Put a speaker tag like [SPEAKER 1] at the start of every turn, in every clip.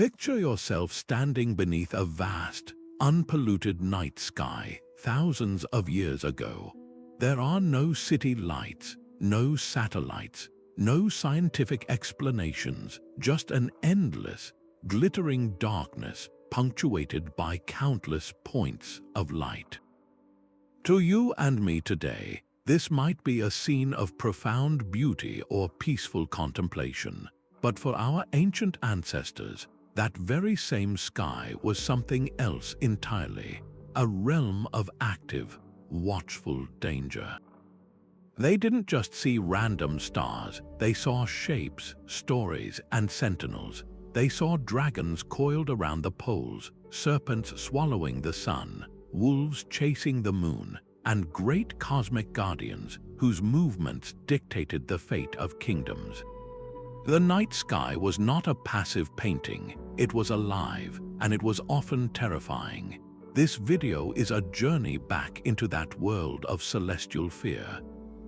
[SPEAKER 1] Picture yourself standing beneath a vast, unpolluted night sky thousands of years ago. There are no city lights, no satellites, no scientific explanations, just an endless, glittering darkness punctuated by countless points of light. To you and me today, this might be a scene of profound beauty or peaceful contemplation, but for our ancient ancestors, that very same sky was something else entirely, a realm of active, watchful danger. They didn't just see random stars, they saw shapes, stories, and sentinels. They saw dragons coiled around the poles, serpents swallowing the sun, wolves chasing the moon, and great cosmic guardians whose movements dictated the fate of kingdoms. The night sky was not a passive painting, it was alive, and it was often terrifying. This video is a journey back into that world of celestial fear.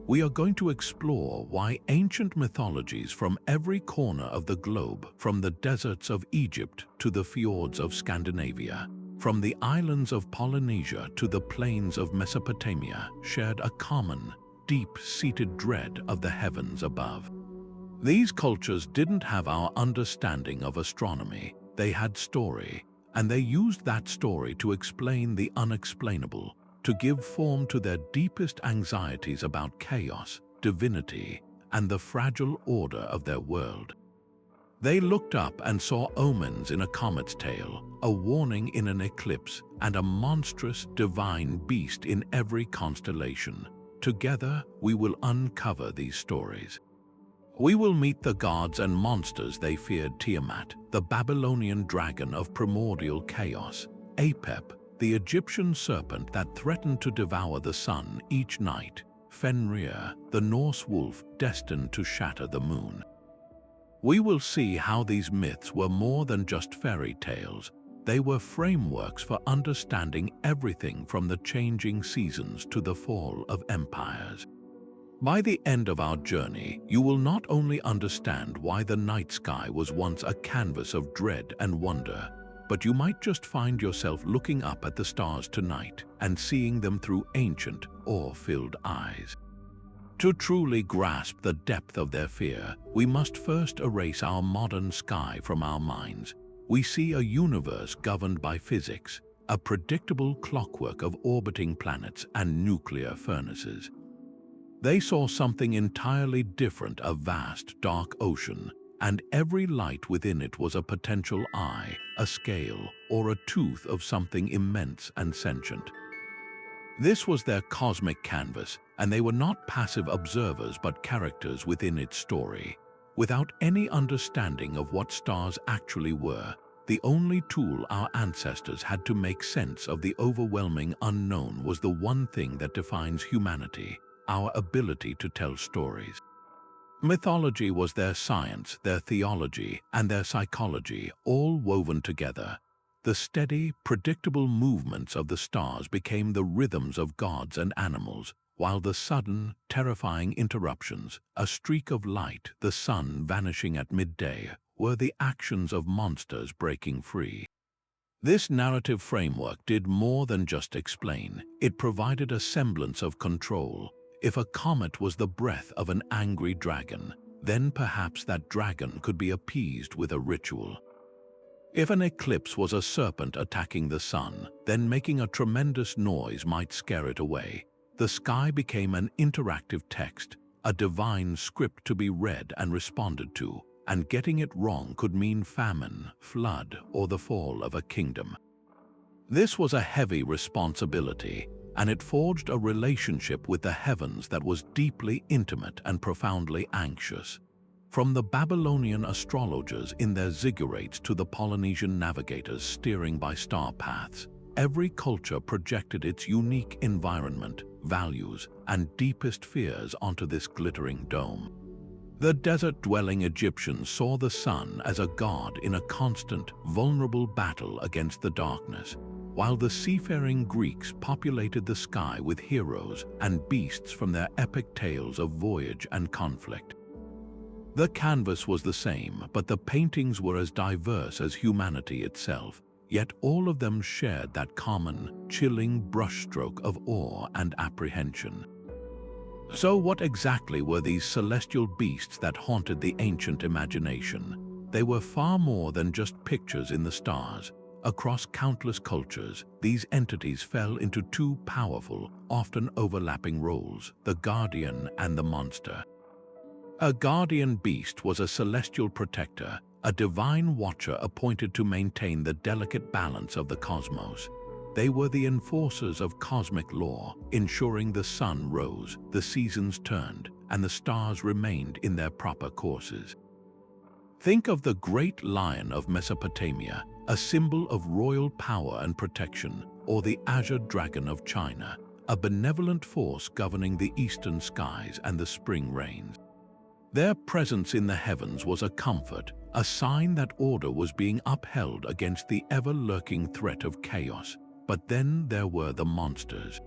[SPEAKER 1] We are going to explore why ancient mythologies from every corner of the globe, from the deserts of Egypt to the fjords of Scandinavia, from the islands of Polynesia to the plains of Mesopotamia, shared a common, deep-seated dread of the heavens above. These cultures didn't have our understanding of astronomy, they had story, and they used that story to explain the unexplainable, to give form to their deepest anxieties about chaos, divinity, and the fragile order of their world. They looked up and saw omens in a comet's tail, a warning in an eclipse, and a monstrous, divine beast in every constellation. Together, we will uncover these stories. We will meet the gods and monsters they feared: Tiamat, the Babylonian dragon of primordial chaos; Apep, the Egyptian serpent that threatened to devour the sun each night; Fenrir, the Norse wolf destined to shatter the moon. We will see how these myths were more than just fairy tales. They were frameworks for understanding everything from the changing seasons to the fall of empires. By the end of our journey, you will not only understand why the night sky was once a canvas of dread and wonder, but you might just find yourself looking up at the stars tonight and seeing them through ancient, awe-filled eyes. To truly grasp the depth of their fear, we must first erase our modern sky from our minds. We see a universe governed by physics, a predictable clockwork of orbiting planets and nuclear furnaces. They saw something entirely different: a vast, dark ocean, and every light within it was a potential eye, a scale, or a tooth of something immense and sentient. This was their cosmic canvas, and they were not passive observers but characters within its story. Without any understanding of what stars actually were, the only tool our ancestors had to make sense of the overwhelming unknown was the one thing that defines humanity: our ability to tell stories. Mythology was their science, their theology, and their psychology, all woven together. The steady, predictable movements of the stars became the rhythms of gods and animals, while the sudden, terrifying interruptions, a streak of light, the sun vanishing at midday, were the actions of monsters breaking free. This narrative framework did more than just explain. It provided a semblance of control. If a comet was the breath of an angry dragon, then perhaps that dragon could be appeased with a ritual. If an eclipse was a serpent attacking the sun, then making a tremendous noise might scare it away. The sky became an interactive text, a divine script to be read and responded to, and getting it wrong could mean famine, flood, or the fall of a kingdom. This was a heavy responsibility, and it forged a relationship with the heavens that was deeply intimate and profoundly anxious. From the Babylonian astrologers in their ziggurats to the Polynesian navigators steering by star paths, every culture projected its unique environment, values, and deepest fears onto this glittering dome. The desert-dwelling Egyptians saw the sun as a god in a constant, vulnerable battle against the darkness, while the seafaring Greeks populated the sky with heroes and beasts from their epic tales of voyage and conflict. The canvas was the same, but the paintings were as diverse as humanity itself, yet all of them shared that common, chilling brushstroke of awe and apprehension. So what exactly were these celestial beasts that haunted the ancient imagination? They were far more than just pictures in the stars. Across countless cultures, these entities fell into two powerful, often overlapping roles: the guardian and the monster. A guardian beast was a celestial protector, a divine watcher appointed to maintain the delicate balance of the cosmos. They were the enforcers of cosmic law, ensuring the sun rose, the seasons turned, and the stars remained in their proper courses. Think of the great lion of Mesopotamia, a symbol of royal power and protection, or the azure dragon of China, a benevolent force governing the eastern skies and the spring rains. Their presence in the heavens was a comfort, a sign that order was being upheld against the ever-lurking threat of chaos. But then there were the monsters.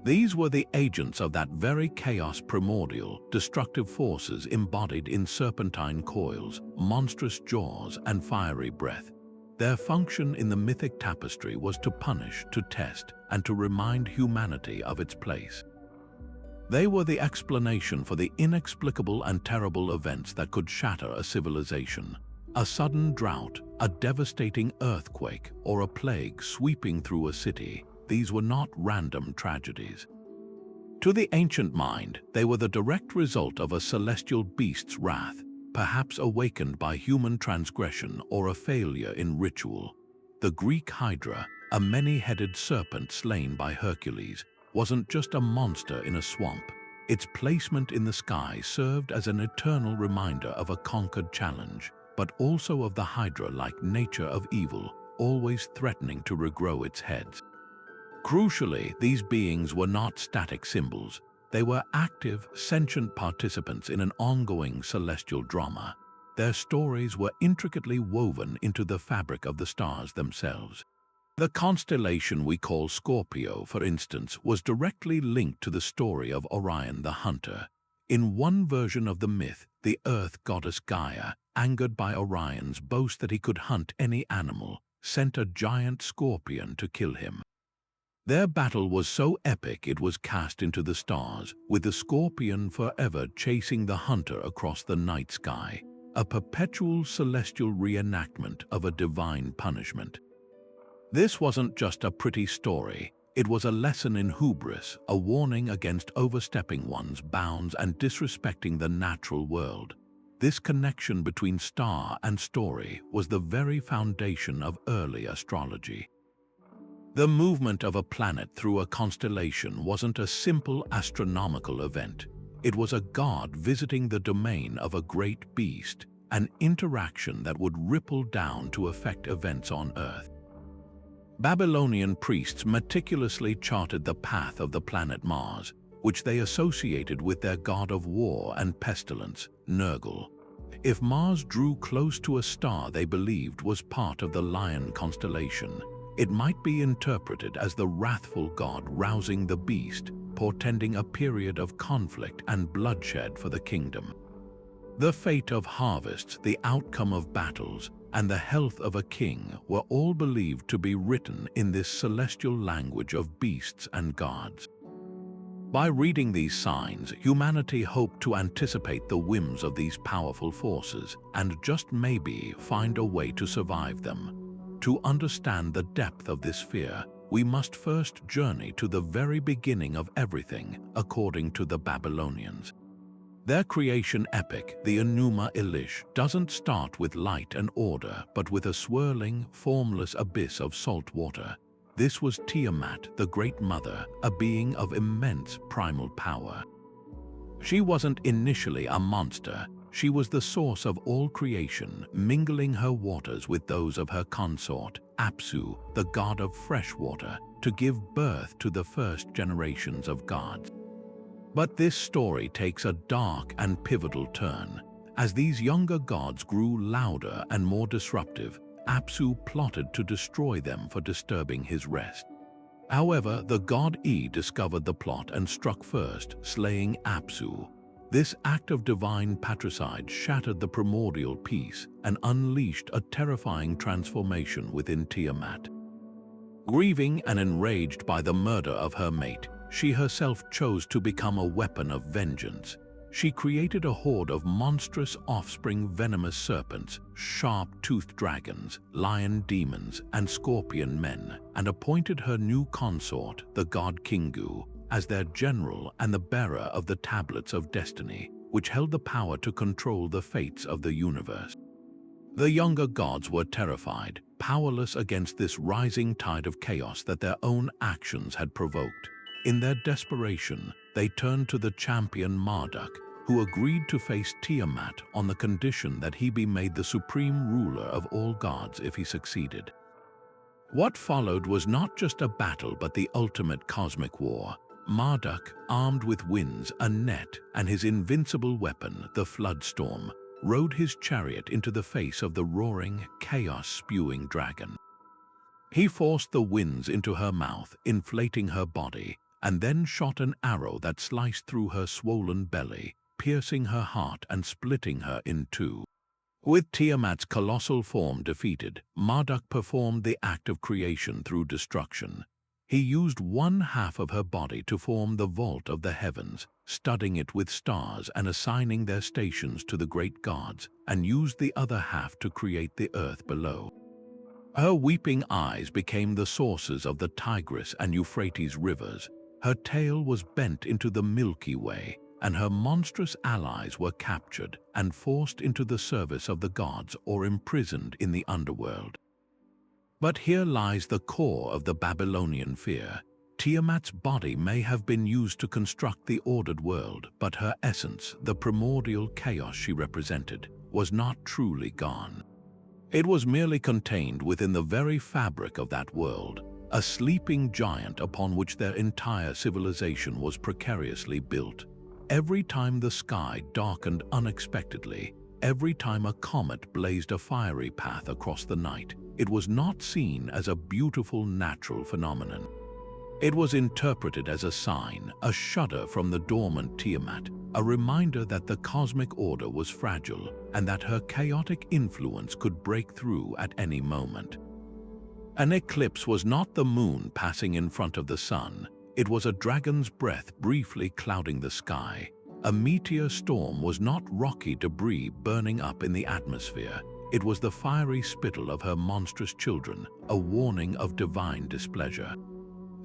[SPEAKER 1] These were the agents of that very chaos: primordial, destructive forces embodied in serpentine coils, monstrous jaws, and fiery breath. Their function in the mythic tapestry was to punish, to test, and to remind humanity of its place. They were the explanation for the inexplicable and terrible events that could shatter a civilization. A sudden drought, a devastating earthquake, or a plague sweeping through a city, these were not random tragedies. To the ancient mind, they were the direct result of a celestial beast's wrath, perhaps awakened by human transgression or a failure in ritual. The Greek Hydra, a many-headed serpent slain by Hercules, wasn't just a monster in a swamp. Its placement in the sky served as an eternal reminder of a conquered challenge, but also of the Hydra-like nature of evil, always threatening to regrow its heads. Crucially, these beings were not static symbols. They were active, sentient participants in an ongoing celestial drama. Their stories were intricately woven into the fabric of the stars themselves. The constellation we call Scorpio, for instance, was directly linked to the story of Orion the Hunter. In one version of the myth, the earth goddess Gaia, angered by Orion's boast that he could hunt any animal, sent a giant scorpion to kill him. Their battle was so epic it was cast into the stars, with the scorpion forever chasing the hunter across the night sky, a perpetual celestial reenactment of a divine punishment. This wasn't just a pretty story. It was a lesson in hubris, a warning against overstepping one's bounds and disrespecting the natural world. This connection between star and story was the very foundation of early astrology. The movement of a planet through a constellation wasn't a simple astronomical event. It was a god visiting the domain of a great beast, an interaction that would ripple down to affect events on Earth. Babylonian priests meticulously charted the path of the planet Mars, which they associated with their god of war and pestilence, Nergal. If Mars drew close to a star they believed was part of the Lion constellation, it might be interpreted as the wrathful god rousing the beast, portending a period of conflict and bloodshed for the kingdom. The fate of harvests, the outcome of battles, and the health of a king were all believed to be written in this celestial language of beasts and gods. By reading these signs, humanity hoped to anticipate the whims of these powerful forces and just maybe find a way to survive them. To understand the depth of this fear, we must first journey to the very beginning of everything, according to the Babylonians. Their creation epic, the Enuma Elish, doesn't start with light and order, but with a swirling, formless abyss of salt water. This was Tiamat, the Great Mother, a being of immense primal power. She wasn't initially a monster. She was the source of all creation, mingling her waters with those of her consort, Apsu, the god of fresh water, to give birth to the first generations of gods. But this story takes a dark and pivotal turn. As these younger gods grew louder and more disruptive, Apsu plotted to destroy them for disturbing his rest. However, the god E discovered the plot and struck first, slaying Apsu. This act of divine patricide shattered the primordial peace and unleashed a terrifying transformation within Tiamat. Grieving and enraged by the murder of her mate, she herself chose to become a weapon of vengeance. She created a horde of monstrous offspring venomous serpents, sharp-toothed dragons, lion demons, and scorpion men, and appointed her new consort, the god Kingu, as their general and the bearer of the tablets of destiny, which held the power to control the fates of the universe. The younger gods were terrified, powerless against this rising tide of chaos that their own actions had provoked. In their desperation, they turned to the champion Marduk, who agreed to face Tiamat on the condition that he be made the supreme ruler of all gods if he succeeded. What followed was not just a battle but the ultimate cosmic war. Marduk, armed with winds, a net, and his invincible weapon, the Floodstorm, rode his chariot into the face of the roaring, chaos-spewing dragon. He forced the winds into her mouth, inflating her body, and then shot an arrow that sliced through her swollen belly, piercing her heart and splitting her in two. With Tiamat's colossal form defeated, Marduk performed the act of creation through destruction. He used one half of her body to form the vault of the heavens, studding it with stars and assigning their stations to the great gods, and used the other half to create the earth below. Her weeping eyes became the sources of the Tigris and Euphrates rivers. Her tail was bent into the Milky Way, and her monstrous allies were captured and forced into the service of the gods or imprisoned in the underworld. But here lies the core of the Babylonian fear. Tiamat's body may have been used to construct the ordered world, but her essence, the primordial chaos she represented, was not truly gone. It was merely contained within the very fabric of that world, a sleeping giant upon which their entire civilization was precariously built. Every time the sky darkened unexpectedly, every time a comet blazed a fiery path across the night, it was not seen as a beautiful natural phenomenon. It was interpreted as a sign, a shudder from the dormant Tiamat, a reminder that the cosmic order was fragile and that her chaotic influence could break through at any moment. An eclipse was not the moon passing in front of the sun. It was a dragon's breath briefly clouding the sky. A meteor storm was not rocky debris burning up in the atmosphere. It was the fiery spittle of her monstrous children, a warning of divine displeasure.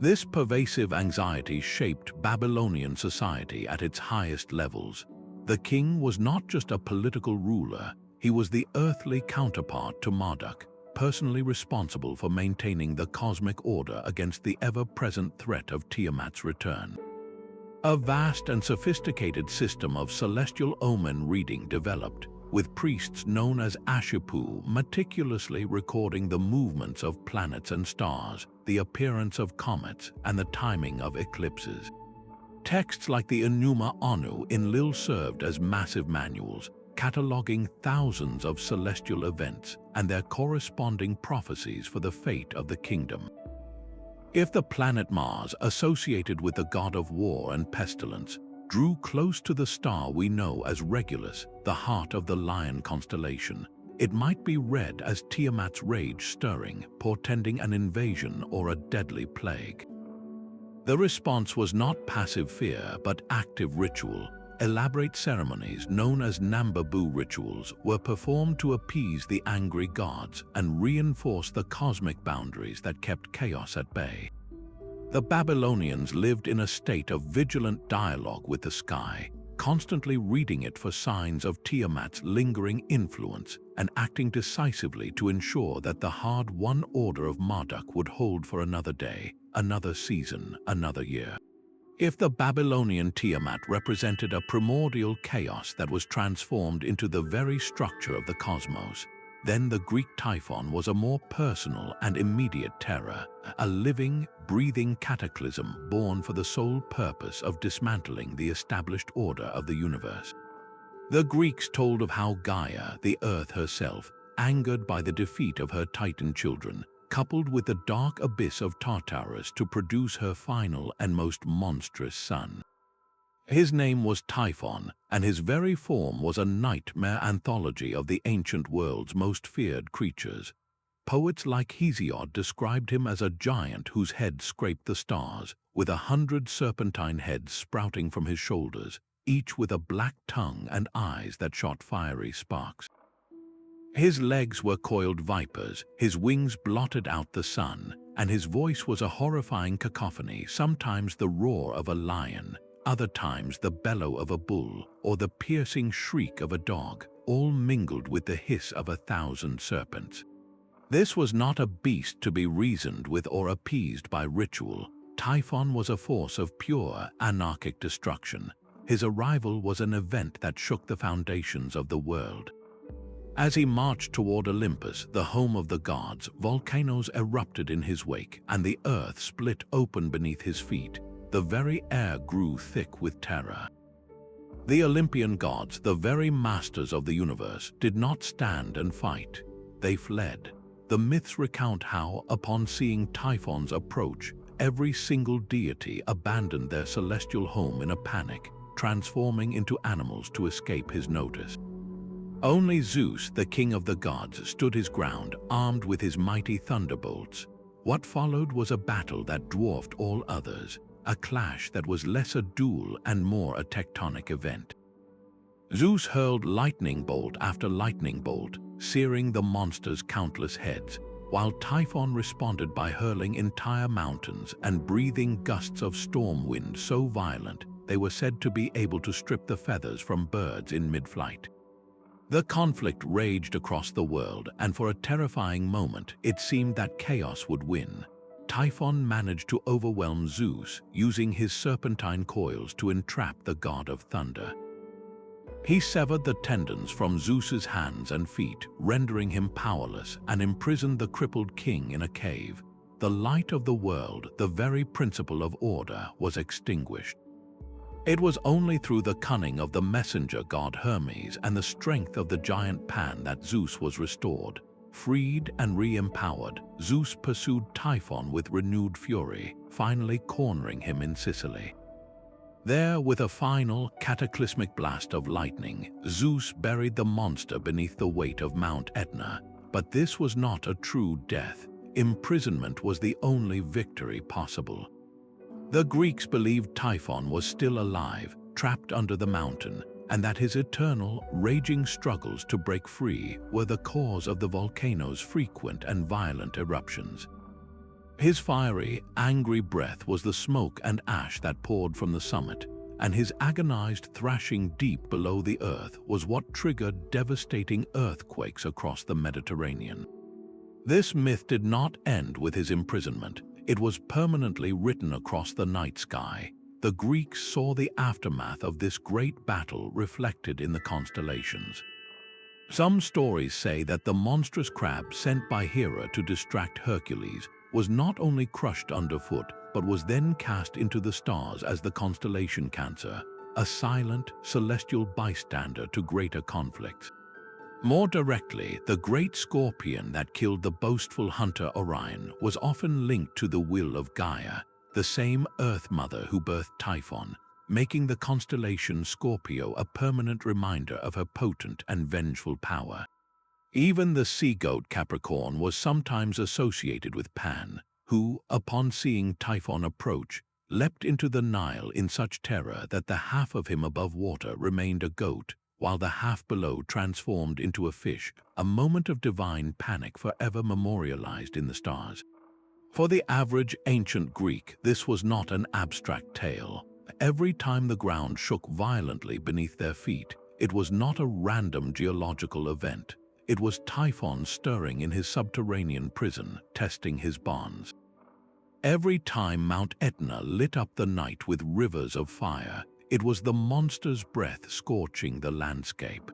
[SPEAKER 1] This pervasive anxiety shaped Babylonian society at its highest levels. The king was not just a political ruler, he was the earthly counterpart to Marduk, personally responsible for maintaining the cosmic order against the ever-present threat of Tiamat's return. A vast and sophisticated system of celestial omen reading developed, with priests known as Ashipu meticulously recording the movements of planets and stars, the appearance of comets, and the timing of eclipses. Texts like the Enuma Anu Enlil served as massive manuals, cataloging thousands of celestial events and their corresponding prophecies for the fate of the kingdom. If the planet Mars, associated with the god of war and pestilence, drew close to the star we know as Regulus, the heart of the Lion constellation, it might be read as Tiamat's rage stirring, portending an invasion or a deadly plague. The response was not passive fear but active ritual. Elaborate ceremonies known as Nambabu rituals were performed to appease the angry gods and reinforce the cosmic boundaries that kept chaos at bay. The Babylonians lived in a state of vigilant dialogue with the sky, constantly reading it for signs of Tiamat's lingering influence and acting decisively to ensure that the hard-won order of Marduk would hold for another day, another season, another year. If the Babylonian Tiamat represented a primordial chaos that was transformed into the very structure of the cosmos, then the Greek Typhon was a more personal and immediate terror, a living, breathing cataclysm born for the sole purpose of dismantling the established order of the universe. The Greeks told of how Gaia, the earth herself, angered by the defeat of her Titan children, coupled with the dark abyss of Tartarus to produce her final and most monstrous son. His name was Typhon, and his very form was a nightmare anthology of the ancient world's most feared creatures. Poets like Hesiod described him as a giant whose head scraped the stars, with 100 serpentine heads sprouting from his shoulders, each with a black tongue and eyes that shot fiery sparks. His legs were coiled vipers, his wings blotted out the sun, and his voice was a horrifying cacophony, sometimes the roar of a lion, other times the bellow of a bull, or the piercing shriek of a dog, all mingled with the hiss of 1,000 serpents. This was not a beast to be reasoned with or appeased by ritual. Typhon was a force of pure, anarchic destruction. His arrival was an event that shook the foundations of the world. As he marched toward Olympus, the home of the gods, volcanoes erupted in his wake, and the earth split open beneath his feet. The very air grew thick with terror. The Olympian gods, the very masters of the universe, did not stand and fight. They fled. The myths recount how, upon seeing Typhon's approach, every single deity abandoned their celestial home in a panic, transforming into animals to escape his notice. Only Zeus, the king of the gods, stood his ground, armed with his mighty thunderbolts. What followed was a battle that dwarfed all others, a clash that was less a duel and more a tectonic event. Zeus hurled lightning bolt after lightning bolt, searing the monster's countless heads, while Typhon responded by hurling entire mountains and breathing gusts of storm wind so violent they were said to be able to strip the feathers from birds in mid-flight. The conflict raged across the world, and for a terrifying moment it seemed that chaos would win. Typhon managed to overwhelm Zeus, using his serpentine coils to entrap the god of thunder. He severed the tendons from Zeus's hands and feet, rendering him powerless, and imprisoned the crippled king in a cave. The light of the world, the very principle of order, was extinguished. It was only through the cunning of the messenger god Hermes and the strength of the giant Pan that Zeus was restored. Freed and re-empowered, Zeus pursued Typhon with renewed fury, finally cornering him in Sicily. There, with a final, cataclysmic blast of lightning, Zeus buried the monster beneath the weight of Mount Etna. But this was not a true death. Imprisonment was the only victory possible. The Greeks believed Typhon was still alive, trapped under the mountain, and that his eternal, raging struggles to break free were the cause of the volcano's frequent and violent eruptions. His fiery, angry breath was the smoke and ash that poured from the summit, and his agonized thrashing deep below the earth was what triggered devastating earthquakes across the Mediterranean. This myth did not end with his imprisonment. It was permanently written across the night sky. The Greeks saw the aftermath of this great battle reflected in the constellations. Some stories say that the monstrous crab sent by Hera to distract Hercules was not only crushed underfoot, but was then cast into the stars as the constellation Cancer, a silent, celestial bystander to greater conflicts. More directly, the great scorpion that killed the boastful hunter Orion was often linked to the will of Gaia, the same Earth Mother who birthed Typhon, making the constellation Scorpio a permanent reminder of her potent and vengeful power. Even the sea-goat Capricorn was sometimes associated with Pan, who, upon seeing Typhon approach, leapt into the Nile in such terror that the half of him above water remained a goat, while the half below transformed into a fish, a moment of divine panic forever memorialized in the stars. For the average ancient Greek, this was not an abstract tale. Every time the ground shook violently beneath their feet, it was not a random geological event. It was Typhon stirring in his subterranean prison, testing his bonds. Every time Mount Etna lit up the night with rivers of fire, it was the monster's breath scorching the landscape.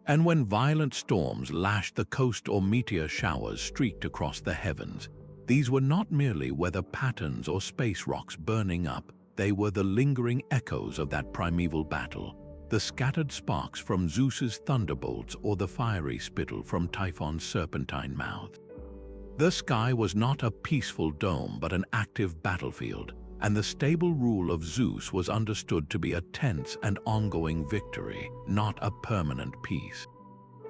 [SPEAKER 1] And when violent storms lashed the coast or meteor showers streaked across the heavens, these were not merely weather patterns or space rocks burning up, they were the lingering echoes of that primeval battle. The scattered sparks from Zeus's thunderbolts or the fiery spittle from Typhon's serpentine mouth. The sky was not a peaceful dome but an active battlefield. and the stable rule of Zeus was understood to be a tense and ongoing victory, not a permanent peace.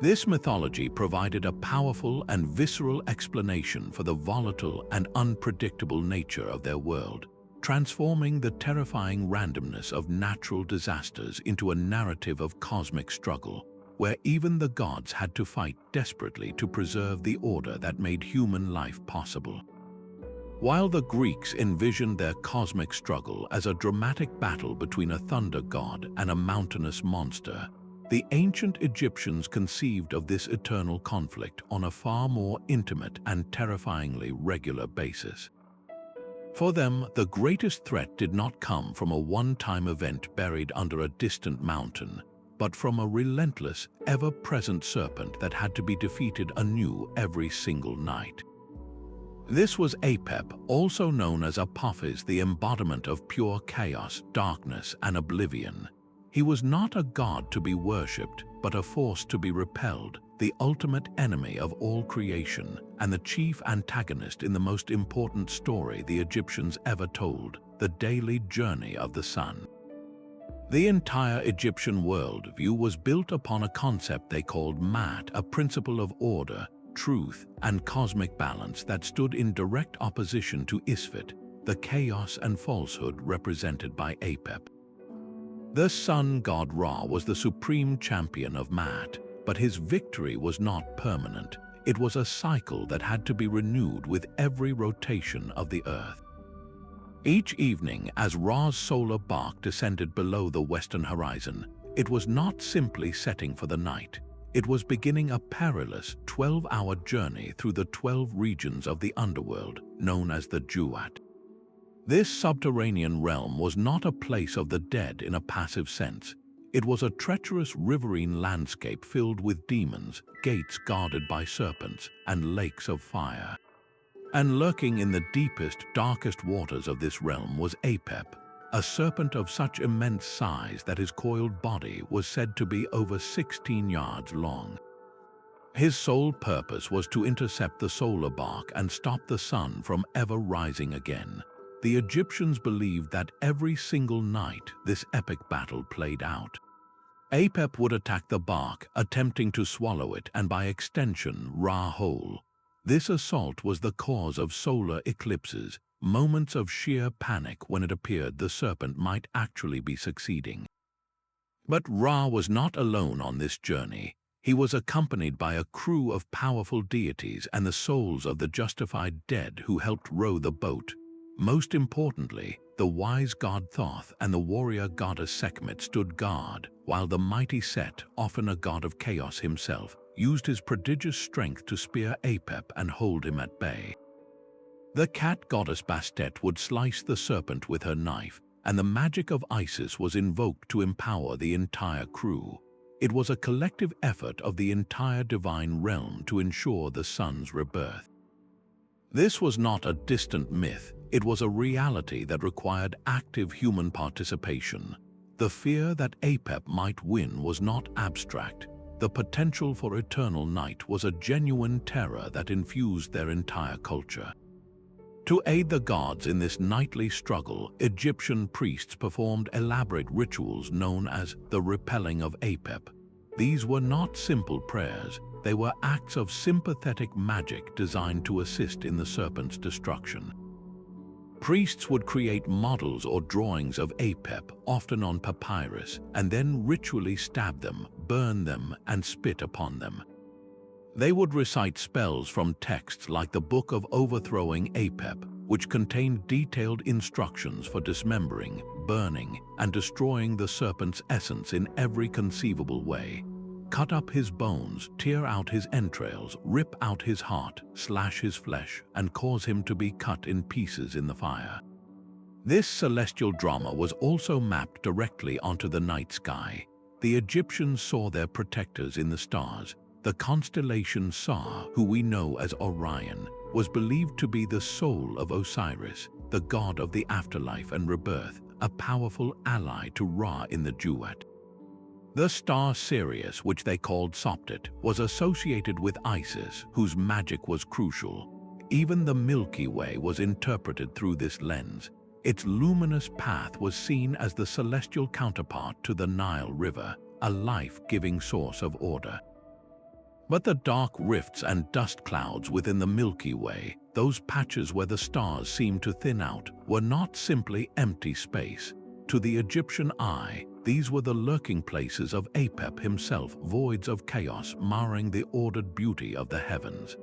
[SPEAKER 1] This mythology provided a powerful and visceral explanation for the volatile and unpredictable nature of their world, transforming the terrifying randomness of natural disasters into a narrative of cosmic struggle, where even the gods had to fight desperately to preserve the order that made human life possible. While the Greeks envisioned their cosmic struggle as a dramatic battle between a thunder god and a mountainous monster, the ancient Egyptians conceived of this eternal conflict on a far more intimate and terrifyingly regular basis. For them, the greatest threat did not come from a one-time event buried under a distant mountain, but from a relentless, ever-present serpent that had to be defeated anew every single night. This was Apep, also known as Apophis, the embodiment of pure chaos, darkness, and oblivion. He was not a god to be worshipped, but a force to be repelled, the ultimate enemy of all creation, and the chief antagonist in the most important story the Egyptians ever told, the daily journey of the sun. The entire Egyptian worldview was built upon a concept they called Mat, a principle of order, truth, and cosmic balance that stood in direct opposition to Isfet, the chaos and falsehood represented by Apep. The sun god Ra was the supreme champion of Mat, but his victory was not permanent. It was a cycle that had to be renewed with every rotation of the earth. Each evening, as Ra's solar bark descended below the western horizon, it was not simply setting for the night. It was beginning a perilous 12-hour journey through the 12 regions of the underworld, known as the Duat. This subterranean realm was not a place of the dead in a passive sense. It was a treacherous riverine landscape filled with demons, gates guarded by serpents, and lakes of fire. And lurking in the deepest, darkest waters of this realm was Apep, a serpent of such immense size that his coiled body was said to be over 16 yards long. His sole purpose was to intercept the solar bark and stop the sun from ever rising again. The Egyptians believed that every single night this epic battle played out. Apep would attack the bark, attempting to swallow it and by extension Ra whole. This assault was the cause of solar eclipses, moments of sheer panic when it appeared the serpent might actually be succeeding. But Ra was not alone on this journey. He was accompanied by a crew of powerful deities and the souls of the justified dead who helped row the boat. Most importantly, the wise god Thoth and the warrior goddess Sekhmet stood guard, while the mighty Set, often a god of chaos himself, used his prodigious strength to spear Apep and hold him at bay. The cat goddess Bastet would slice the serpent with her knife, and the magic of Isis was invoked to empower the entire crew. It was a collective effort of the entire divine realm to ensure the sun's rebirth. This was not a distant myth. It was a reality that required active human participation. The fear that Apep might win was not abstract. The potential for eternal night was a genuine terror that infused their entire culture. To aid the gods in this nightly struggle, Egyptian priests performed elaborate rituals known as the repelling of Apep. These were not simple prayers. They were acts of sympathetic magic designed to assist in the serpent's destruction. Priests would create models or drawings of Apep, often on papyrus, and then ritually stab them, burn them, and spit upon them. They would recite spells from texts like the Book of Overthrowing Apep, which contained detailed instructions for dismembering, burning, and destroying the serpent's essence in every conceivable way. Cut up his bones, tear out his entrails, rip out his heart, slash his flesh, and cause him to be cut in pieces in the fire. This celestial drama was also mapped directly onto the night sky. The Egyptians saw their protectors in the stars. The constellation Sar, who we know as Orion, was believed to be the soul of Osiris, the god of the afterlife and rebirth, a powerful ally to Ra in the Duat. The star Sirius, which they called Sopdet, was associated with Isis, whose magic was crucial. Even the Milky Way was interpreted through this lens. Its luminous path was seen as the celestial counterpart to the Nile River, a life-giving source of order. But the dark rifts and dust clouds within the Milky Way, those patches where the stars seemed to thin out, were not simply empty space. To the Egyptian eye, these were the lurking places of Apep himself, voids of chaos marring the ordered beauty of the heavens.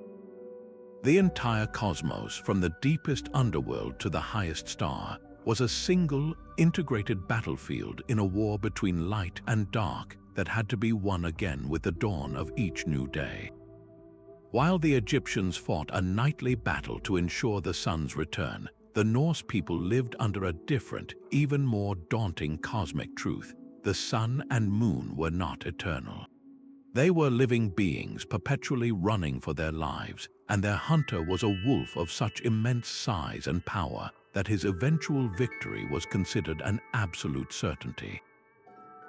[SPEAKER 1] The entire cosmos, from the deepest underworld to the highest star, was a single, integrated battlefield in a war between light and dark that had to be won again with the dawn of each new day. While the Egyptians fought a nightly battle to ensure the sun's return, the Norse people lived under a different, even more daunting cosmic truth. The sun and moon were not eternal. They were living beings perpetually running for their lives, and their hunter was a wolf of such immense size and power that his eventual victory was considered an absolute certainty.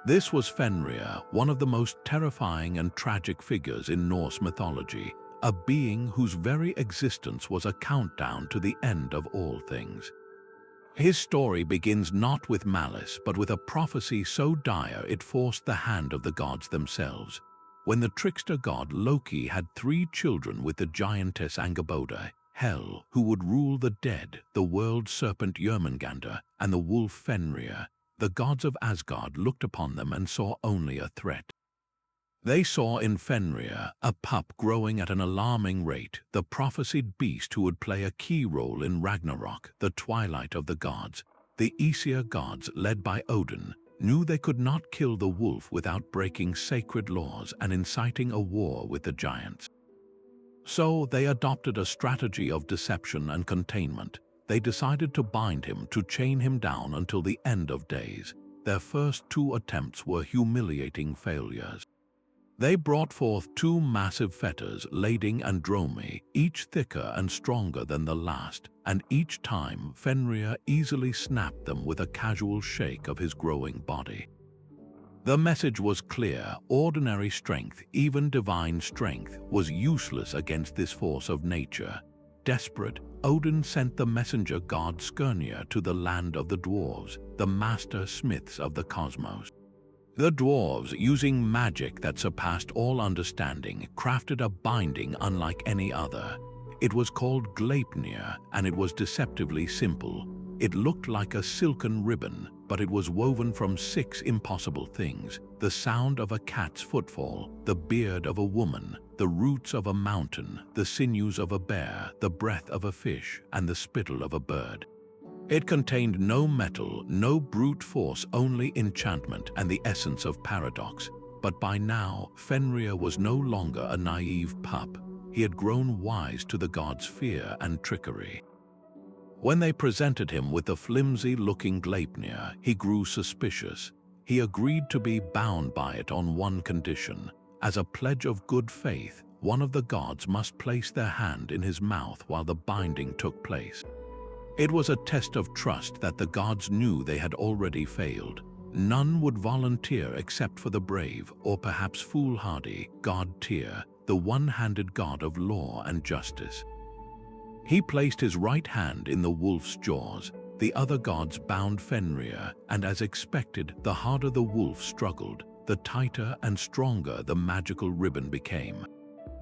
[SPEAKER 1] This was Fenrir, one of the most terrifying and tragic figures in Norse mythology, a being whose very existence was a countdown to the end of all things. His story begins not with malice, but with a prophecy so dire it forced the hand of the gods themselves. When the trickster god Loki had 3 children with the giantess Angerboda, Hel, who would rule the dead, the world serpent Jörmungandr, and the wolf Fenrir, the gods of Asgard looked upon them and saw only a threat. They saw in Fenrir a pup growing at an alarming rate, the prophesied beast who would play a key role in Ragnarok, the twilight of the gods. The Aesir gods, led by Odin, knew they could not kill the wolf without breaking sacred laws and inciting a war with the giants. So they adopted a strategy of deception and containment. They decided to bind him, to chain him down until the end of days. Their first 2 attempts were humiliating failures. They brought forth 2 massive fetters, Lading and Dromi, each thicker and stronger than the last, and each time Fenrir easily snapped them with a casual shake of his growing body. The message was clear: ordinary strength, even divine strength, was useless against this force of nature. Desperate, Odin sent the messenger god Skirnir to the land of the dwarves, the master smiths of the cosmos. The dwarves, using magic that surpassed all understanding, crafted a binding unlike any other. It was called Gleipnir, and it was deceptively simple. It looked like a silken ribbon, but it was woven from 6 impossible things: the sound of a cat's footfall, the beard of a woman, the roots of a mountain, the sinews of a bear, the breath of a fish, and the spittle of a bird. It contained no metal, no brute force, only enchantment and the essence of paradox. But by now, Fenrir was no longer a naive pup. He had grown wise to the gods' fear and trickery. When they presented him with the flimsy-looking Gleipnir, he grew suspicious. He agreed to be bound by it on one condition. As a pledge of good faith, one of the gods must place their hand in his mouth while the binding took place. It was a test of trust that the gods knew they had already failed. None would volunteer except for the brave, or perhaps foolhardy, god Tyr, the one-handed god of law and justice. He placed his right hand in the wolf's jaws. The other gods bound Fenrir, and as expected, the harder the wolf struggled, the tighter and stronger the magical ribbon became.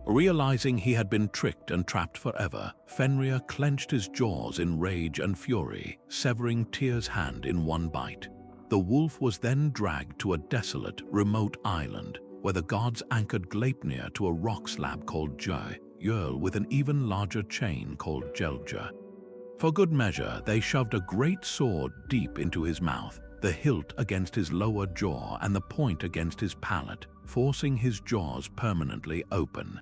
[SPEAKER 1] Realizing he had been tricked and trapped forever, Fenrir clenched his jaws in rage and fury, severing Tyr's hand in one bite. The wolf was then dragged to a desolate, remote island, where the gods anchored Gleipnir to a rock slab called Jörl with an even larger chain called Jelja. For good measure, they shoved a great sword deep into his mouth, the hilt against his lower jaw and the point against his palate, forcing his jaws permanently open.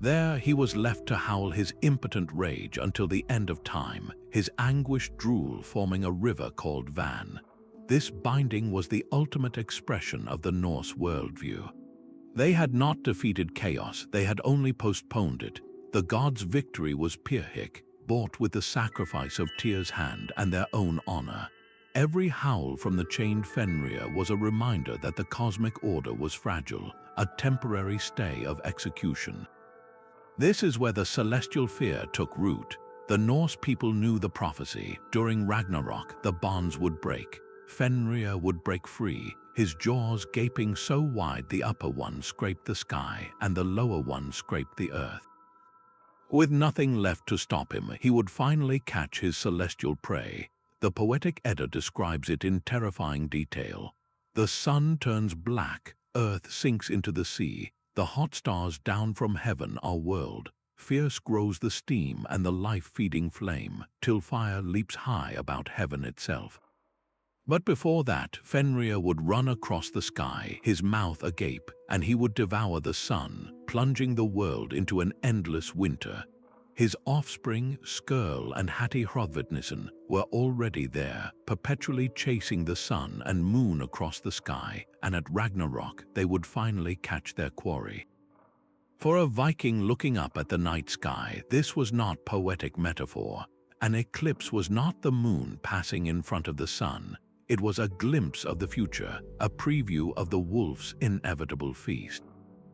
[SPEAKER 1] There he was left to howl his impotent rage until the end of time, his anguished drool forming a river called Van. This binding was the ultimate expression of the Norse worldview. They had not defeated chaos, they had only postponed it. The gods' victory was Pyrrhic, bought with the sacrifice of Tyr's hand and their own honor. Every howl from the chained Fenrir was a reminder that the cosmic order was fragile, a temporary stay of execution. This is where the celestial fear took root. The Norse people knew the prophecy. During Ragnarok, the bonds would break. Fenrir would break free, his jaws gaping so wide the upper one scraped the sky and the lower one scraped the earth. With nothing left to stop him, he would finally catch his celestial prey. The poetic Edda describes it in terrifying detail. The sun turns black, earth sinks into the sea, the hot stars down from heaven are whirled. Fierce grows the steam and the life-feeding flame, till fire leaps high about heaven itself. But before that, Fenrir would run across the sky, his mouth agape, and he would devour the sun, plunging the world into an endless winter. His offspring, Skirl and Hati Hrothvidnisen, were already there, perpetually chasing the sun and moon across the sky, and at Ragnarok they would finally catch their quarry. For a Viking looking up at the night sky, this was not poetic metaphor. An eclipse was not the moon passing in front of the sun. It was a glimpse of the future, a preview of the wolf's inevitable feast.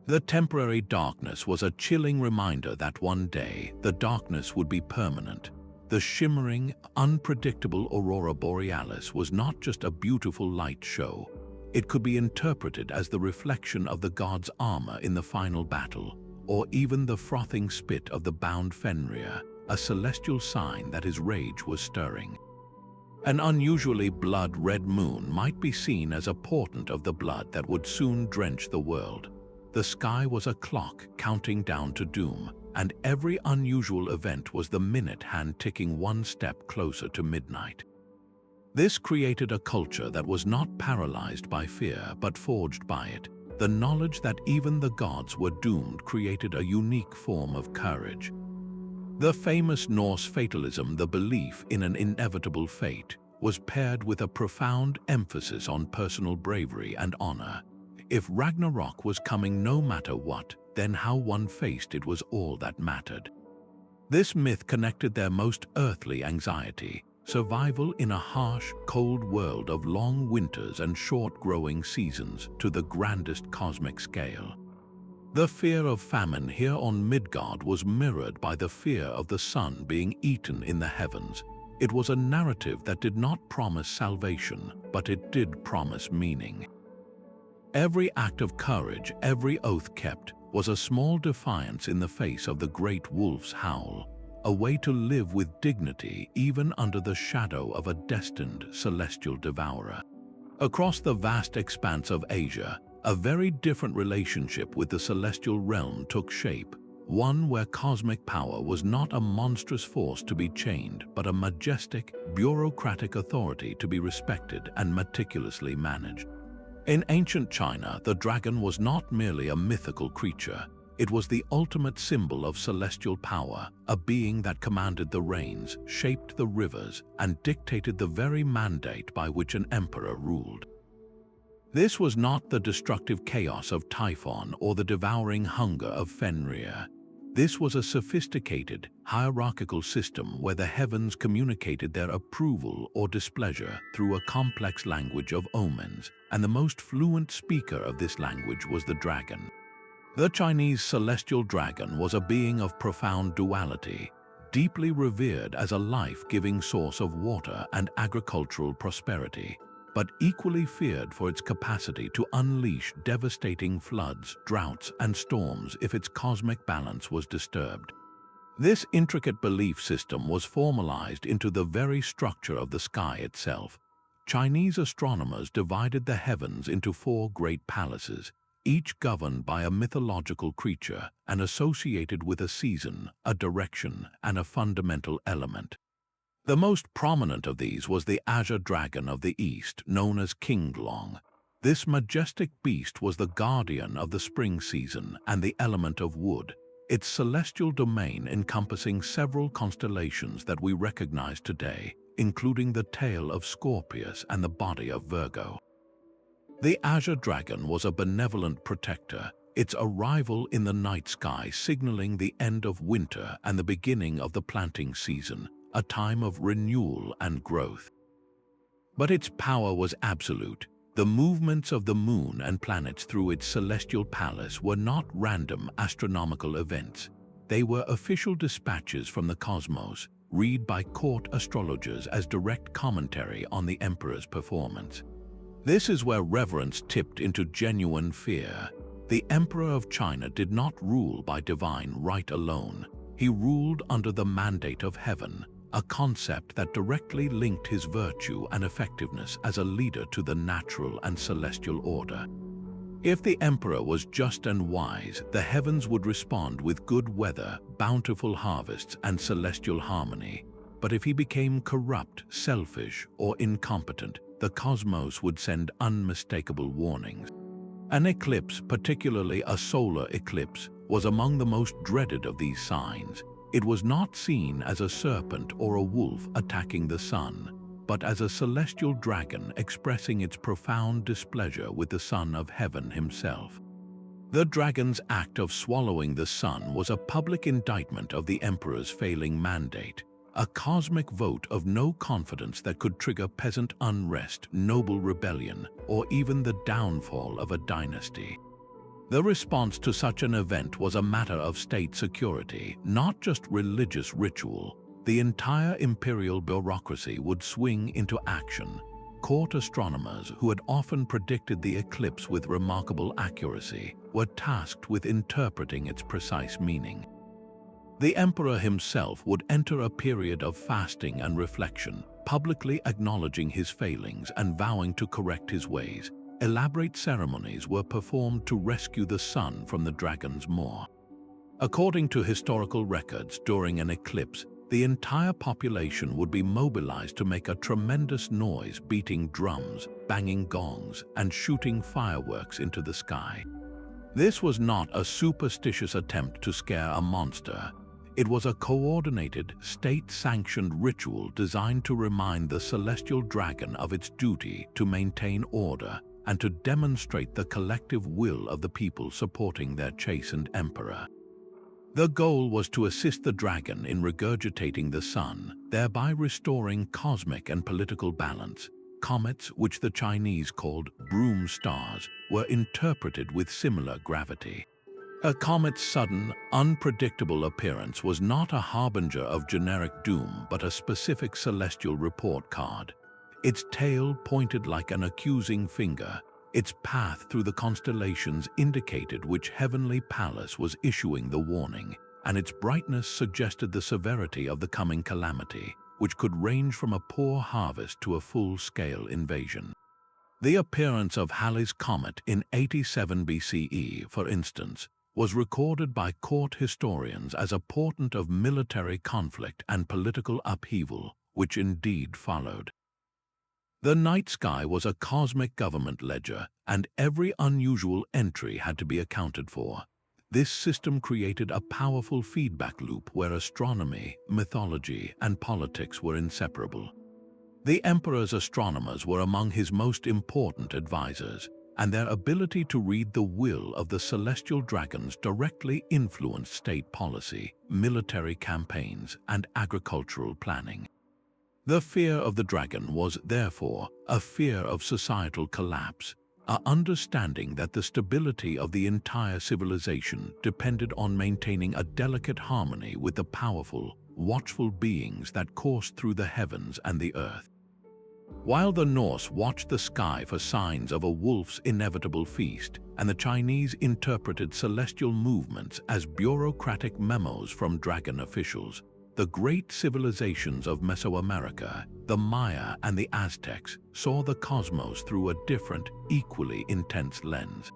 [SPEAKER 1] The temporary darkness was a chilling reminder that one day the darkness would be permanent. The shimmering, unpredictable aurora borealis was not just a beautiful light show. It could be interpreted as the reflection of the god's armor in the final battle, or even the frothing spit of the bound Fenrir, a celestial sign that his rage was stirring. An unusually blood-red moon might be seen as a portent of the blood that would soon drench the world. The sky was a clock counting down to doom, and every unusual event was the minute hand ticking one step closer to midnight. This created a culture that was not paralyzed by fear but forged by it. The knowledge that even the gods were doomed created a unique form of courage. The famous Norse fatalism, the belief in an inevitable fate, was paired with a profound emphasis on personal bravery and honor. If Ragnarok was coming no matter what, then how one faced it was all that mattered. This myth connected their most earthly anxiety, survival in a harsh, cold world of long winters and short growing seasons, to the grandest cosmic scale. The fear of famine here on Midgard was mirrored by the fear of the sun being eaten in the heavens. It was a narrative that did not promise salvation, but it did promise meaning. Every act of courage, every oath kept, was a small defiance in the face of the great wolf's howl, a way to live with dignity even under the shadow of a destined celestial devourer. Across the vast expanse of Asia, a very different relationship with the celestial realm took shape, one where cosmic power was not a monstrous force to be chained, but a majestic, bureaucratic authority to be respected and meticulously managed. In ancient China, the dragon was not merely a mythical creature. It was the ultimate symbol of celestial power, a being that commanded the rains, shaped the rivers, and dictated the very mandate by which an emperor ruled. This was not the destructive chaos of Typhon or the devouring hunger of Fenrir. This was a sophisticated, hierarchical system where the heavens communicated their approval or displeasure through a complex language of omens, and the most fluent speaker of this language was the dragon. The Chinese celestial dragon was a being of profound duality, deeply revered as a life-giving source of water and agricultural prosperity, but equally feared for its capacity to unleash devastating floods, droughts, and storms if its cosmic balance was disturbed. This intricate belief system was formalized into the very structure of the sky itself. Chinese astronomers divided the heavens into 4 great palaces, each governed by a mythological creature and associated with a season, a direction, and a fundamental element. The most prominent of these was the Azure Dragon of the East, known as King Long. This majestic beast was the guardian of the spring season and the element of wood, its celestial domain encompassing several constellations that we recognize today, including the tail of Scorpius and the body of Virgo. The Azure Dragon was a benevolent protector, its arrival in the night sky signaling the end of winter and the beginning of the planting season, a time of renewal and growth. But its power was absolute. The movements of the moon and planets through its celestial palace were not random astronomical events. They were official dispatches from the cosmos, read by court astrologers as direct commentary on the emperor's performance. This is where reverence tipped into genuine fear. The Emperor of China did not rule by divine right alone. He ruled under the mandate of heaven, a concept that directly linked his virtue and effectiveness as a leader to the natural and celestial order. If the emperor was just and wise, the heavens would respond with good weather, bountiful harvests, and celestial harmony. But if he became corrupt, selfish, or incompetent, the cosmos would send unmistakable warnings. An eclipse, particularly a solar eclipse, was among the most dreaded of these signs. It was not seen as a serpent or a wolf attacking the sun, but as a celestial dragon expressing its profound displeasure with the Son of Heaven himself. The dragon's act of swallowing the sun was a public indictment of the emperor's failing mandate, a cosmic vote of no confidence that could trigger peasant unrest, noble rebellion, or even the downfall of a dynasty. The response to such an event was a matter of state security, not just religious ritual. The entire imperial bureaucracy would swing into action. Court astronomers, who had often predicted the eclipse with remarkable accuracy, were tasked with interpreting its precise meaning. The emperor himself would enter a period of fasting and reflection, publicly acknowledging his failings and vowing to correct his ways. Elaborate ceremonies were performed to rescue the sun from the dragon's maw. According to historical records, during an eclipse, the entire population would be mobilized to make a tremendous noise, beating drums, banging gongs, and shooting fireworks into the sky. This was not a superstitious attempt to scare a monster. It was a coordinated, state-sanctioned ritual designed to remind the celestial dragon of its duty to maintain order and to demonstrate the collective will of the people supporting their chastened emperor. The goal was to assist the dragon in regurgitating the sun, thereby restoring cosmic and political balance. Comets, which the Chinese called broom stars, were interpreted with similar gravity. A comet's sudden, unpredictable appearance was not a harbinger of generic doom, but a specific celestial report card. Its tail pointed like an accusing finger. Its path through the constellations indicated which heavenly palace was issuing the warning, and its brightness suggested the severity of the coming calamity, which could range from a poor harvest to a full-scale invasion. The appearance of Halley's Comet in 87 BCE, for instance, was recorded by court historians as a portent of military conflict and political upheaval, which indeed followed. The night sky was a cosmic government ledger, and every unusual entry had to be accounted for. This system created a powerful feedback loop where astronomy, mythology, and politics were inseparable. The emperor's astronomers were among his most important advisors, and their ability to read the will of the celestial dragons directly influenced state policy, military campaigns, and agricultural planning. The fear of the dragon was, therefore, a fear of societal collapse, an understanding that the stability of the entire civilization depended on maintaining a delicate harmony with the powerful, watchful beings that coursed through the heavens and the earth. While the Norse watched the sky for signs of a wolf's inevitable feast, and the Chinese interpreted celestial movements as bureaucratic memos from dragon officials, the great civilizations of Mesoamerica, the Maya and the Aztecs, saw the cosmos through a different, equally intense lens.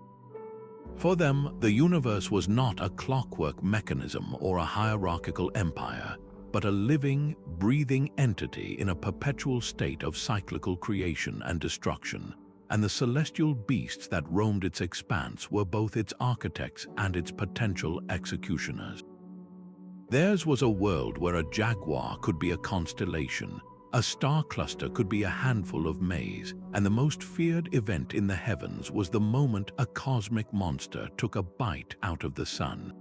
[SPEAKER 1] For them, the universe was not a clockwork mechanism or a hierarchical empire, but a living, breathing entity in a perpetual state of cyclical creation and destruction, and the celestial beasts that roamed its expanse were both its architects and its potential executioners. Theirs was a world where a jaguar could be a constellation, a star cluster could be a handful of maize, and the most feared event in the heavens was the moment a cosmic monster took a bite out of the sun.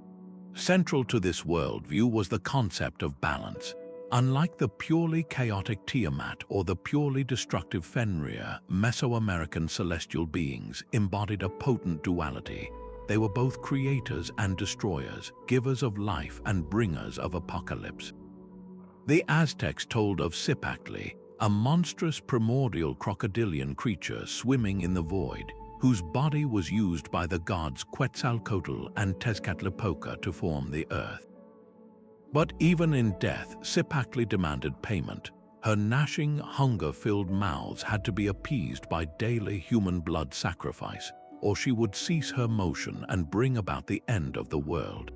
[SPEAKER 1] Central to this worldview was the concept of balance. Unlike the purely chaotic Tiamat or the purely destructive Fenrir, Mesoamerican celestial beings embodied a potent duality. They were both creators and destroyers, givers of life and bringers of apocalypse. The Aztecs told of Cipactli, a monstrous primordial crocodilian creature swimming in the void, whose body was used by the gods Quetzalcoatl and Tezcatlipoca to form the earth. But even in death, Cipactli demanded payment. Her gnashing, hunger-filled mouths had to be appeased by daily human blood sacrifice, or she would cease her motion and bring about the end of the world.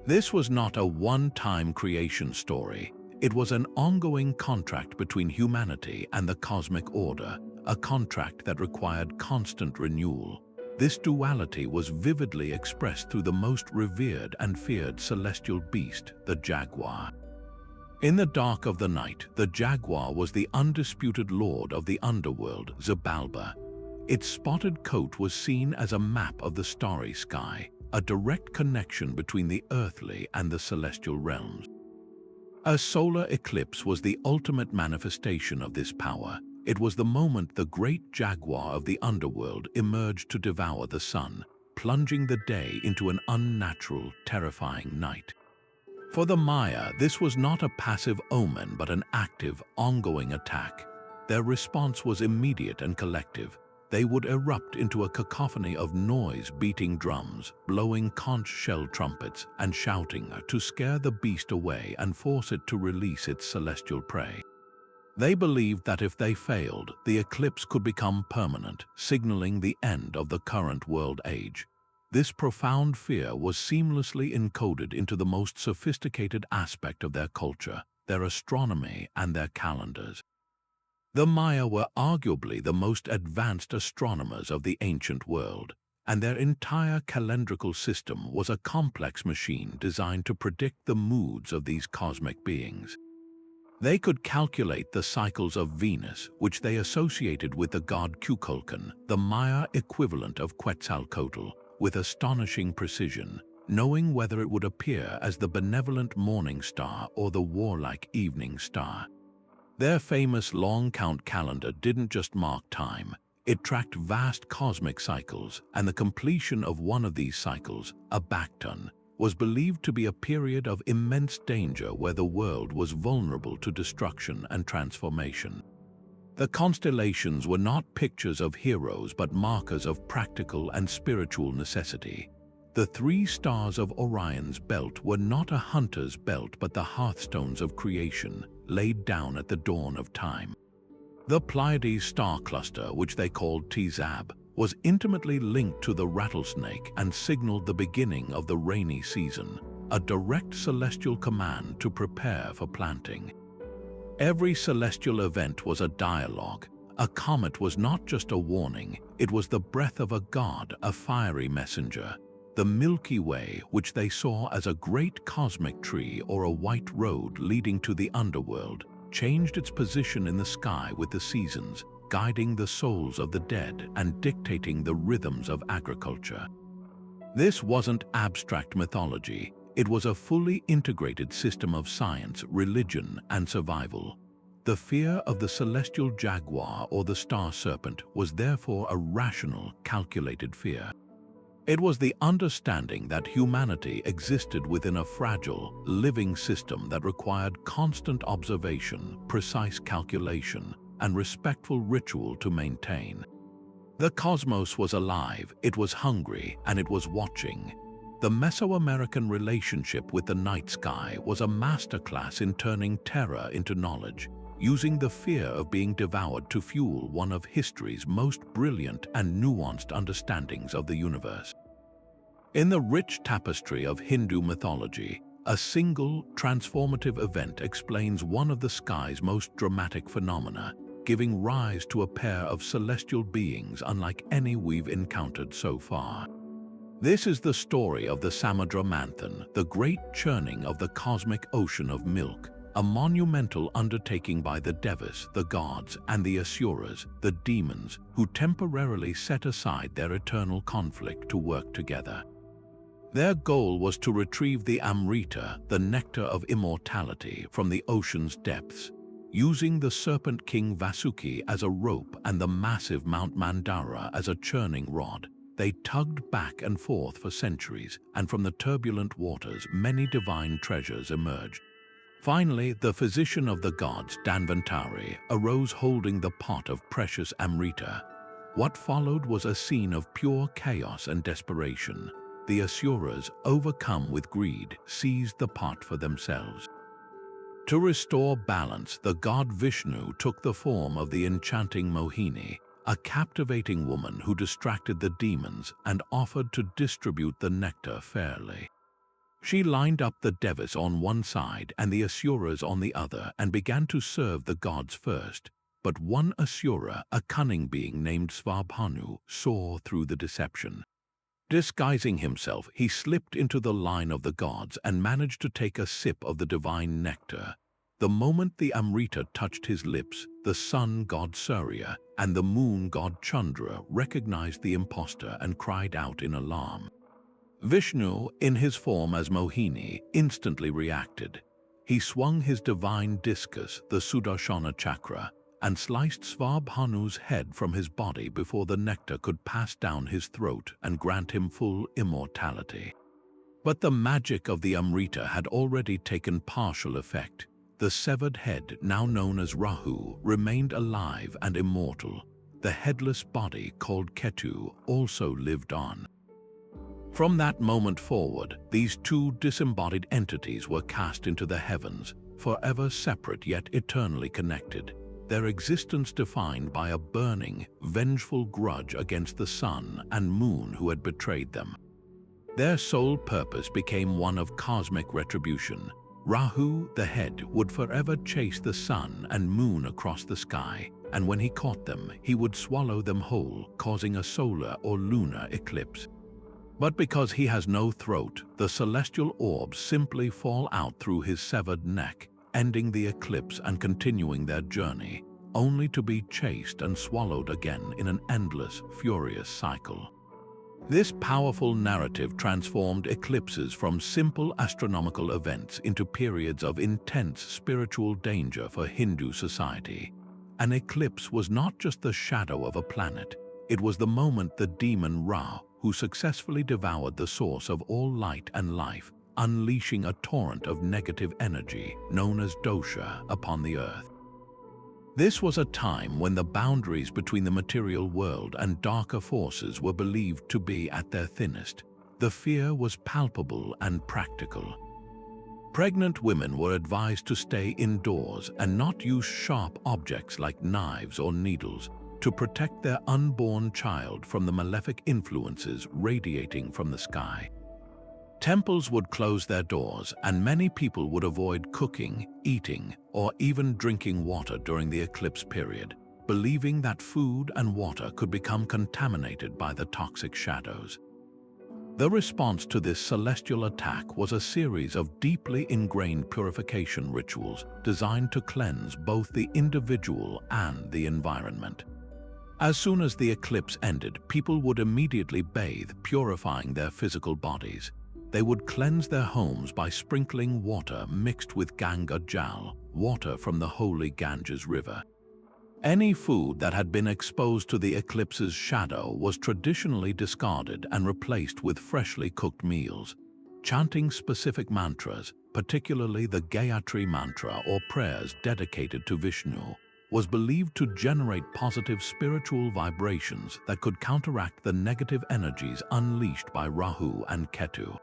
[SPEAKER 1] This was not a one-time creation story. It was an ongoing contract between humanity and the cosmic order, a contract that required constant renewal. This duality was vividly expressed through the most revered and feared celestial beast, the Jaguar. In the dark of the night, the Jaguar was the undisputed lord of the underworld, Xibalba. Its spotted coat was seen as a map of the starry sky, a direct connection between the earthly and the celestial realms. A solar eclipse was the ultimate manifestation of this power. It was the moment the great Jaguar of the underworld emerged to devour the sun, plunging the day into an unnatural, terrifying night. For the Maya, this was not a passive omen but an active, ongoing attack. Their response was immediate and collective. They would erupt into a cacophony of noise-beating drums, blowing conch shell trumpets, and shouting to scare the beast away and force it to release its celestial prey. They believed that if they failed, the eclipse could become permanent, signaling the end of the current world age. This profound fear was seamlessly encoded into the most sophisticated aspect of their culture, their astronomy and their calendars. The Maya were arguably the most advanced astronomers of the ancient world, and their entire calendrical system was a complex machine designed to predict the moods of these cosmic beings. They could calculate the cycles of Venus, which they associated with the god Kukulkan, the Maya equivalent of Quetzalcoatl, with astonishing precision, knowing whether it would appear as the benevolent morning star or the warlike evening star. Their famous long-count calendar didn't just mark time, it tracked vast cosmic cycles, and the completion of one of these cycles, a Bacton, was believed to be a period of immense danger where the world was vulnerable to destruction and transformation. The constellations were not pictures of heroes but markers of practical and spiritual necessity. The 3 stars of Orion's belt were not a hunter's belt but the hearthstones of creation, laid down at the dawn of time. The Pleiades star cluster, which they called Tzab, was intimately linked to the rattlesnake and signaled the beginning of the rainy season, a direct celestial command to prepare for planting. Every celestial event was a dialogue. A comet was not just a warning, it was the breath of a god, a fiery messenger. The Milky Way, which they saw as a great cosmic tree or a white road leading to the underworld, changed its position in the sky with the seasons, guiding the souls of the dead and dictating the rhythms of agriculture. This wasn't abstract mythology, it was a fully integrated system of science, religion, and survival. The fear of the celestial jaguar or the star serpent was therefore a rational, calculated fear. It was the understanding that humanity existed within a fragile, living system that required constant observation, precise calculation, and respectful ritual to maintain. The cosmos was alive, it was hungry, and it was watching. The Mesoamerican relationship with the night sky was a masterclass in turning terror into knowledge, using the fear of being devoured to fuel one of history's most brilliant and nuanced understandings of the universe. In the rich tapestry of Hindu mythology, a single, transformative event explains one of the sky's most dramatic phenomena, giving rise to a pair of celestial beings unlike any we've encountered so far. This is the story of the Samudra Manthan, the great churning of the cosmic ocean of milk, a monumental undertaking by the Devas, the gods, and the Asuras, the demons, who temporarily set aside their eternal conflict to work together. Their goal was to retrieve the Amrita, the nectar of immortality, from the ocean's depths. Using the serpent king Vasuki as a rope and the massive Mount Mandara as a churning rod, they tugged back and forth for centuries, and from the turbulent waters many divine treasures emerged. Finally, the physician of the gods, Danvantari, arose holding the pot of precious Amrita. What followed was a scene of pure chaos and desperation. The Asuras, overcome with greed, seized the pot for themselves. To restore balance, the god Vishnu took the form of the enchanting Mohini, a captivating woman who distracted the demons and offered to distribute the nectar fairly. She lined up the Devas on one side and the Asuras on the other and began to serve the gods first. But one Asura, a cunning being named Svabhanu, saw through the deception. Disguising himself, he slipped into the line of the gods and managed to take a sip of the divine nectar. The moment the Amrita touched his lips, the sun god Surya and the moon god Chandra recognized the impostor and cried out in alarm. Vishnu, in his form as Mohini, instantly reacted. He swung his divine discus, the Sudarshana chakra, and sliced Svabhanu's head from his body before the nectar could pass down his throat and grant him full immortality. But the magic of the Amrita had already taken partial effect. The severed head, now known as Rahu, remained alive and immortal. The headless body, called Ketu, also lived on. From that moment forward, these two disembodied entities were cast into the heavens, forever separate yet eternally connected, their existence defined by a burning, vengeful grudge against the sun and moon who had betrayed them. Their sole purpose became one of cosmic retribution. Rahu, the head, would forever chase the sun and moon across the sky, and when he caught them, he would swallow them whole, causing a solar or lunar eclipse. But because he has no throat, the celestial orbs simply fall out through his severed neck, ending the eclipse and continuing their journey, only to be chased and swallowed again in an endless, furious cycle. This powerful narrative transformed eclipses from simple astronomical events into periods of intense spiritual danger for Hindu society. An eclipse was not just the shadow of a planet, it was the moment the demon Ra, who successfully devoured the source of all light and life, unleashing a torrent of negative energy known as dosha upon the earth. This was a time when the boundaries between the material world and darker forces were believed to be at their thinnest. The fear was palpable and practical. Pregnant women were advised to stay indoors and not use sharp objects like knives or needles to protect their unborn child from the malefic influences radiating from the sky. Temples would close their doors, and many people would avoid cooking, eating, or even drinking water during the eclipse period, believing that food and water could become contaminated by the toxic shadows. The response to this celestial attack was a series of deeply ingrained purification rituals designed to cleanse both the individual and the environment. As soon as the eclipse ended, people would immediately bathe, purifying their physical bodies. They would cleanse their homes by sprinkling water mixed with Ganga Jal, water from the holy Ganges River. Any food that had been exposed to the eclipse's shadow was traditionally discarded and replaced with freshly cooked meals. Chanting specific mantras, particularly the Gayatri mantra or prayers dedicated to Vishnu, was believed to generate positive spiritual vibrations that could counteract the negative energies unleashed by Rahu and Ketu.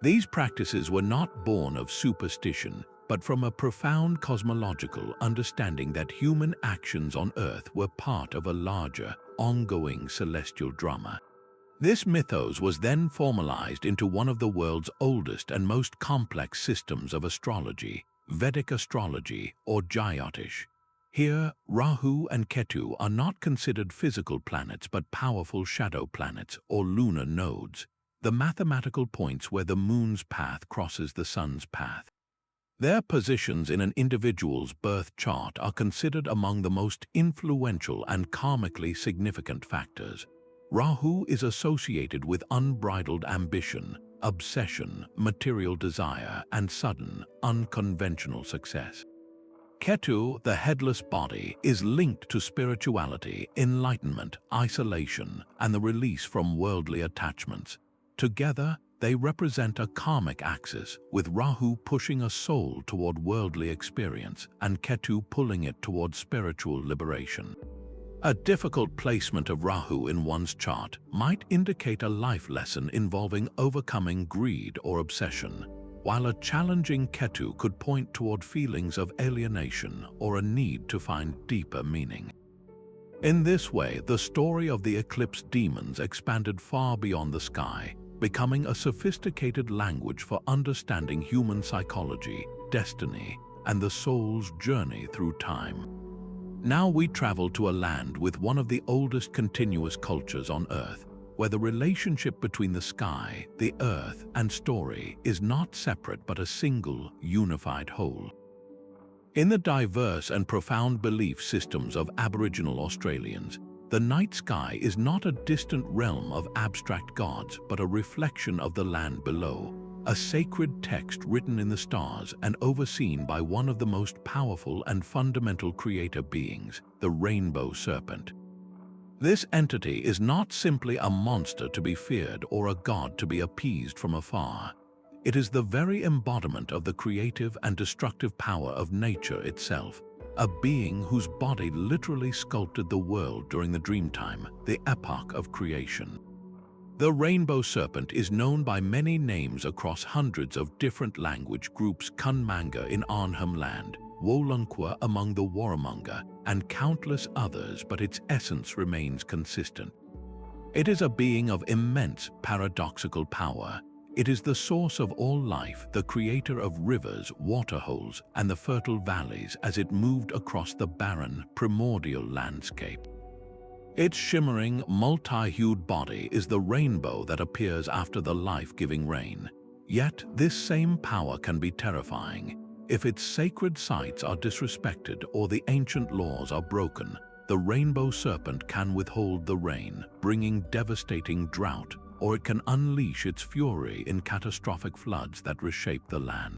[SPEAKER 1] These practices were not born of superstition, but from a profound cosmological understanding that human actions on Earth were part of a larger, ongoing celestial drama. This mythos was then formalized into one of the world's oldest and most complex systems of astrology, Vedic astrology or Jyotish. Here, Rahu and Ketu are not considered physical planets but powerful shadow planets or lunar nodes, the mathematical points where the moon's path crosses the sun's path. Their positions in an individual's birth chart are considered among the most influential and karmically significant factors. Rahu is associated with unbridled ambition, obsession, material desire, and sudden, unconventional success. Ketu, the headless body, is linked to spirituality, enlightenment, isolation, and the release from worldly attachments. Together, They represent a karmic axis, with Rahu pushing a soul toward worldly experience and Ketu pulling it toward spiritual liberation. A difficult placement of Rahu in one's chart might indicate a life lesson involving overcoming greed or obsession, while a challenging Ketu could point toward feelings of alienation or a need to find deeper meaning. In this way, the story of the eclipse demons expanded far beyond the sky, becoming a sophisticated language for understanding human psychology, destiny, and the soul's journey through time. Now we travel to a land with one of the oldest continuous cultures on Earth, where the relationship between the sky, the earth, and story is not separate but a single, unified whole. In the diverse and profound belief systems of Aboriginal Australians, the night sky is not a distant realm of abstract gods but a reflection of the land below, a sacred text written in the stars and overseen by one of the most powerful and fundamental creator beings, the rainbow serpent. This entity is not simply a monster to be feared or a god to be appeased from afar. It is the very embodiment of the creative and destructive power of nature itself, a being whose body literally sculpted the world during the dreamtime, the epoch of creation. The rainbow serpent is known by many names across hundreds of different language groups: Kunmanga in Arnhem Land, Wolunqua among the Warramunga, and countless others, but its essence remains consistent. It is a being of immense paradoxical power. It is the source of all life, the creator of rivers, waterholes, and the fertile valleys as it moved across the barren, primordial landscape. Its shimmering, multi-hued body is the rainbow that appears after the life-giving rain. Yet, this same power can be terrifying. If its sacred sites are disrespected or the ancient laws are broken, the rainbow serpent can withhold the rain, bringing devastating drought, or it can unleash its fury in catastrophic floods that reshape the land.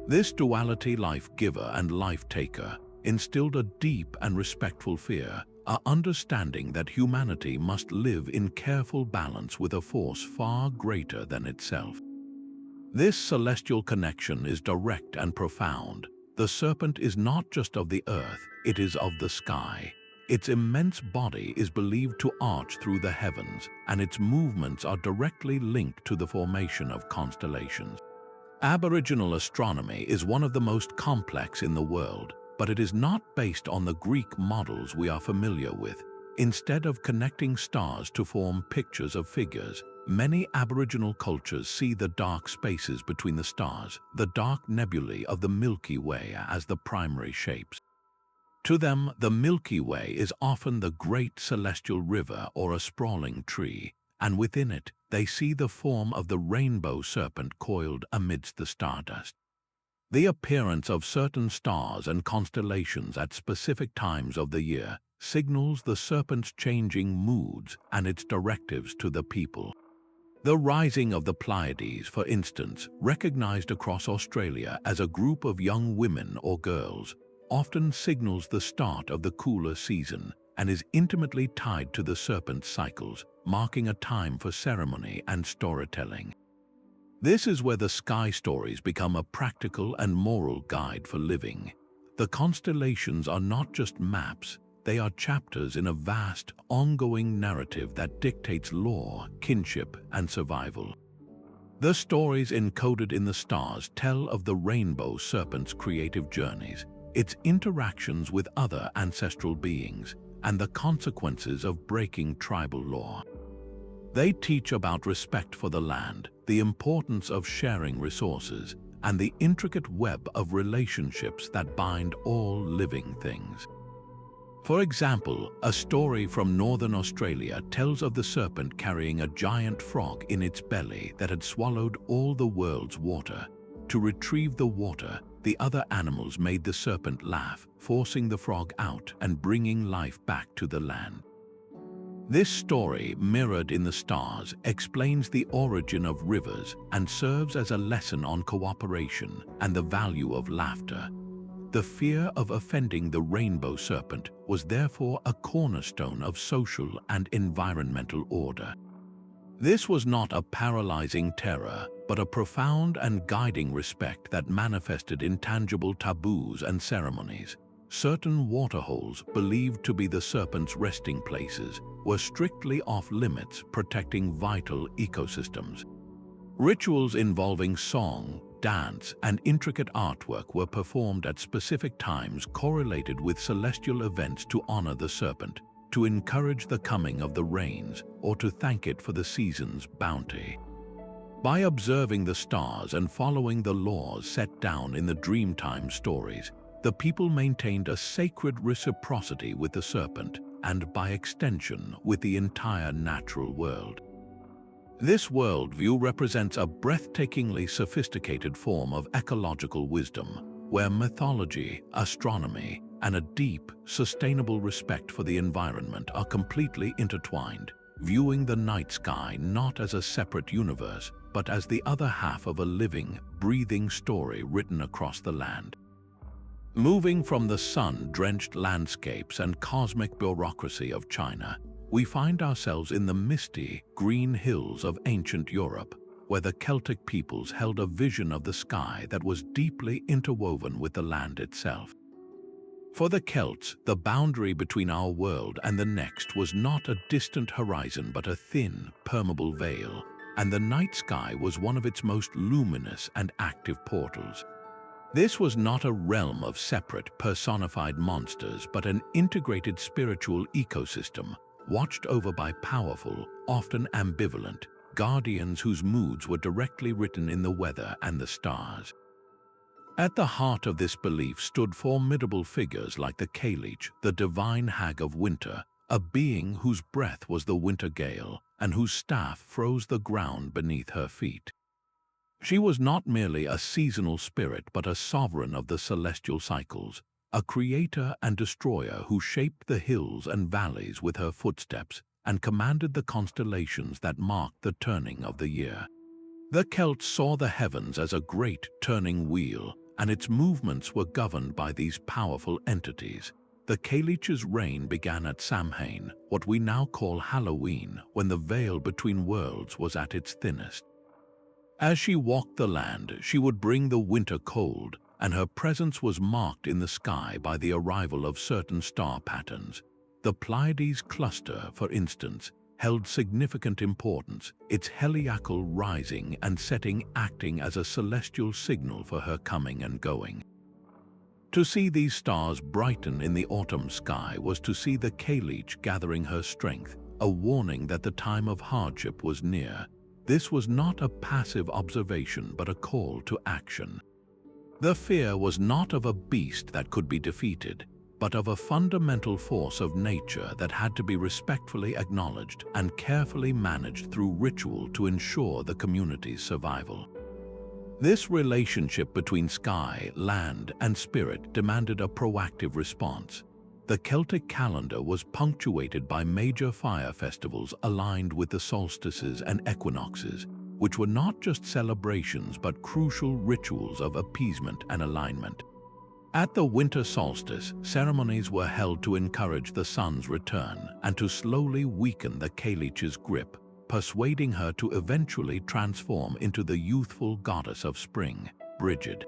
[SPEAKER 1] This duality, life-giver and life-taker, instilled a deep and respectful fear, a understanding that humanity must live in careful balance with a force far greater than itself. This celestial connection is direct and profound. The serpent is not just of the earth, it is of the sky. Its immense body is believed to arch through the heavens, and its movements are directly linked to the formation of constellations. Aboriginal astronomy is one of the most complex in the world, but it is not based on the Greek models we are familiar with. Instead of connecting stars to form pictures of figures, many Aboriginal cultures see the dark spaces between the stars, the dark nebulae of the Milky Way, as the primary shapes. To them, the Milky Way is often the great celestial river or a sprawling tree, and within it, they see the form of the rainbow serpent coiled amidst the stardust. The appearance of certain stars and constellations at specific times of the year signals the serpent's changing moods and its directives to the people. The rising of the Pleiades, for instance, recognized across Australia as a group of young women or girls, often signals the start of the cooler season and is intimately tied to the serpent's cycles, marking a time for ceremony and storytelling. This is where the sky stories become a practical and moral guide for living. The constellations are not just maps, they are chapters in a vast, ongoing narrative that dictates law, kinship, and survival. The stories encoded in the stars tell of the rainbow serpent's creative journeys, its interactions with other ancestral beings, and the consequences of breaking tribal law. They teach about respect for the land, the importance of sharing resources, and the intricate web of relationships that bind all living things. For example, a story from northern Australia tells of the serpent carrying a giant frog in its belly that had swallowed all the world's water. To retrieve the water, the other animals made the serpent laugh, forcing the frog out and bringing life back to the land. This story, mirrored in the stars, explains the origin of rivers and serves as a lesson on cooperation and the value of laughter. The fear of offending the rainbow serpent was therefore a cornerstone of social and environmental order. This was not a paralyzing terror, but a profound and guiding respect that manifested in tangible taboos and ceremonies. Certain waterholes, believed to be the serpent's resting places, were strictly off-limits, protecting vital ecosystems. Rituals involving song, dance, and intricate artwork were performed at specific times correlated with celestial events to honor the serpent, to encourage the coming of the rains, or to thank it for the season's bounty. By observing the stars and following the laws set down in the Dreamtime stories, the people maintained a sacred reciprocity with the serpent and, by extension, with the entire natural world. This worldview represents a breathtakingly sophisticated form of ecological wisdom, where mythology, astronomy, and a deep, sustainable respect for the environment are completely intertwined, viewing the night sky not as a separate universe, but as the other half of a living, breathing story written across the land. Moving from the sun-drenched landscapes and cosmic bureaucracy of China, we find ourselves in the misty, green hills of ancient Europe, where the Celtic peoples held a vision of the sky that was deeply interwoven with the land itself. For the Celts, the boundary between our world and the next was not a distant horizon but a thin, permeable veil, and the night sky was one of its most luminous and active portals. This was not a realm of separate, personified monsters but an integrated spiritual ecosystem, watched over by powerful, often ambivalent, guardians whose moods were directly written in the weather and the stars. At the heart of this belief stood formidable figures like the Kaleach, the divine hag of winter, a being whose breath was the winter gale and whose staff froze the ground beneath her feet. She was not merely a seasonal spirit but a sovereign of the celestial cycles, a creator and destroyer who shaped the hills and valleys with her footsteps and commanded the constellations that marked the turning of the year. The Celts saw the heavens as a great turning wheel, and its movements were governed by these powerful entities. The Kaleach's reign began at Samhain, what we now call Halloween, when the veil between worlds was at its thinnest. As she walked the land, she would bring the winter cold, and her presence was marked in the sky by the arrival of certain star patterns. The Pleiades cluster, for instance, held significant importance, its heliacal rising and setting acting as a celestial signal for her coming and going. To see these stars brighten in the autumn sky was to see the Kaleach gathering her strength, a warning that the time of hardship was near. This was not a passive observation but a call to action. The fear was not of a beast that could be defeated, but of a fundamental force of nature that had to be respectfully acknowledged and carefully managed through ritual to ensure the community's survival. This relationship between sky, land, and spirit demanded a proactive response. The Celtic calendar was punctuated by major fire festivals aligned with the solstices and equinoxes, which were not just celebrations but crucial rituals of appeasement and alignment. At the winter solstice, ceremonies were held to encourage the sun's return and to slowly weaken the Kaleach's grip, persuading her to eventually transform into the youthful goddess of spring, Brigid.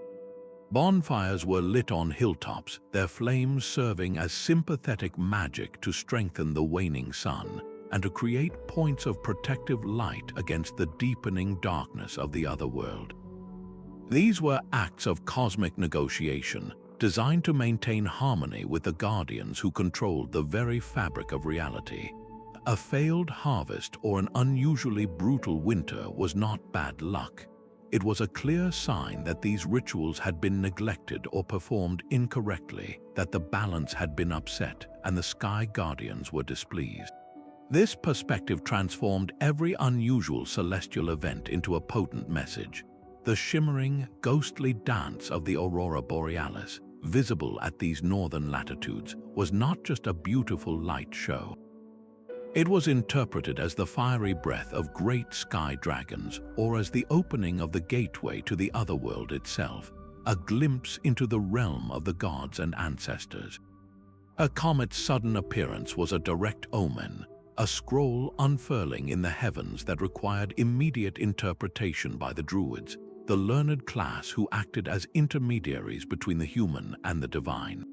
[SPEAKER 1] Bonfires were lit on hilltops, their flames serving as sympathetic magic to strengthen the waning sun and to create points of protective light against the deepening darkness of the other world. These were acts of cosmic negotiation, designed to maintain harmony with the guardians who controlled the very fabric of reality. A failed harvest or an unusually brutal winter was not bad luck. It was a clear sign that these rituals had been neglected or performed incorrectly, that the balance had been upset and the sky guardians were displeased. This perspective transformed every unusual celestial event into a potent message. The shimmering, ghostly dance of the aurora borealis, visible at these northern latitudes, was not just a beautiful light show. It was interpreted as the fiery breath of great sky dragons, or as the opening of the gateway to the otherworld itself, a glimpse into the realm of the gods and ancestors. A comet's sudden appearance was a direct omen, a scroll unfurling in the heavens that required immediate interpretation by the Druids, the learned class who acted as intermediaries between the human and the divine.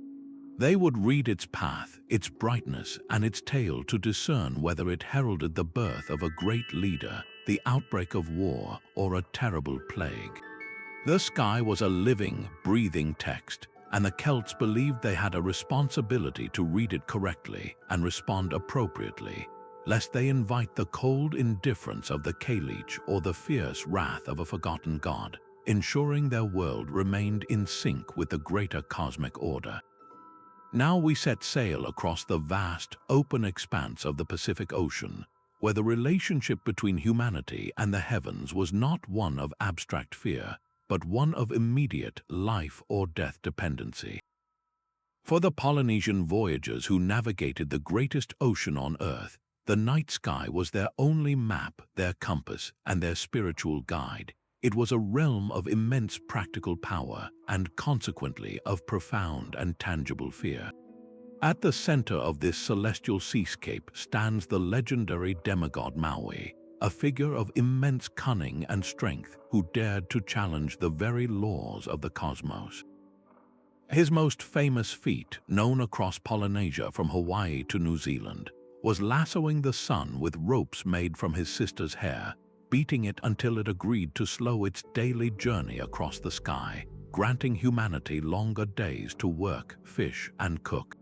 [SPEAKER 1] They would read its path, its brightness, and its tale to discern whether it heralded the birth of a great leader, the outbreak of war, or a terrible plague. The sky was a living, breathing text, and the Celts believed they had a responsibility to read it correctly and respond appropriately, lest they invite the cold indifference of the Cailleach or the fierce wrath of a forgotten god, ensuring their world remained in sync with the greater cosmic order. Now we set sail across the vast, open expanse of the Pacific Ocean, where the relationship between humanity and the heavens was not one of abstract fear, but one of immediate life or death dependency. For the Polynesian voyagers who navigated the greatest ocean on Earth, the night sky was their only map, their compass, and their spiritual guide. It was a realm of immense practical power and consequently of profound and tangible fear. At the center of this celestial seascape stands the legendary demigod Maui, a figure of immense cunning and strength who dared to challenge the very laws of the cosmos. His most famous feat, known across Polynesia from Hawaii to New Zealand, was lassoing the sun with ropes made from his sister's hair, beating it until it agreed to slow its daily journey across the sky, granting humanity longer days to work, fish, and cook.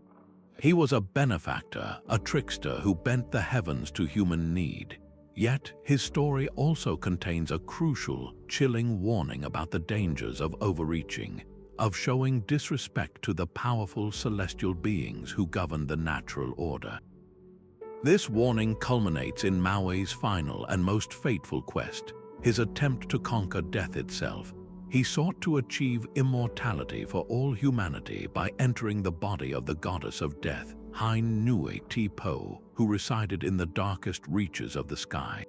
[SPEAKER 1] He was a benefactor, a trickster who bent the heavens to human need. Yet, his story also contains a crucial, chilling warning about the dangers of overreaching, of showing disrespect to the powerful celestial beings who govern the natural order. This warning culminates in Maui's final and most fateful quest, his attempt to conquer death itself. He sought to achieve immortality for all humanity by entering the body of the goddess of death, Hein Nui Te Po, who resided in the darkest reaches of the sky.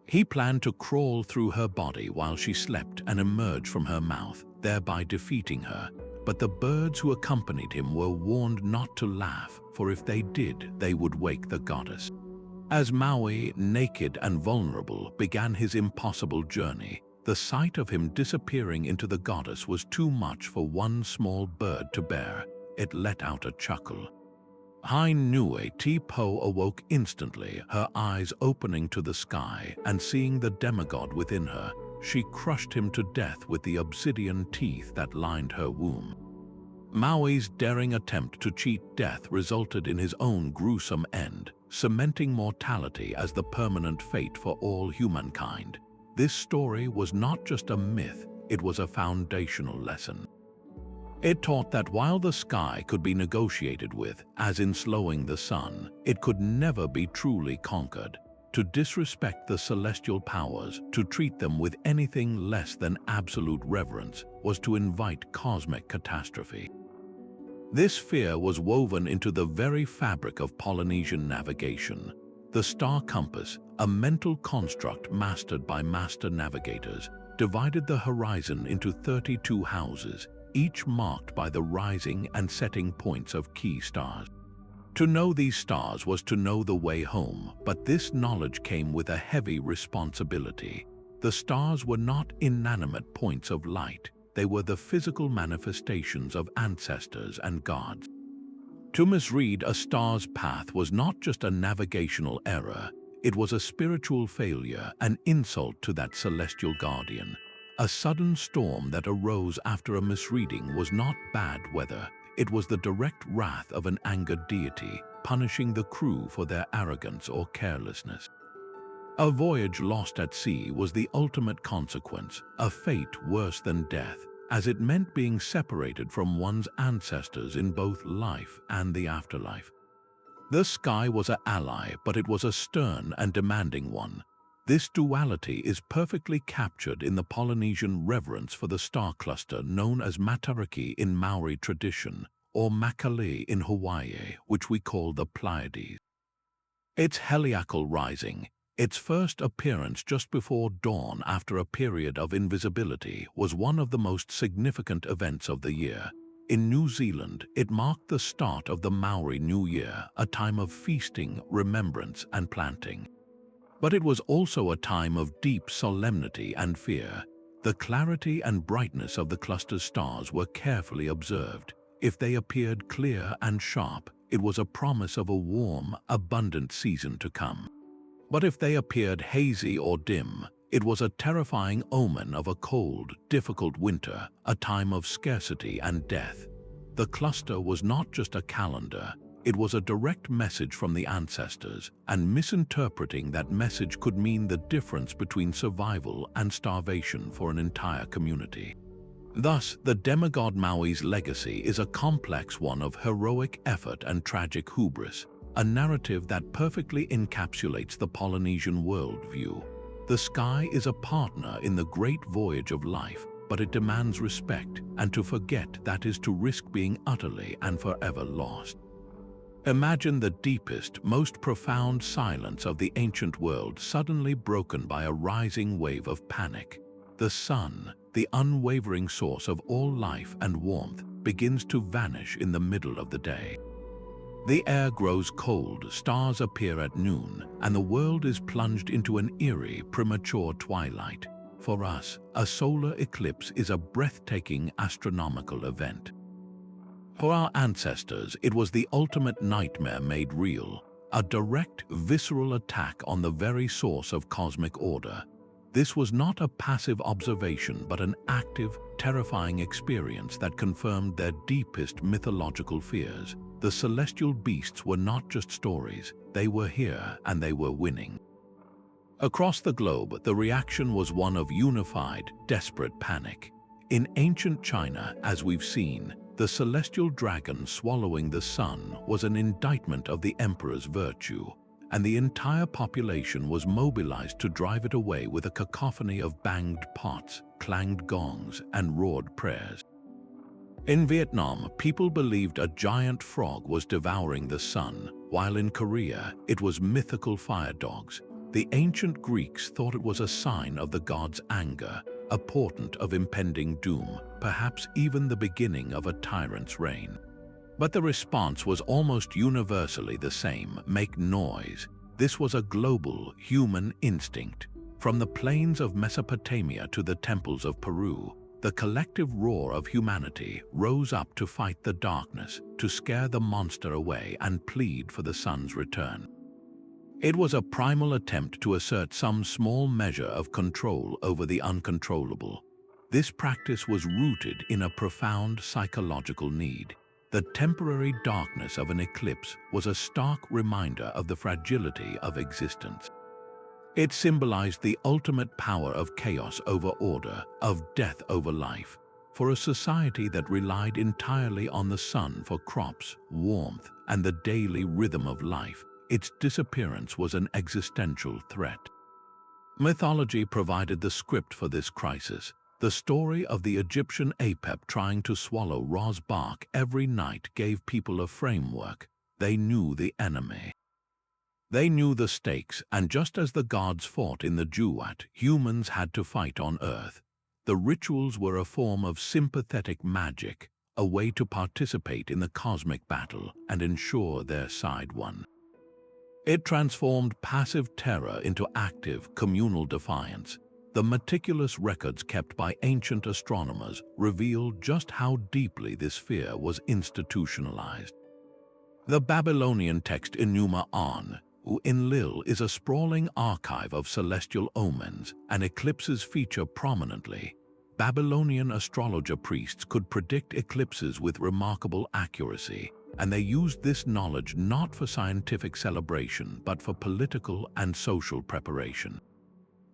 [SPEAKER 1] He planned to crawl through her body while she slept and emerge from her mouth, thereby defeating her. But the birds who accompanied him were warned not to laugh, for if they did, they would wake the goddess. As Maui, naked and vulnerable, began his impossible journey, the sight of him disappearing into the goddess was too much for one small bird to bear. It let out a chuckle. Hein Nui Te Po awoke instantly, her eyes opening to the sky, and seeing the demigod within her, she crushed him to death with the obsidian teeth that lined her womb. Maui's daring attempt to cheat death resulted in his own gruesome end, cementing mortality as the permanent fate for all humankind. This story was not just a myth, it was a foundational lesson. It taught that while the sky could be negotiated with, as in slowing the sun, it could never be truly conquered. To disrespect the celestial powers, to treat them with anything less than absolute reverence, was to invite cosmic catastrophe. This fear was woven into the very fabric of Polynesian navigation. The star compass, a mental construct mastered by master navigators, divided the horizon into 32 houses, each marked by the rising and setting points of key stars. To know these stars was to know the way home, but this knowledge came with a heavy responsibility. The stars were not inanimate points of light, they were the physical manifestations of ancestors and gods. To misread a star's path was not just a navigational error, it was a spiritual failure, an insult to that celestial guardian. A sudden storm that arose after a misreading was not bad weather, it was the direct wrath of an angered deity, punishing the crew for their arrogance or carelessness. A voyage lost at sea was the ultimate consequence, a fate worse than death, as it meant being separated from one's ancestors in both life and the afterlife. The sky was an ally, but it was a stern and demanding one. This duality is perfectly captured in the Polynesian reverence for the star cluster known as Matariki in Maori tradition, or Makali in Hawaii, which we call the Pleiades. Its heliacal rising, its first appearance just before dawn after a period of invisibility, was one of the most significant events of the year. In New Zealand, it marked the start of the Maori New Year, a time of feasting, remembrance, and planting. But it was also a time of deep solemnity and fear. The clarity and brightness of the cluster stars were carefully observed. If they appeared clear and sharp, it was a promise of a warm, abundant season to come. But if they appeared hazy or dim, it was a terrifying omen of a cold, difficult winter, a time of scarcity and death. The cluster was not just a calendar, it was a direct message from the ancestors, and misinterpreting that message could mean the difference between survival and starvation for an entire community. Thus, the demigod Maui's legacy is a complex one of heroic effort and tragic hubris, a narrative that perfectly encapsulates the Polynesian worldview. The sky is a partner in the great voyage of life, but it demands respect, and to forget that is to risk being utterly and forever lost. Imagine the deepest, most profound silence of the ancient world suddenly broken by a rising wave of panic. The sun, the unwavering source of all life and warmth, begins to vanish in the middle of the day. The air grows cold, stars appear at noon, and the world is plunged into an eerie, premature twilight. For us, a solar eclipse is a breathtaking astronomical event. For our ancestors, it was the ultimate nightmare made real, a direct, visceral attack on the very source of cosmic order. This was not a passive observation but an active, terrifying experience that confirmed their deepest mythological fears. The celestial beasts were not just stories, they were here and they were winning. Across the globe, the reaction was one of unified, desperate panic. In ancient China, as we've seen, the celestial dragon swallowing the sun was an indictment of the emperor's virtue, and the entire population was mobilized to drive it away with a cacophony of banged pots, clanged gongs, and roared prayers. In Vietnam, people believed a giant frog was devouring the sun, while in Korea, it was mythical fire dogs. The ancient Greeks thought it was a sign of the god's anger, a portent of impending doom, perhaps even the beginning of a tyrant's reign. But the response was almost universally the same: make noise. This was a global, human instinct. From the plains of Mesopotamia to the temples of Peru, the collective roar of humanity rose up to fight the darkness, to scare the monster away and plead for the sun's return. It was a primal attempt to assert some small measure of control over the uncontrollable. This practice was rooted in a profound psychological need. The temporary darkness of an eclipse was a stark reminder of the fragility of existence. It symbolized the ultimate power of chaos over order, of death over life. For a society that relied entirely on the sun for crops, warmth, and the daily rhythm of life, its disappearance was an existential threat. Mythology provided the script for this crisis. The story of the Egyptian Apep trying to swallow Ra's bark every night gave people a framework. They knew the enemy. They knew the stakes, and just as the gods fought in the duat, humans had to fight on Earth. The rituals were a form of sympathetic magic, a way to participate in the cosmic battle and ensure their side won. It transformed passive terror into active, communal defiance. The meticulous records kept by ancient astronomers reveal just how deeply this fear was institutionalized. The Babylonian text Enuma Enlil is a sprawling archive of celestial omens, and eclipses feature prominently. Babylonian astrologer priests could predict eclipses with remarkable accuracy, and they used this knowledge not for scientific celebration but for political and social preparation.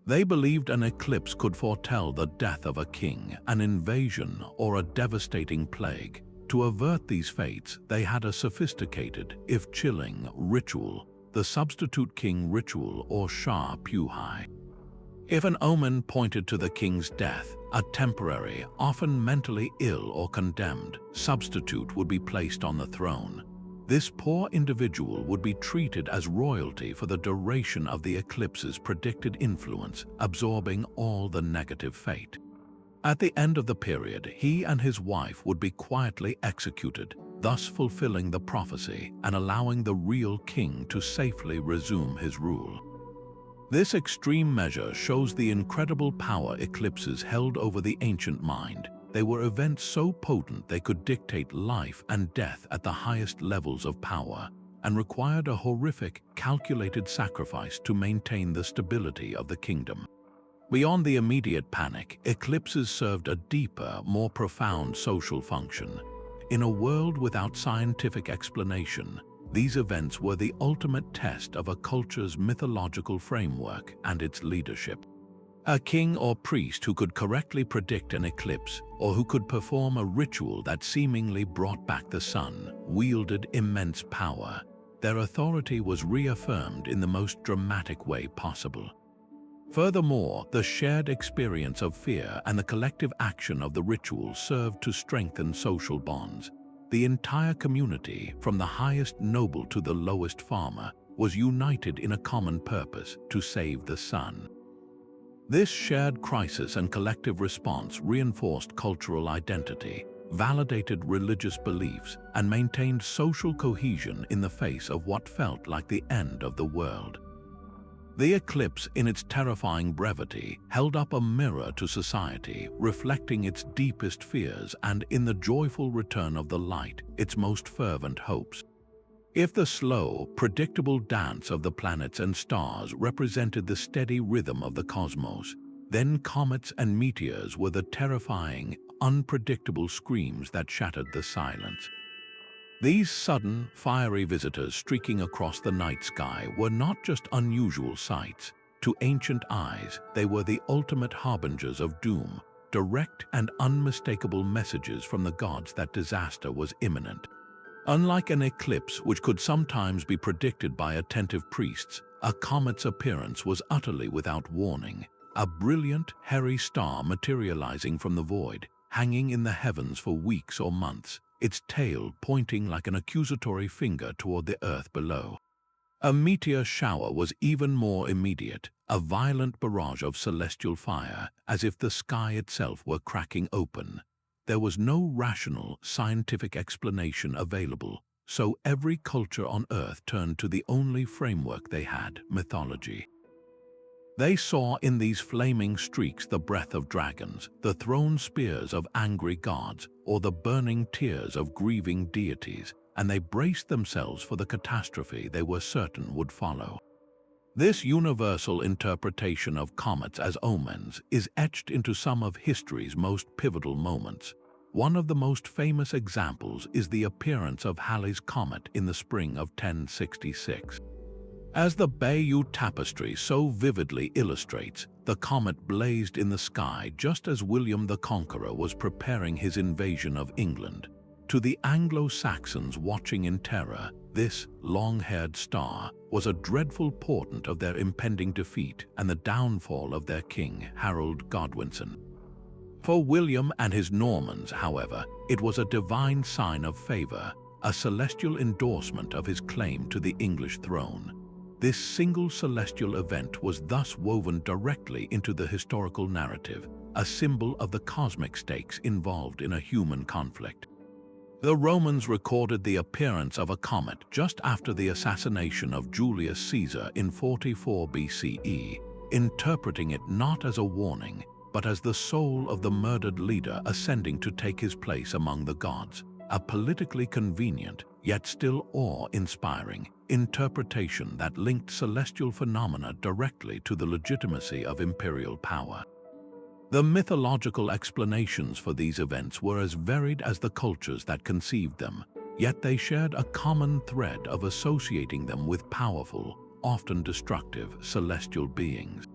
[SPEAKER 1] They believed an eclipse could foretell the death of a king, an invasion, or a devastating plague. To avert these fates, they had a sophisticated, if chilling, ritual, the substitute king ritual or Shah Puhai. If an omen pointed to the king's death, a temporary, often mentally ill or condemned, substitute would be placed on the throne. This poor individual would be treated as royalty for the duration of the eclipse's predicted influence, absorbing all the negative fate. At the end of the period, he and his wife would be quietly executed, thus fulfilling the prophecy and allowing the real king to safely resume his rule. This extreme measure shows the incredible power eclipses held over the ancient mind. They were events so potent they could dictate life and death at the highest levels of power, and required a horrific, calculated sacrifice to maintain the stability of the kingdom. Beyond the immediate panic, eclipses served a deeper, more profound social function. In a world without scientific explanation, these events were the ultimate test of a culture's mythological framework and its leadership. A king or priest who could correctly predict an eclipse, or who could perform a ritual that seemingly brought back the sun, wielded immense power. Their authority was reaffirmed in the most dramatic way possible. Furthermore, the shared experience of fear and the collective action of the ritual served to strengthen social bonds. The entire community, from the highest noble to the lowest farmer, was united in a common purpose: to save the sun. This shared crisis and collective response reinforced cultural identity, validated religious beliefs, and maintained social cohesion in the face of what felt like the end of the world. The eclipse, in its terrifying brevity, held up a mirror to society, reflecting its deepest fears and, in the joyful return of the light, its most fervent hopes. If the slow, predictable dance of the planets and stars represented the steady rhythm of the cosmos, then comets and meteors were the terrifying, unpredictable screams that shattered the silence. These sudden, fiery visitors streaking across the night sky were not just unusual sights. To ancient eyes, they were the ultimate harbingers of doom, direct and unmistakable messages from the gods that disaster was imminent. Unlike an eclipse, which could sometimes be predicted by attentive priests, a comet's appearance was utterly without warning, a brilliant, hairy star materializing from the void, hanging in the heavens for weeks or months, its tail pointing like an accusatory finger toward the earth below. A meteor shower was even more immediate, a violent barrage of celestial fire, as if the sky itself were cracking open. There was no rational, scientific explanation available, so every culture on Earth turned to the only framework they had: mythology. They saw in these flaming streaks the breath of dragons, the thrown spears of angry gods, or the burning tears of grieving deities, and they braced themselves for the catastrophe they were certain would follow. This universal interpretation of comets as omens is etched into some of history's most pivotal moments. One of the most famous examples is the appearance of Halley's Comet in the spring of 1066. As the Bayeux Tapestry so vividly illustrates, the comet blazed in the sky just as William the Conqueror was preparing his invasion of England. To the Anglo-Saxons watching in terror, this long-haired star was a dreadful portent of their impending defeat and the downfall of their king, Harold Godwinson. For William and his Normans, however, it was a divine sign of favor, a celestial endorsement of his claim to the English throne. This single celestial event was thus woven directly into the historical narrative, a symbol of the cosmic stakes involved in a human conflict. The Romans recorded the appearance of a comet just after the assassination of Julius Caesar in 44 BCE, interpreting it not as a warning, but as the soul of the murdered leader ascending to take his place among the gods, a politically convenient, yet still awe-inspiring, interpretation that linked celestial phenomena directly to the legitimacy of imperial power. The mythological explanations for these events were as varied as the cultures that conceived them, yet they shared a common thread of associating them with powerful, often destructive, celestial beings.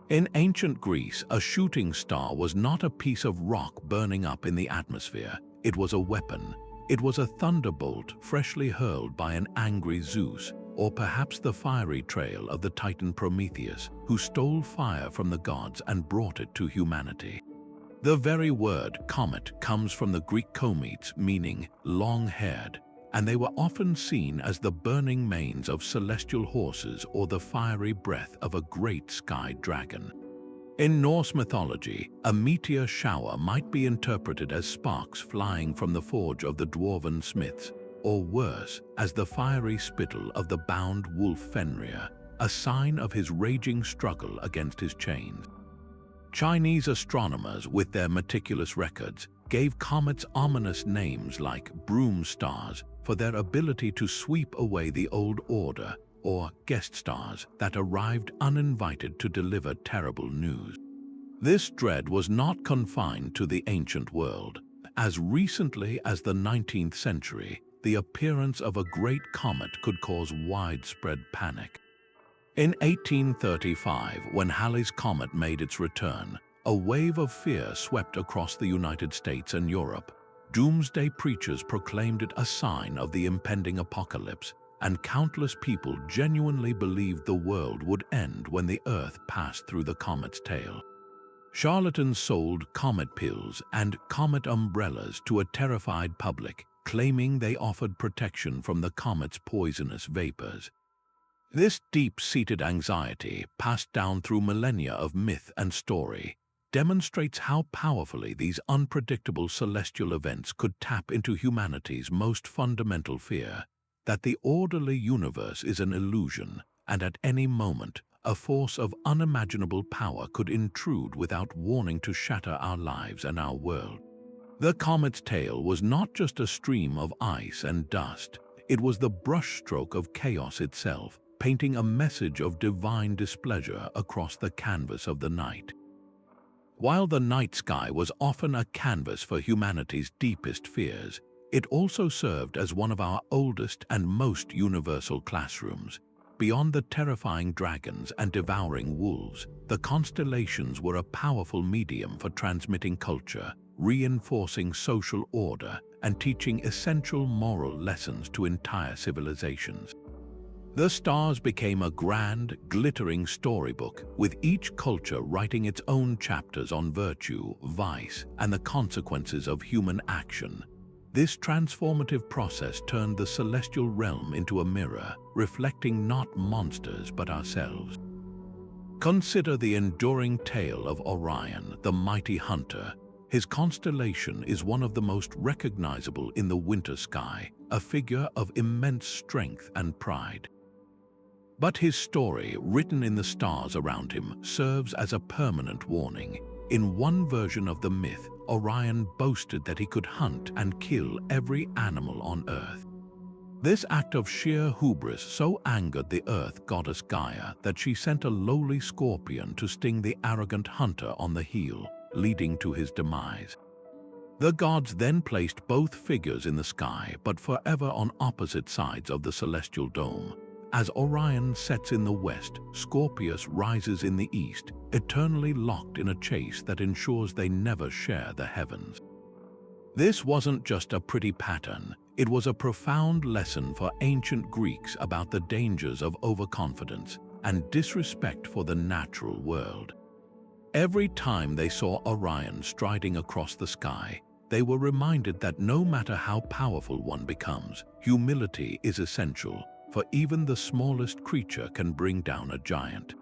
[SPEAKER 1] In ancient Greece, a shooting star was not a piece of rock burning up in the atmosphere. It was a weapon. It was a thunderbolt freshly hurled by an angry Zeus, or perhaps the fiery trail of the Titan Prometheus, who stole fire from the gods and brought it to humanity. The very word comet comes from the Greek kometes, meaning long-haired, and they were often seen as the burning manes of celestial horses or the fiery breath of a great sky dragon. In Norse mythology, a meteor shower might be interpreted as sparks flying from the forge of the dwarven smiths, or worse, as the fiery spittle of the bound wolf Fenrir, a sign of his raging struggle against his chains. Chinese astronomers, with their meticulous records, gave comets ominous names like broom stars for their ability to sweep away the old order, or guest stars that arrived uninvited to deliver terrible news. This dread was not confined to the ancient world. As recently as the 19th century, the appearance of a great comet could cause widespread panic. In 1835, when Halley's Comet made its return, a wave of fear swept across the United States and Europe. Doomsday preachers proclaimed it a sign of the impending apocalypse, and countless people genuinely believed the world would end when the Earth passed through the comet's tail. Charlatans sold comet pills and comet umbrellas to a terrified public, claiming they offered protection from the comet's poisonous vapors. This deep-seated anxiety, passed down through millennia of myth and story, demonstrates how powerfully these unpredictable celestial events could tap into humanity's most fundamental fear, that the orderly universe is an illusion, and at any moment, a force of unimaginable power could intrude without warning to shatter our lives and our world. The comet's tail was not just a stream of ice and dust, it was the brushstroke of chaos itself, painting a message of divine displeasure across the canvas of the night. While the night sky was often a canvas for humanity's deepest fears, it also served as one of our oldest and most universal classrooms. Beyond the terrifying dragons and devouring wolves, the constellations were a powerful medium for transmitting culture, reinforcing social order, and teaching essential moral lessons to entire civilizations. The stars became a grand, glittering storybook, with each culture writing its own chapters on virtue, vice, and the consequences of human action. This transformative process turned the celestial realm into a mirror, reflecting not monsters but ourselves. Consider the enduring tale of Orion, the mighty hunter. His constellation is one of the most recognizable in the winter sky, a figure of immense strength and pride. But his story, written in the stars around him, serves as a permanent warning. In one version of the myth, Orion boasted that he could hunt and kill every animal on Earth. This act of sheer hubris so angered the Earth goddess Gaia that she sent a lowly scorpion to sting the arrogant hunter on the heel, leading to his demise. The gods then placed both figures in the sky, but forever on opposite sides of the celestial dome. As Orion sets in the west, Scorpius rises in the east, eternally locked in a chase that ensures they never share the heavens. This wasn't just a pretty pattern, it was a profound lesson for ancient Greeks about the dangers of overconfidence and disrespect for the natural world. Every time they saw Orion striding across the sky, they were reminded that no matter how powerful one becomes, humility is essential, for even the smallest creature can bring down a giant.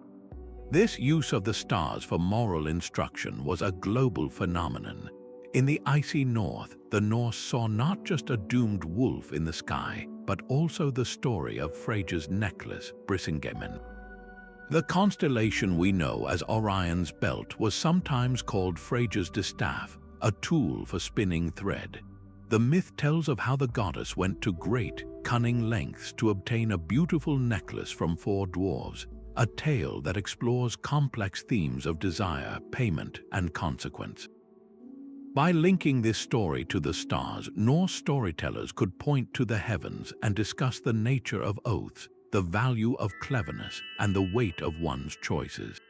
[SPEAKER 1] This use of the stars for moral instruction was a global phenomenon. In the icy north, the Norse saw not just a doomed wolf in the sky, but also the story of Freya's necklace, Brisingamen. The constellation we know as Orion's belt was sometimes called Freya's distaff, a tool for spinning thread. The myth tells of how the goddess went to great, cunning lengths to obtain a beautiful necklace from four dwarves, a tale that explores complex themes of desire, payment, and consequence. By linking this story to the stars, Norse storytellers could point to the heavens and discuss the nature of oaths, the value of cleverness, and the weight of one's choices.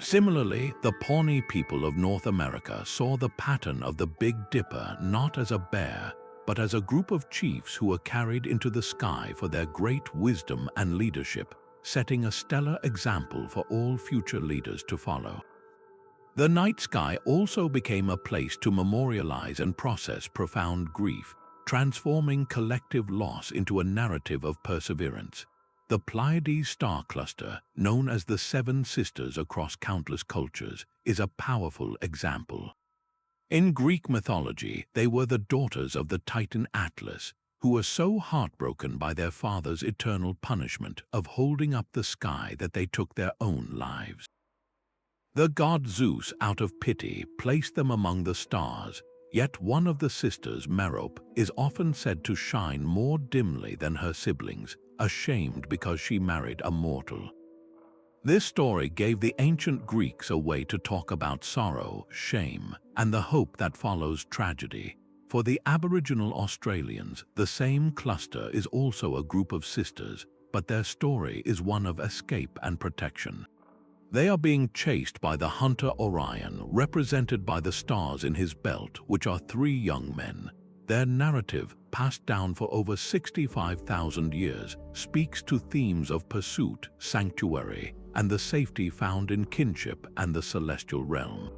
[SPEAKER 1] Similarly, the Pawnee people of North America saw the pattern of the Big Dipper not as a bear, but as a group of chiefs who were carried into the sky for their great wisdom and leadership, setting a stellar example for all future leaders to follow. The night sky also became a place to memorialize and process profound grief, transforming collective loss into a narrative of perseverance. The Pleiades star cluster, known as the Seven Sisters across countless cultures, is a powerful example. In Greek mythology, they were the daughters of the Titan Atlas, who were so heartbroken by their father's eternal punishment of holding up the sky that they took their own lives. The god Zeus, out of pity, placed them among the stars, yet one of the sisters, Merope, is often said to shine more dimly than her siblings, ashamed because she married a mortal. This story gave the ancient Greeks a way to talk about sorrow, shame, and the hope that follows tragedy. For the Aboriginal Australians, the same cluster is also a group of sisters, but their story is one of escape and protection. They are being chased by the hunter Orion, represented by the stars in his belt, which are three young men. Their narrative, passed down for over 65,000 years, speaks to themes of pursuit, sanctuary, and the safety found in kinship and the celestial realm.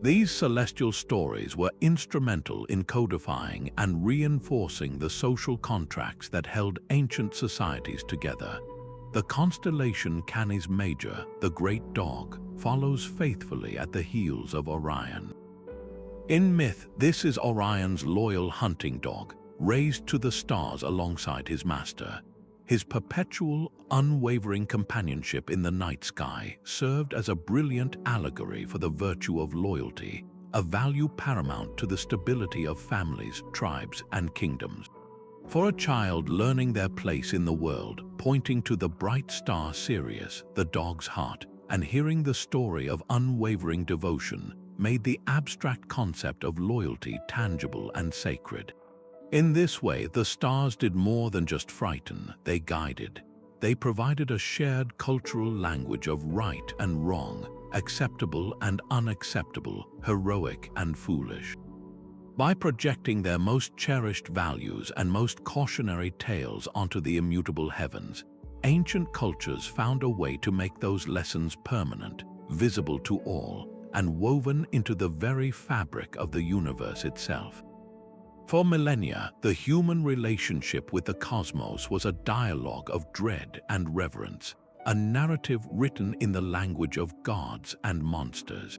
[SPEAKER 1] These celestial stories were instrumental in codifying and reinforcing the social contracts that held ancient societies together. The constellation Canis Major, the great dog, follows faithfully at the heels of Orion. In myth, this is Orion's loyal hunting dog, raised to the stars alongside his master. His perpetual, unwavering companionship in the night sky served as a brilliant allegory for the virtue of loyalty, a value paramount to the stability of families, tribes, and kingdoms. For a child learning their place in the world, pointing to the bright star Sirius, the dog's heart, and hearing the story of unwavering devotion, made the abstract concept of loyalty tangible and sacred. In this way, the stars did more than just frighten, they guided. They provided a shared cultural language of right and wrong, acceptable and unacceptable, heroic and foolish. By projecting their most cherished values and most cautionary tales onto the immutable heavens, ancient cultures found a way to make those lessons permanent, visible to all, and woven into the very fabric of the universe itself. For millennia, the human relationship with the cosmos was a dialogue of dread and reverence, a narrative written in the language of gods and monsters.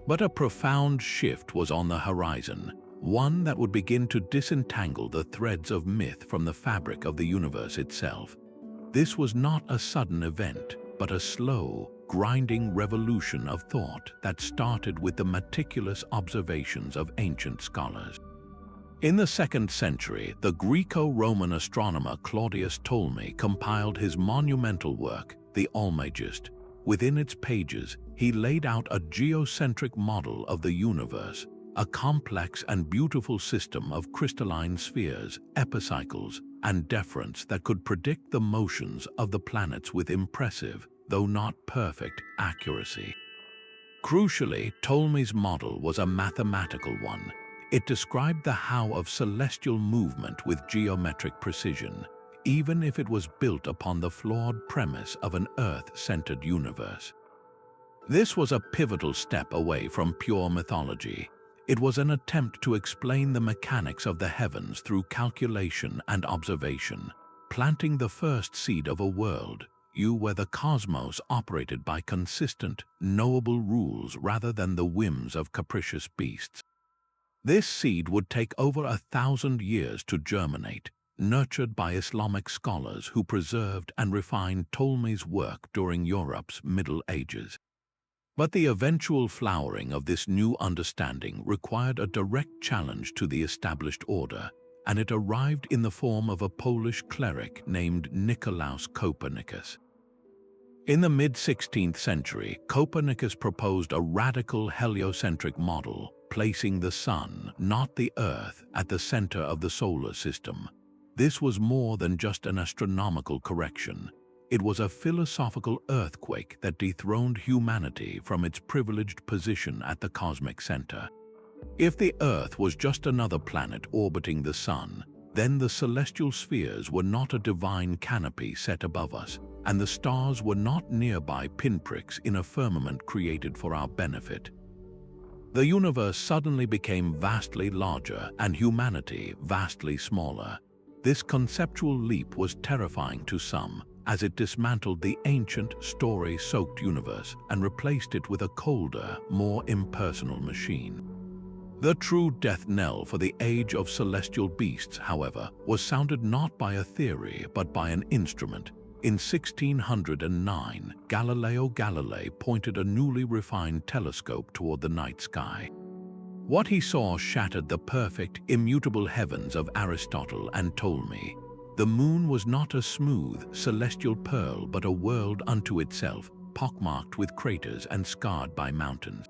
[SPEAKER 1] But a profound shift was on the horizon, one that would begin to disentangle the threads of myth from the fabric of the universe itself. This was not a sudden event, but a slow, grinding revolution of thought that started with the meticulous observations of ancient scholars. In the 2nd century, the Greco-Roman astronomer Claudius Ptolemy compiled his monumental work, the Almagest. Within its pages, he laid out a geocentric model of the universe, a complex and beautiful system of crystalline spheres, epicycles, and deferents that could predict the motions of the planets with impressive, though not perfect, accuracy. Crucially, Ptolemy's model was a mathematical one. It described the how of celestial movement with geometric precision, even if it was built upon the flawed premise of an Earth-centered universe. This was a pivotal step away from pure mythology. It was an attempt to explain the mechanics of the heavens through calculation and observation, planting the first seed of a world, where the cosmos operated by consistent, knowable rules rather than the whims of capricious beasts. This seed would take over 1,000 years to germinate, nurtured by Islamic scholars who preserved and refined Ptolemy's work during Europe's Middle Ages. But the eventual flowering of this new understanding required a direct challenge to the established order, and it arrived in the form of a Polish cleric named Nicolaus Copernicus. In the mid-16th century, Copernicus proposed a radical heliocentric model, placing the Sun, not the Earth, at the center of the solar system. This was more than just an astronomical correction. It was a philosophical earthquake that dethroned humanity from its privileged position at the cosmic center. If the Earth was just another planet orbiting the Sun, then the celestial spheres were not a divine canopy set above us, and the stars were not nearby pinpricks in a firmament created for our benefit. The universe suddenly became vastly larger and humanity vastly smaller. This conceptual leap was terrifying to some, as it dismantled the ancient, story-soaked universe and replaced it with a colder, more impersonal machine. The true death knell for the age of celestial beasts, however, was sounded not by a theory but by an instrument. In 1609, Galileo Galilei pointed a newly refined telescope toward the night sky. What he saw shattered the perfect, immutable heavens of Aristotle and Ptolemy. The moon was not a smooth, celestial pearl but a world unto itself, pockmarked with craters and scarred by mountains.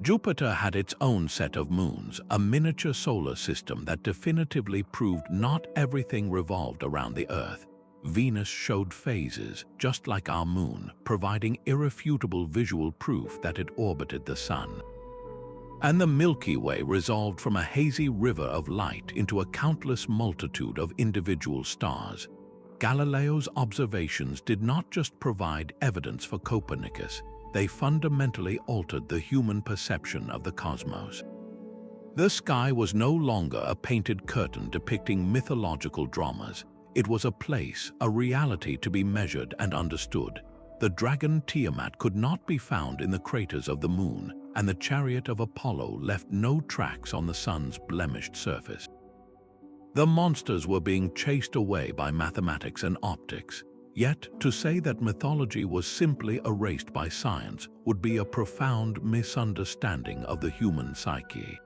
[SPEAKER 1] Jupiter had its own set of moons, a miniature solar system that definitively proved not everything revolved around the Earth. Venus showed phases, just like our moon, providing irrefutable visual proof that it orbited the sun. And the Milky Way resolved from a hazy river of light into a countless multitude of individual stars. Galileo's observations did not just provide evidence for Copernicus, they fundamentally altered the human perception of the cosmos. The sky was no longer a painted curtain depicting mythological dramas. It was a place, a reality to be measured and understood. The dragon Tiamat could not be found in the craters of the moon, and the chariot of Apollo left no tracks on the sun's blemished surface. The monsters were being chased away by mathematics and optics. Yet, to say that mythology was simply erased by science would be a profound misunderstanding of the human psyche.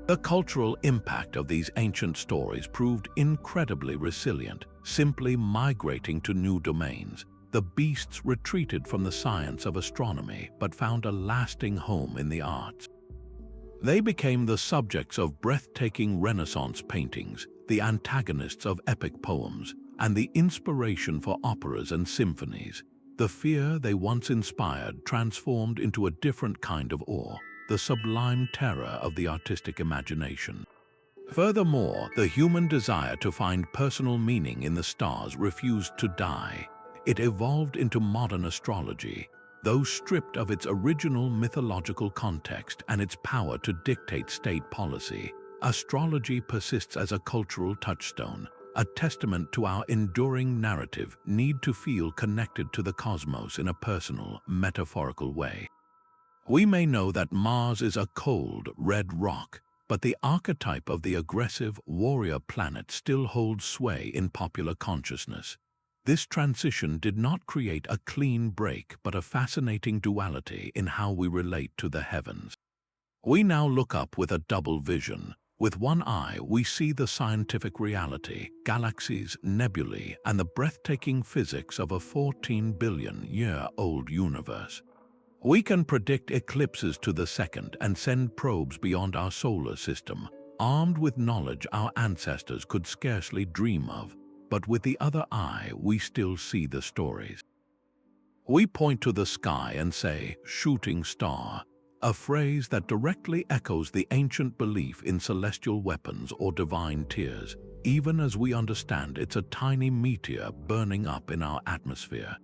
[SPEAKER 1] The cultural impact of these ancient stories proved incredibly resilient, simply migrating to new domains. The beasts retreated from the science of astronomy but found a lasting home in the arts. They became the subjects of breathtaking Renaissance paintings, the antagonists of epic poems, and the inspiration for operas and symphonies. The fear they once inspired transformed into a different kind of awe, the sublime terror of the artistic imagination. Furthermore, the human desire to find personal meaning in the stars refused to die. It evolved into modern astrology. Though stripped of its original mythological context and its power to dictate state policy, astrology persists as a cultural touchstone, a testament to our enduring narrative need to feel connected to the cosmos in a personal, metaphorical way. We may know that Mars is a cold, red rock, but the archetype of the aggressive, warrior planet still holds sway in popular consciousness. This transition did not create a clean break but a fascinating duality in how we relate to the heavens. We now look up with a double vision. With one eye, we see the scientific reality, galaxies, nebulae, and the breathtaking physics of a 14-billion-year-old universe. We can predict eclipses to the second and send probes beyond our solar system, armed with knowledge our ancestors could scarcely dream of. But with the other eye, we still see the stories. We point to the sky and say, "shooting star," a phrase that directly echoes the ancient belief in celestial weapons or divine tears, even as we understand it's a tiny meteor burning up in our atmosphere.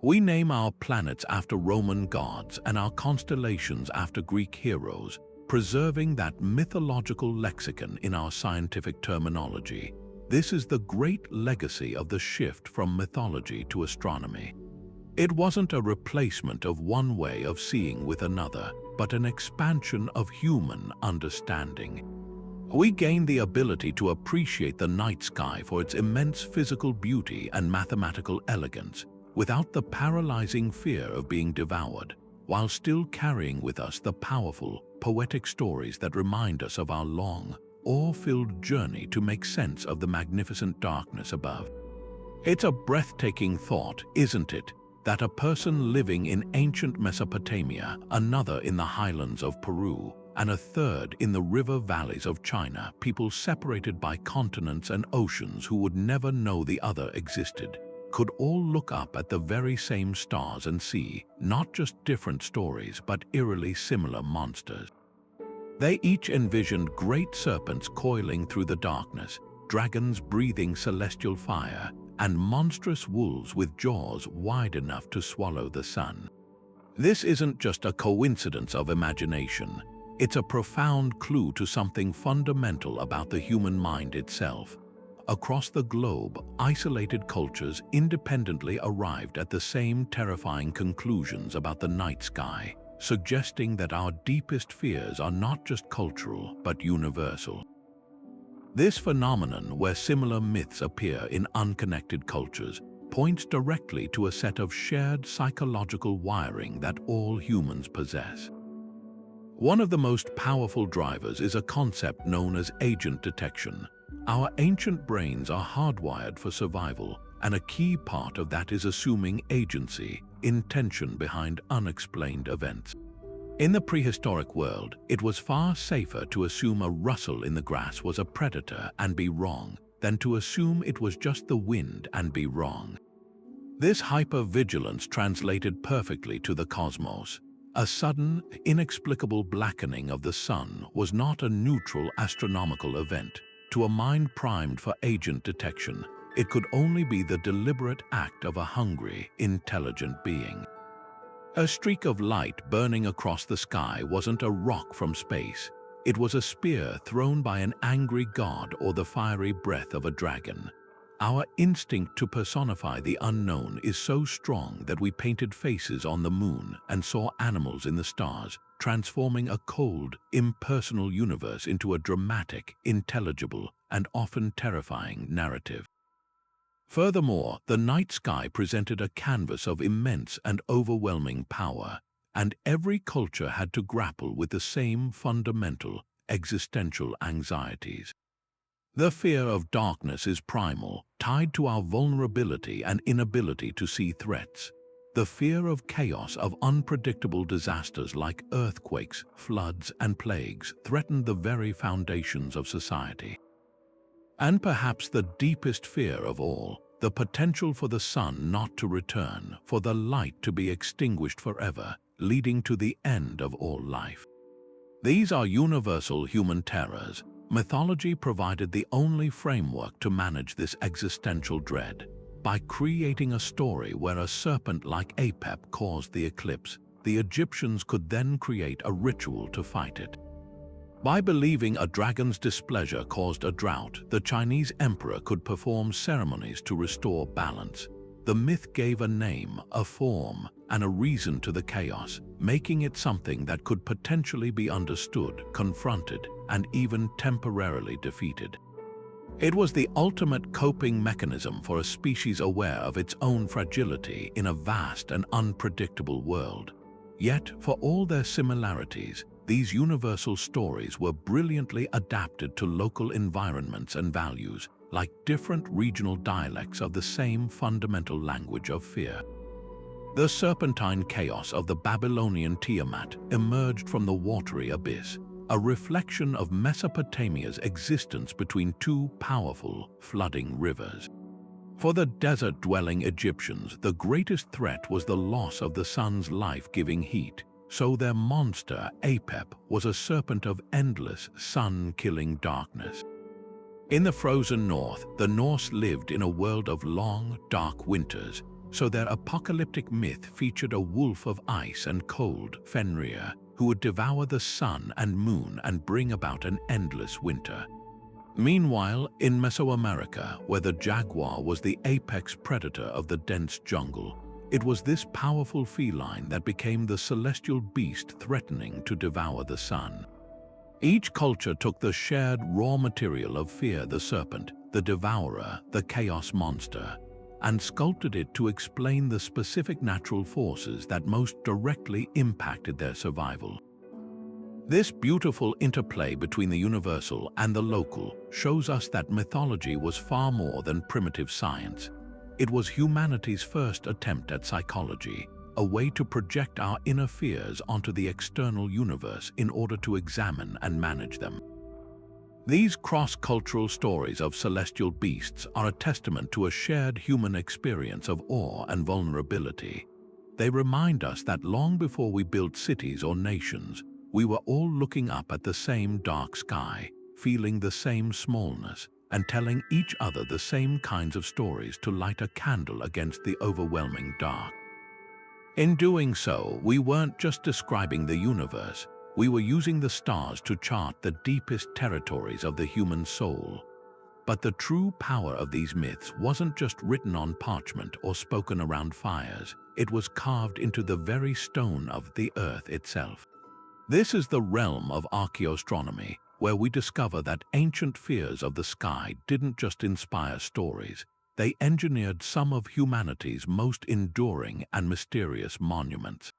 [SPEAKER 1] We name our planets after Roman gods and our constellations after Greek heroes, preserving that mythological lexicon in our scientific terminology. This is the great legacy of the shift from mythology to astronomy. It wasn't a replacement of one way of seeing with another, but an expansion of human understanding. We gain the ability to appreciate the night sky for its immense physical beauty and mathematical elegance, without the paralyzing fear of being devoured, while still carrying with us the powerful, poetic stories that remind us of our long, awe-filled journey to make sense of the magnificent darkness above. It's a breathtaking thought, isn't it, that a person living in ancient Mesopotamia, another in the highlands of Peru, and a third in the river valleys of China, people separated by continents and oceans who would never know the other existed, could all look up at the very same stars and see not just different stories but eerily similar monsters. They each envisioned great serpents coiling through the darkness, dragons breathing celestial fire, and monstrous wolves with jaws wide enough to swallow the sun. This isn't just a coincidence of imagination. It's a profound clue to something fundamental about the human mind itself. across the globe, isolated cultures independently arrived at the same terrifying conclusions about the night sky, suggesting that our deepest fears are not just cultural but universal. This phenomenon, where similar myths appear in unconnected cultures, points directly to a set of shared psychological wiring that all humans possess. One of the most powerful drivers is a concept known as agent detection. Our ancient brains are hardwired for survival, and a key part of that is assuming agency, intention behind unexplained events. In the prehistoric world, it was far safer to assume a rustle in the grass was a predator and be wrong than to assume it was just the wind and be wrong. This hypervigilance translated perfectly to the cosmos. A sudden, inexplicable blackening of the sun was not a neutral astronomical event. To a mind primed for agent detection, it could only be the deliberate act of a hungry, intelligent being. A streak of light burning across the sky wasn't a rock from space. It was a spear thrown by an angry god or the fiery breath of a dragon. Our instinct to personify the unknown is so strong that we painted faces on the moon and saw animals in the stars, transforming a cold, impersonal universe into a dramatic, intelligible, and often terrifying narrative. Furthermore, the night sky presented a canvas of immense and overwhelming power, and every culture had to grapple with the same fundamental, existential anxieties. The fear of darkness is primal, tied to our vulnerability and inability to see threats. The fear of chaos, of unpredictable disasters like earthquakes, floods, and plagues threatened the very foundations of society. And perhaps the deepest fear of all, the potential for the sun not to return, for the light to be extinguished forever, leading to the end of all life. These are universal human terrors. Mythology provided the only framework to manage this existential dread. By creating a story where a serpent like Apep caused the eclipse, the Egyptians could then create a ritual to fight it. By believing a dragon's displeasure caused a drought, the Chinese emperor could perform ceremonies to restore balance. The myth gave a name, a form, and a reason to the chaos, making it something that could potentially be understood, confronted, and even temporarily defeated. It was the ultimate coping mechanism for a species aware of its own fragility in a vast and unpredictable world. Yet, for all their similarities, these universal stories were brilliantly adapted to local environments and values, like different regional dialects of the same fundamental language of fear. The serpentine chaos of the Babylonian Tiamat emerged from the watery abyss, a reflection of Mesopotamia's existence between two powerful, flooding rivers. For the desert-dwelling Egyptians, the greatest threat was the loss of the sun's life-giving heat, so their monster, Apep, was a serpent of endless, sun-killing darkness. In the frozen north, the Norse lived in a world of long, dark winters, so their apocalyptic myth featured a wolf of ice and cold, Fenrir, who would devour the sun and moon and bring about an endless winter. Meanwhile, in Mesoamerica, where the jaguar was the apex predator of the dense jungle, it was this powerful feline that became the celestial beast threatening to devour the sun. Each culture took the shared raw material of fear, the serpent, the devourer, the chaos monster, and sculpted it to explain the specific natural forces that most directly impacted their survival. This beautiful interplay between the universal and the local shows us that mythology was far more than primitive science. It was humanity's first attempt at psychology, a way to project our inner fears onto the external universe in order to examine and manage them. These cross-cultural stories of celestial beasts are a testament to a shared human experience of awe and vulnerability. They remind us that long before we built cities or nations, we were all looking up at the same dark sky, feeling the same smallness, and telling each other the same kinds of stories to light a candle against the overwhelming dark. In doing so, we weren't just describing the universe, we were using the stars to chart the deepest territories of the human soul. But the true power of these myths wasn't just written on parchment or spoken around fires. It was carved into the very stone of the earth itself. This is the realm of archaeoastronomy, where we discover that ancient fears of the sky didn't just inspire stories. They engineered some of humanity's most enduring and mysterious monuments.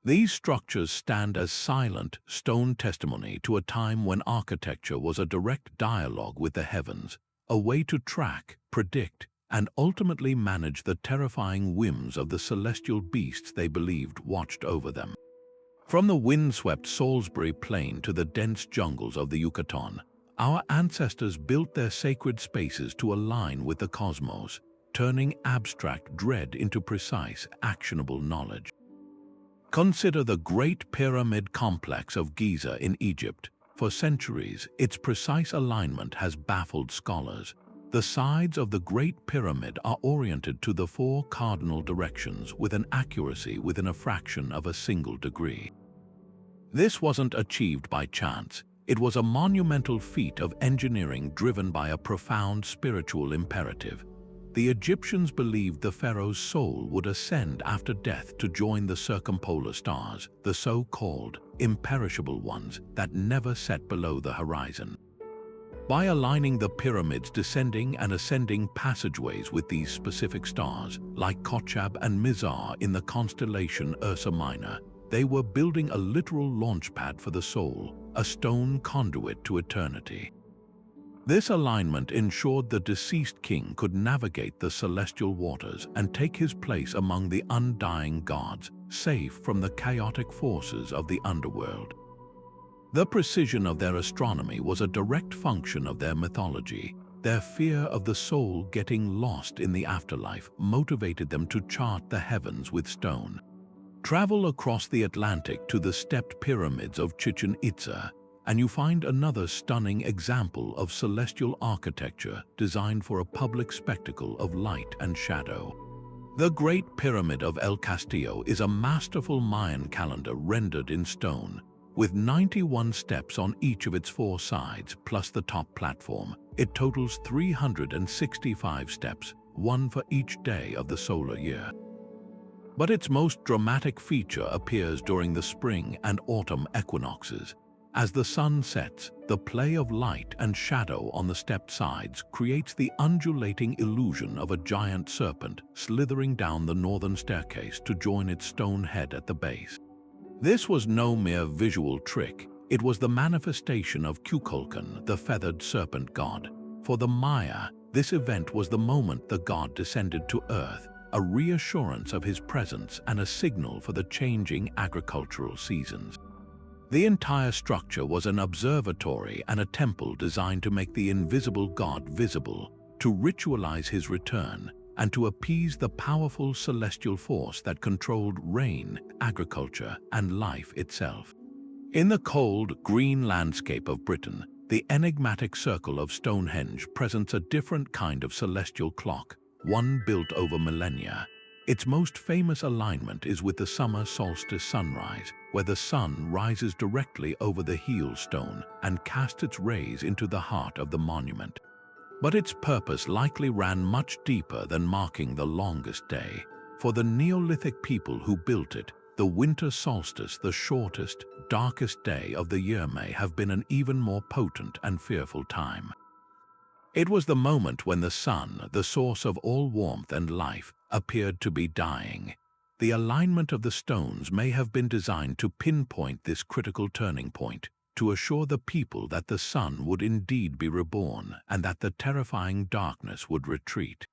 [SPEAKER 1] These structures stand as silent, stone testimony to a time when architecture was a direct dialogue with the heavens, a way to track, predict, and ultimately manage the terrifying whims of the celestial beasts they believed watched over them. From the windswept Salisbury Plain to the dense jungles of the Yucatan, our ancestors built their sacred spaces to align with the cosmos, turning abstract dread into precise, actionable knowledge. Consider the Great Pyramid Complex of Giza in Egypt. For centuries, its precise alignment has baffled scholars. The sides of the Great Pyramid are oriented to the 4 cardinal directions with an accuracy within a fraction of a single degree. This wasn't achieved by chance. It was a monumental feat of engineering driven by a profound spiritual imperative. The Egyptians believed the pharaoh's soul would ascend after death to join the circumpolar stars, the so-called imperishable ones that never set below the horizon. By aligning the pyramid's descending and ascending passageways with these specific stars, like Kochab and Mizar in the constellation Ursa Minor, they were building a literal launchpad for the soul, a stone conduit to eternity. This alignment ensured the deceased king could navigate the celestial waters and take his place among the undying gods, safe from the chaotic forces of the underworld. The precision of their astronomy was a direct function of their mythology. Their fear of the soul getting lost in the afterlife motivated them to chart the heavens with stone. Travel across the Atlantic to the stepped pyramids of Chichen Itza, and you find another stunning example of celestial architecture designed for a public spectacle of light and shadow. The Great Pyramid of El Castillo is a masterful Mayan calendar rendered in stone. With 91 steps on each of its 4 sides, plus the top platform, it totals 365 steps, one for each day of the solar year. But its most dramatic feature appears during the spring and autumn equinoxes. As the sun sets, the play of light and shadow on the stepped sides creates the undulating illusion of a giant serpent slithering down the northern staircase to join its stone head at the base. This was no mere visual trick. It was the manifestation of Kukulkan, the feathered serpent god. For the Maya, this event was the moment the god descended to earth, a reassurance of his presence and a signal for the changing agricultural seasons. The entire structure was an observatory and a temple designed to make the invisible god visible, to ritualize his return, and to appease the powerful celestial force that controlled rain, agriculture, and life itself. In the cold, green landscape of Britain, the enigmatic circle of Stonehenge presents a different kind of celestial clock, one built over millennia. Its most famous alignment is with the summer solstice sunrise, where the sun rises directly over the heel stone and casts its rays into the heart of the monument. But its purpose likely ran much deeper than marking the longest day. For the Neolithic people who built it, the winter solstice, the shortest, darkest day of the year, may have been an even more potent and fearful time. It was the moment when the sun, the source of all warmth and life, appeared to be dying. The alignment of the stones may have been designed to pinpoint this critical turning point, to assure the people that the sun would indeed be reborn and that the terrifying darkness would retreat.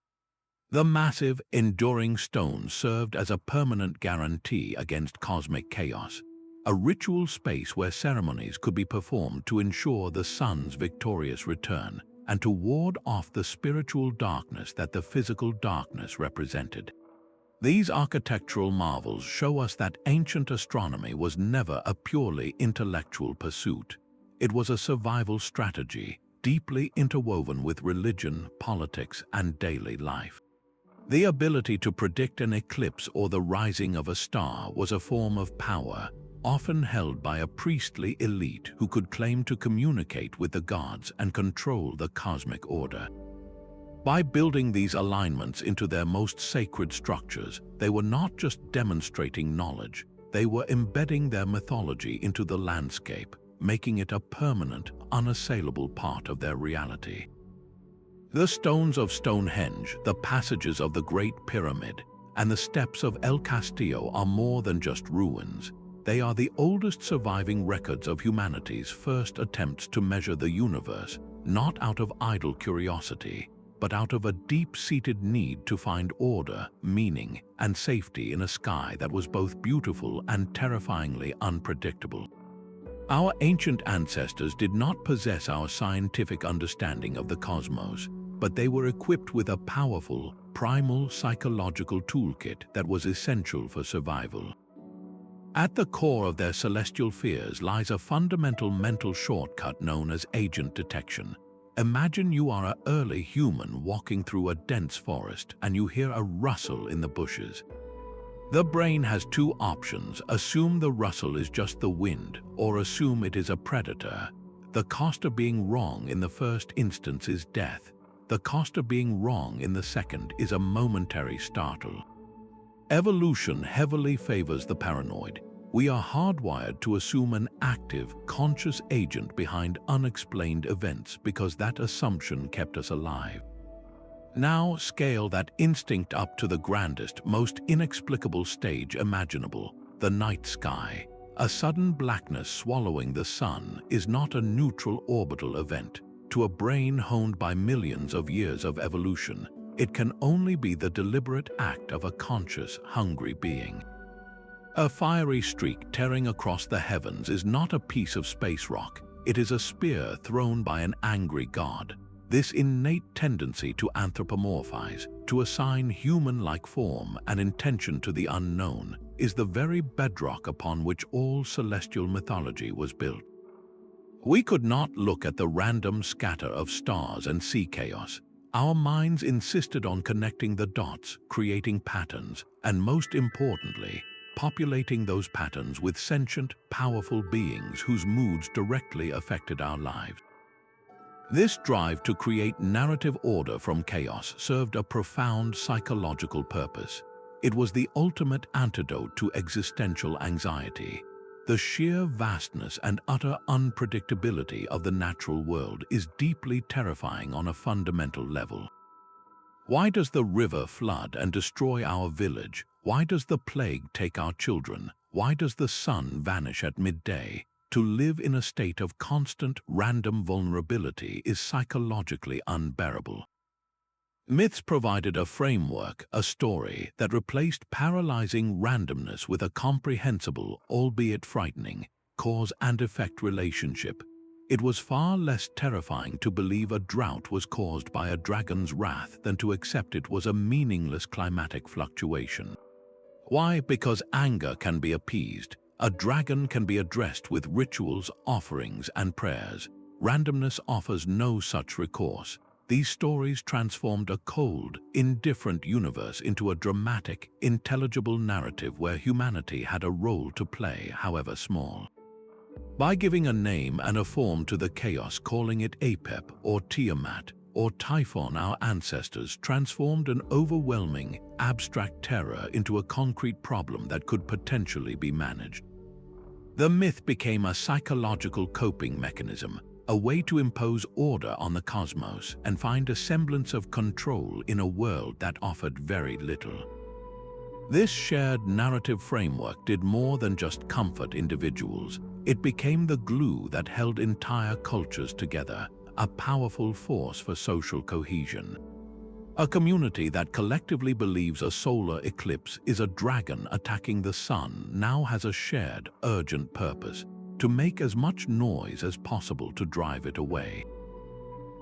[SPEAKER 1] The massive, enduring stone served as a permanent guarantee against cosmic chaos, a ritual space where ceremonies could be performed to ensure the sun's victorious return and to ward off the spiritual darkness that the physical darkness represented. These architectural marvels show us that ancient astronomy was never a purely intellectual pursuit. It was a survival strategy, deeply interwoven with religion, politics, and daily life. The ability to predict an eclipse or the rising of a star was a form of power, often held by a priestly elite who could claim to communicate with the gods and control the cosmic order. By building these alignments into their most sacred structures, they were not just demonstrating knowledge, they were embedding their mythology into the landscape, making it a permanent, unassailable part of their reality. The stones of Stonehenge, the passages of the Great Pyramid, and the steps of El Castillo are more than just ruins. They are the oldest surviving records of humanity's first attempts to measure the universe, not out of idle curiosity, but out of a deep-seated need to find order, meaning, and safety in a sky that was both beautiful and terrifyingly unpredictable. Our ancient ancestors did not possess our scientific understanding of the cosmos, but they were equipped with a powerful, primal psychological toolkit that was essential for survival. At the core of their celestial fears lies a fundamental mental shortcut known as agent detection. Imagine you are an early human walking through a dense forest and you hear a rustle in the bushes. The brain has two options: assume the rustle is just the wind, or assume it is a predator. The cost of being wrong in the first instance is death. The cost of being wrong in the second is a momentary startle. Evolution heavily favors the paranoid. We are hardwired to assume an active, conscious agent behind unexplained events because that assumption kept us alive. Now scale that instinct up to the grandest, most inexplicable stage imaginable, the night sky. A sudden blackness swallowing the sun is not a neutral orbital event. To a brain honed by millions of years of evolution, it can only be the deliberate act of a conscious, hungry being. A fiery streak tearing across the heavens is not a piece of space rock. It is a spear thrown by an angry god. This innate tendency to anthropomorphize, to assign human-like form and intention to the unknown, is the very bedrock upon which all celestial mythology was built. We could not look at the random scatter of stars and see chaos. Our minds insisted on connecting the dots, creating patterns, and most importantly, populating those patterns with sentient, powerful beings whose moods directly affected our lives. This drive to create narrative order from chaos served a profound psychological purpose. It was the ultimate antidote to existential anxiety. The sheer vastness and utter unpredictability of the natural world is deeply terrifying on a fundamental level. Why does the river flood and destroy our village? Why does the plague take our children? Why does the sun vanish at midday? To live in a state of constant, random vulnerability is psychologically unbearable. Myths provided a framework, a story, that replaced paralyzing randomness with a comprehensible, albeit frightening, cause and effect relationship. It was far less terrifying to believe a drought was caused by a dragon's wrath than to accept it was a meaningless climatic fluctuation. Why? Because anger can be appeased. A dragon can be addressed with rituals, offerings, and prayers. Randomness offers no such recourse. These stories transformed a cold, indifferent universe into a dramatic, intelligible narrative where humanity had a role to play, however small. By giving a name and a form to the chaos, calling it Apep or Tiamat or Typhon, our ancestors transformed an overwhelming, abstract terror into a concrete problem that could potentially be managed. The myth became a psychological coping mechanism, a way to impose order on the cosmos and find a semblance of control in a world that offered very little. This shared narrative framework did more than just comfort individuals. It became the glue that held entire cultures together, a powerful force for social cohesion. A community that collectively believes a solar eclipse is a dragon attacking the sun now has a shared, urgent purpose: to make as much noise as possible to drive it away.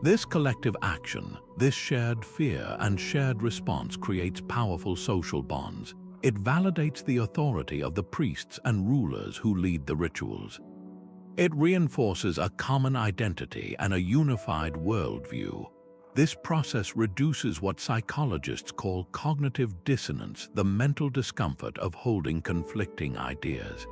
[SPEAKER 1] This collective action, this shared fear and shared response creates powerful social bonds. It validates the authority of the priests and rulers who lead the rituals. It reinforces a common identity and a unified worldview. This process reduces what psychologists call cognitive dissonance, the mental discomfort of holding conflicting ideas.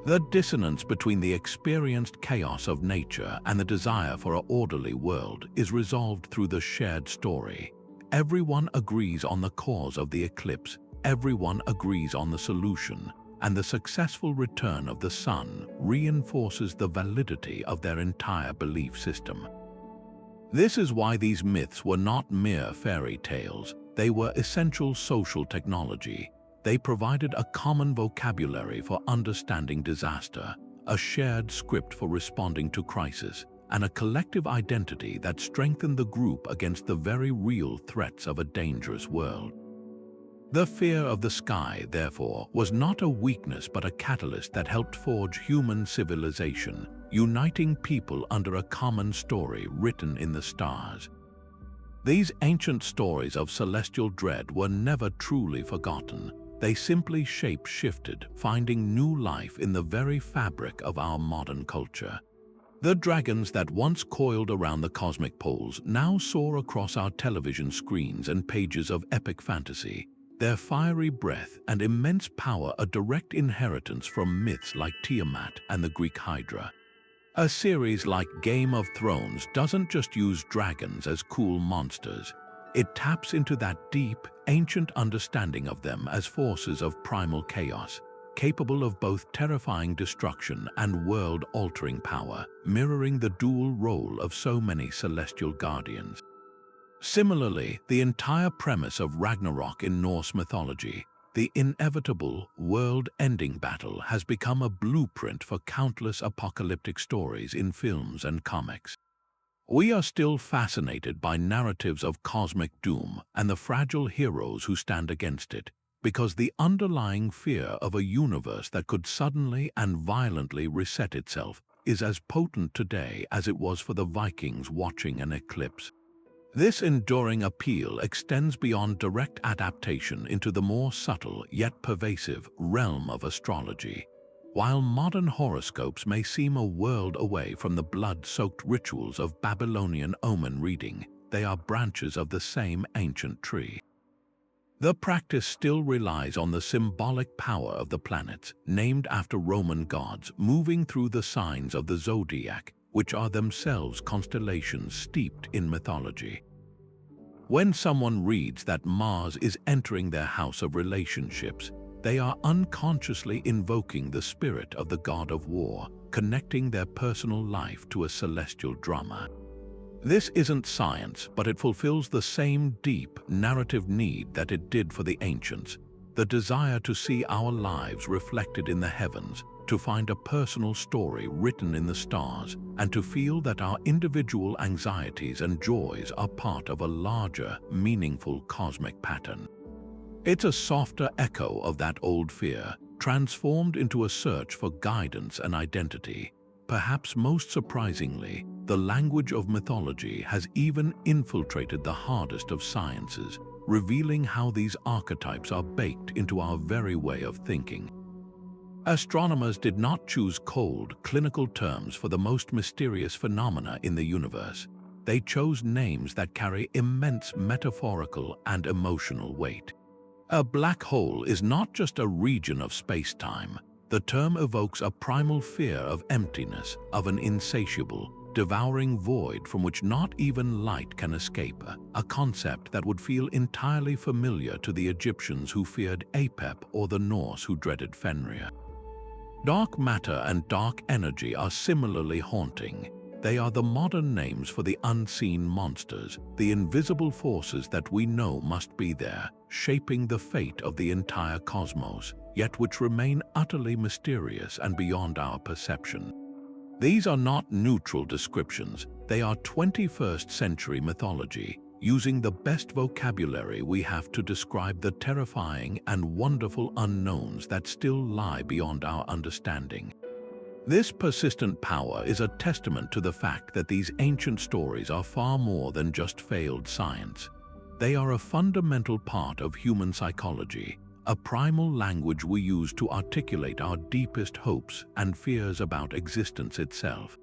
[SPEAKER 1] The dissonance between the experienced chaos of nature and the desire for an orderly world is resolved through the shared story. Everyone agrees on the cause of the eclipse, everyone agrees on the solution, and the successful return of the sun reinforces the validity of their entire belief system. This is why these myths were not mere fairy tales, they were essential social technology. They provided a common vocabulary for understanding disaster, a shared script for responding to crisis, and a collective identity that strengthened the group against the very real threats of a dangerous world. The fear of the sky, therefore, was not a weakness but a catalyst that helped forge human civilization, uniting people under a common story written in the stars. These ancient stories of celestial dread were never truly forgotten. They simply shape-shifted, finding new life in the very fabric of our modern culture. The dragons that once coiled around the cosmic poles now soar across our television screens and pages of epic fantasy, their fiery breath and immense power a direct inheritance from myths like Tiamat and the Greek Hydra. A series like Game of Thrones doesn't just use dragons as cool monsters. It taps into that deep, ancient understanding of them as forces of primal chaos, capable of both terrifying destruction and world-altering power, mirroring the dual role of so many celestial guardians. Similarly, the entire premise of Ragnarok in Norse mythology, the inevitable, world-ending battle, has become a blueprint for countless apocalyptic stories in films and comics. We are still fascinated by narratives of cosmic doom and the fragile heroes who stand against it, because the underlying fear of a universe that could suddenly and violently reset itself is as potent today as it was for the Vikings watching an eclipse. This enduring appeal extends beyond direct adaptation into the more subtle yet pervasive realm of astrology. While modern horoscopes may seem a world away from the blood-soaked rituals of Babylonian omen reading, they are branches of the same ancient tree. The practice still relies on the symbolic power of the planets, named after Roman gods, moving through the signs of the zodiac, which are themselves constellations steeped in mythology. When someone reads that Mars is entering their house of relationships, they are unconsciously invoking the spirit of the god of war, connecting their personal life to a celestial drama. This isn't science, but it fulfills the same deep narrative need that it did for the ancients, the desire to see our lives reflected in the heavens, to find a personal story written in the stars, and to feel that our individual anxieties and joys are part of a larger, meaningful cosmic pattern. It's a softer echo of that old fear, transformed into a search for guidance and identity. Perhaps most surprisingly, the language of mythology has even infiltrated the hardest of sciences, revealing how these archetypes are baked into our very way of thinking. Astronomers did not choose cold, clinical terms for the most mysterious phenomena in the universe. They chose names that carry immense metaphorical and emotional weight. A black hole is not just a region of space-time. The term evokes a primal fear of emptiness, of an insatiable, devouring void from which not even light can escape, a concept that would feel entirely familiar to the Egyptians who feared Apep or the Norse who dreaded Fenrir. Dark matter and dark energy are similarly haunting. They are the modern names for the unseen monsters, the invisible forces that we know must be there, shaping the fate of the entire cosmos, yet which remain utterly mysterious and beyond our perception. These are not neutral descriptions, they are 21st century mythology, using the best vocabulary we have to describe the terrifying and wonderful unknowns that still lie beyond our understanding. This persistent power is a testament to the fact that these ancient stories are far more than just failed science. They are a fundamental part of human psychology, a primal language we use to articulate our deepest hopes and fears about existence itself.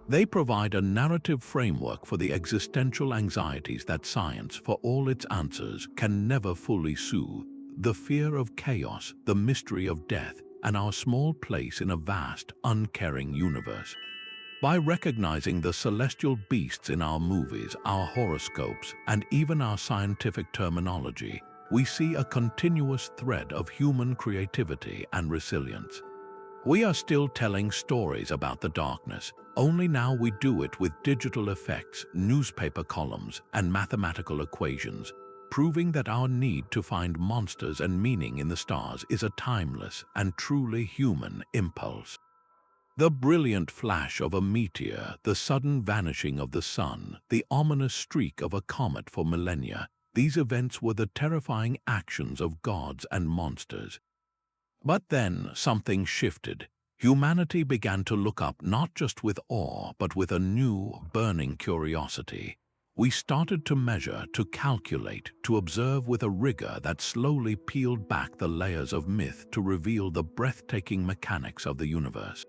[SPEAKER 1] They provide a narrative framework for the existential anxieties that science, for all its answers, can never fully soothe: the fear of chaos, the mystery of death, and our small place in a vast, uncaring universe. By recognizing the celestial beasts in our movies, our horoscopes, and even our scientific terminology, we see a continuous thread of human creativity and resilience. We are still telling stories about the darkness, only now we do it with digital effects, newspaper columns, and mathematical equations, proving that our need to find monsters and meaning in the stars is a timeless and truly human impulse. The brilliant flash of a meteor, the sudden vanishing of the sun, the ominous streak of a comet for millennia, these events were the terrifying actions of gods and monsters. But then something shifted. Humanity began to look up not just with awe, but with a new, burning curiosity. We started to measure, to calculate, to observe with a rigor that slowly peeled back the layers of myth to reveal the breathtaking mechanics of the universe.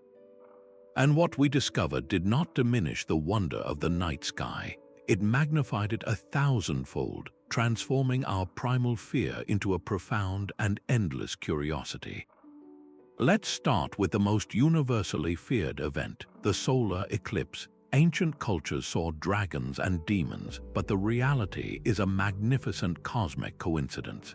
[SPEAKER 1] And what we discovered did not diminish the wonder of the night sky. It magnified it 1,000-fold, transforming our primal fear into a profound and endless curiosity. Let's start with the most universally feared event, the solar eclipse. Ancient cultures saw dragons and demons, but the reality is a magnificent cosmic coincidence.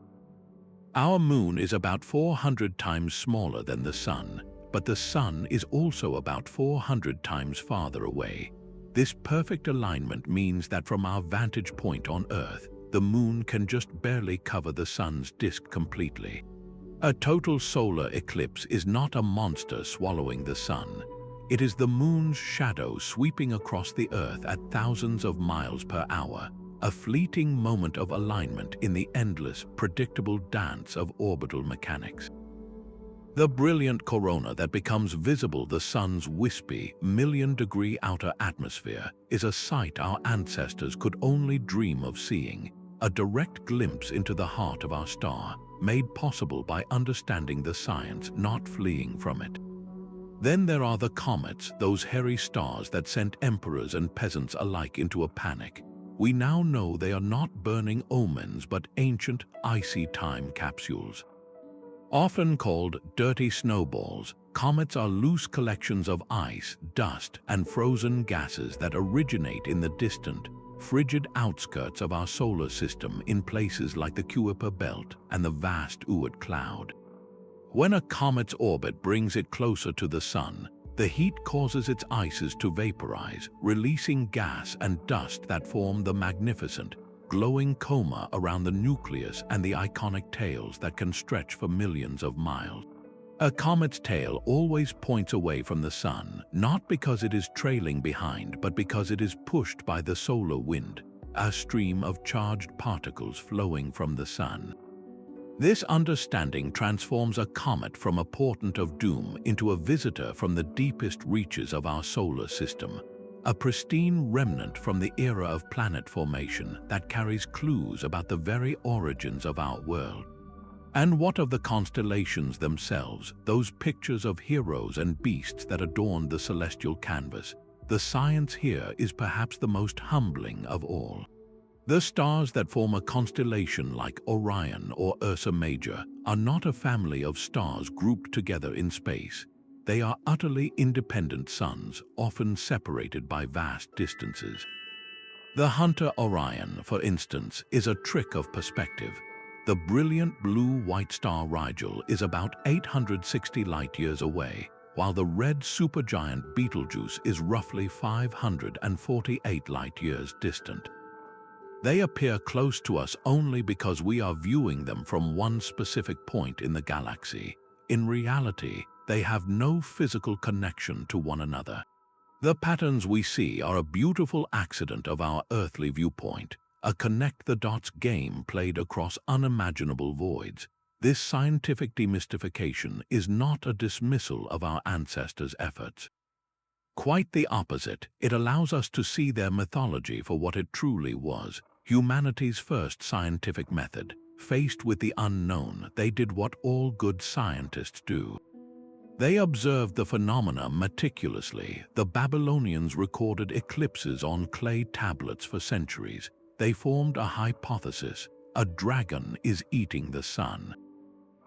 [SPEAKER 1] Our moon is about 400 times smaller than the sun, but the sun is also about 400 times farther away. This perfect alignment means that from our vantage point on Earth, the moon can just barely cover the sun's disk completely. A total solar eclipse is not a monster swallowing the sun. It is the moon's shadow sweeping across the Earth at thousands of miles per hour, a fleeting moment of alignment in the endless, predictable dance of orbital mechanics. The brilliant corona that becomes visible the sun's wispy, million-degree outer atmosphere is a sight our ancestors could only dream of seeing, a direct glimpse into the heart of our star, made possible by understanding the science, not fleeing from it. Then there are the comets, those hairy stars that sent emperors and peasants alike into a panic. We now know they are not burning omens but ancient, icy time capsules. Often called dirty snowballs, comets are loose collections of ice, dust, and frozen gases that originate in the distant, frigid outskirts of our solar system in places like the Kuiper Belt and the vast Oort cloud. When a comet's orbit brings it closer to the sun, the heat causes its ices to vaporize, releasing gas and dust that form the magnificent, glowing coma around the nucleus and the iconic tails that can stretch for millions of miles. A comet's tail always points away from the sun, not because it is trailing behind, but because it is pushed by the solar wind, a stream of charged particles flowing from the sun. This understanding transforms a comet from a portent of doom into a visitor from the deepest reaches of our solar system, a pristine remnant from the era of planet formation that carries clues about the very origins of our world. And what of the constellations themselves, those pictures of heroes and beasts that adorn the celestial canvas? The science here is perhaps the most humbling of all. The stars that form a constellation like Orion or Ursa Major are not a family of stars grouped together in space. They are utterly independent suns, often separated by vast distances. The hunter Orion, for instance, is a trick of perspective. The brilliant blue-white star Rigel is about 860 light-years away, while the red supergiant Betelgeuse is roughly 548 light-years distant. They appear close to us only because we are viewing them from one specific point in the galaxy. In reality, they have no physical connection to one another. The patterns we see are a beautiful accident of our earthly viewpoint, a connect-the-dots game played across unimaginable voids. This scientific demystification is not a dismissal of our ancestors' efforts. Quite the opposite, it allows us to see their mythology for what it truly was, humanity's first scientific method. Faced with the unknown, they did what all good scientists do. They observed the phenomena meticulously. The Babylonians recorded eclipses on clay tablets for centuries. They formed a hypothesis: a dragon is eating the sun.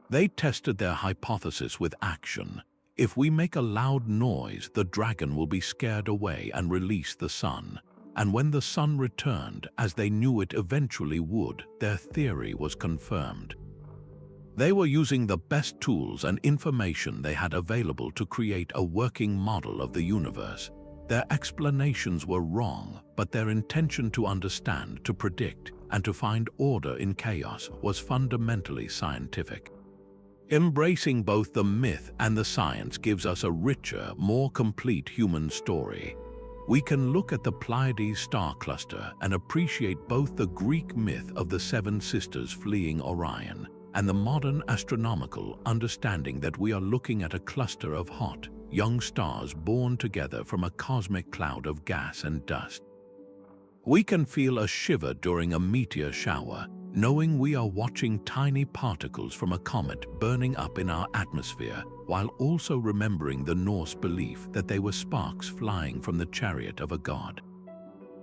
[SPEAKER 1] They tested their hypothesis with action. If we make a loud noise, the dragon will be scared away and release the sun. And when the sun returned, as they knew it eventually would, their theory was confirmed. They were using the best tools and information they had available to create a working model of the universe. Their explanations were wrong, but their intention to understand, to predict, and to find order in chaos was fundamentally scientific. Embracing both the myth and the science gives us a richer, more complete human story. We can look at the Pleiades star cluster and appreciate both the Greek myth of the seven sisters fleeing Orion and the modern astronomical understanding that we are looking at a cluster of hot, young stars born together from a cosmic cloud of gas and dust. We can feel a shiver during a meteor shower, knowing we are watching tiny particles from a comet burning up in our atmosphere, while also remembering the Norse belief that they were sparks flying from the chariot of a god.